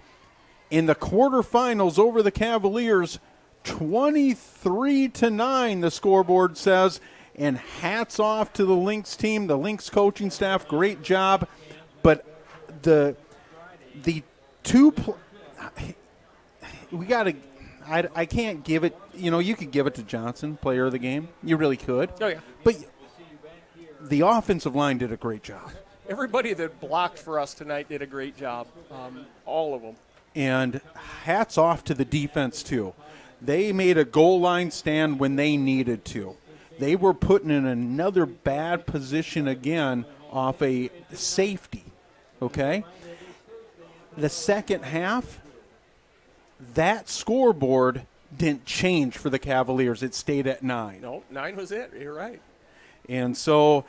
in the quarterfinals over the Cavaliers. 23-9, the scoreboard says. And hats off to the Lynx team, the Lynx coaching staff. Great job. But the two we got to I can't give it, you could give it to Johnson, player of the game. You really could. Oh, yeah. But the offensive line did a great job. Everybody that blocked for us tonight did a great job, all of them. And hats off to the defense, too. They made a goal line stand when they needed to. They were put in another bad position again off a safety, okay? The second half, that scoreboard didn't change for the Cavaliers. It stayed at 9. No, 9 was it. You're right. And so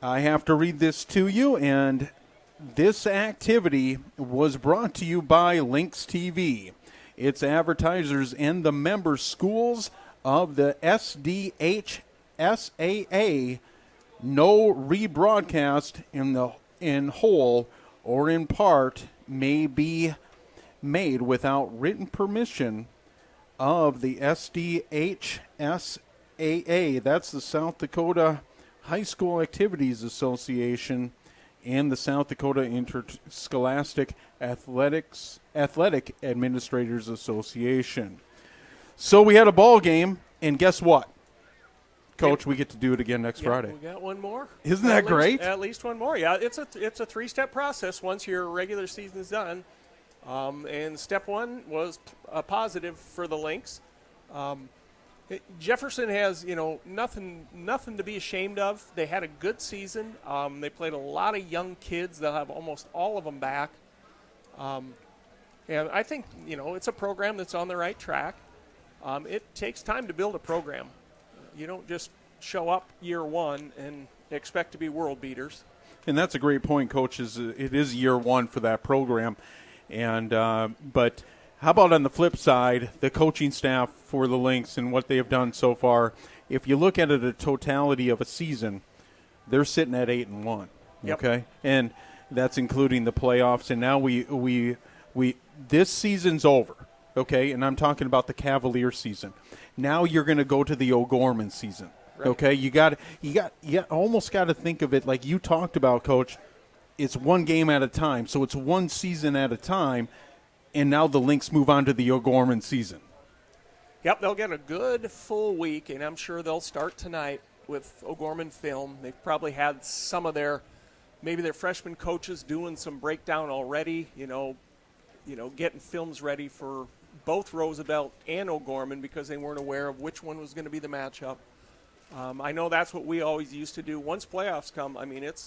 I have to read this to you, and this activity was brought to you by Lynx TV, its advertisers, and the member schools of the SDHSAA. No rebroadcast in whole or in part may be made without written permission of the SDHSAA. That's the South Dakota High School Activities Association and the South Dakota Interscholastic Athletic Administrators Association. So we had a ball game, and guess what? Coach, we get to do it again next Friday. We got one more. Isn't that great? At least one more. Yeah, it's a 3-step process once your regular season is done. And step 1 was a positive for the Lynx. Jefferson has, nothing to be ashamed of. They had a good season. They played a lot of young kids. They'll have almost all of them back. And I think, it's a program that's on the right track. It takes time to build a program. You don't just show up year one and expect to be world beaters. And that's a great point, Coach. It is year one for that program. And but how about on the flip side, the coaching staff for the Lynx and what they have done so far? If you look at it, a totality of a season, they're sitting at 8-1. Yep. Okay, and that's including the playoffs. And now we this season's over. Okay, and I'm talking about the Cavalier season. Now you're going to go to the O'Gorman season. Right. Okay, you almost got to think of it like you talked about, Coach. It's one game at a time, so it's one season at a time, and now the Lynx move on to the O'Gorman season. Yep, they'll get a good full week, and I'm sure they'll start tonight with O'Gorman film. They've probably had some of maybe their freshman coaches doing some breakdown already, getting films ready for both Roosevelt and O'Gorman because they weren't aware of which one was going to be the matchup. I know that's what we always used to do. Once playoffs come, it's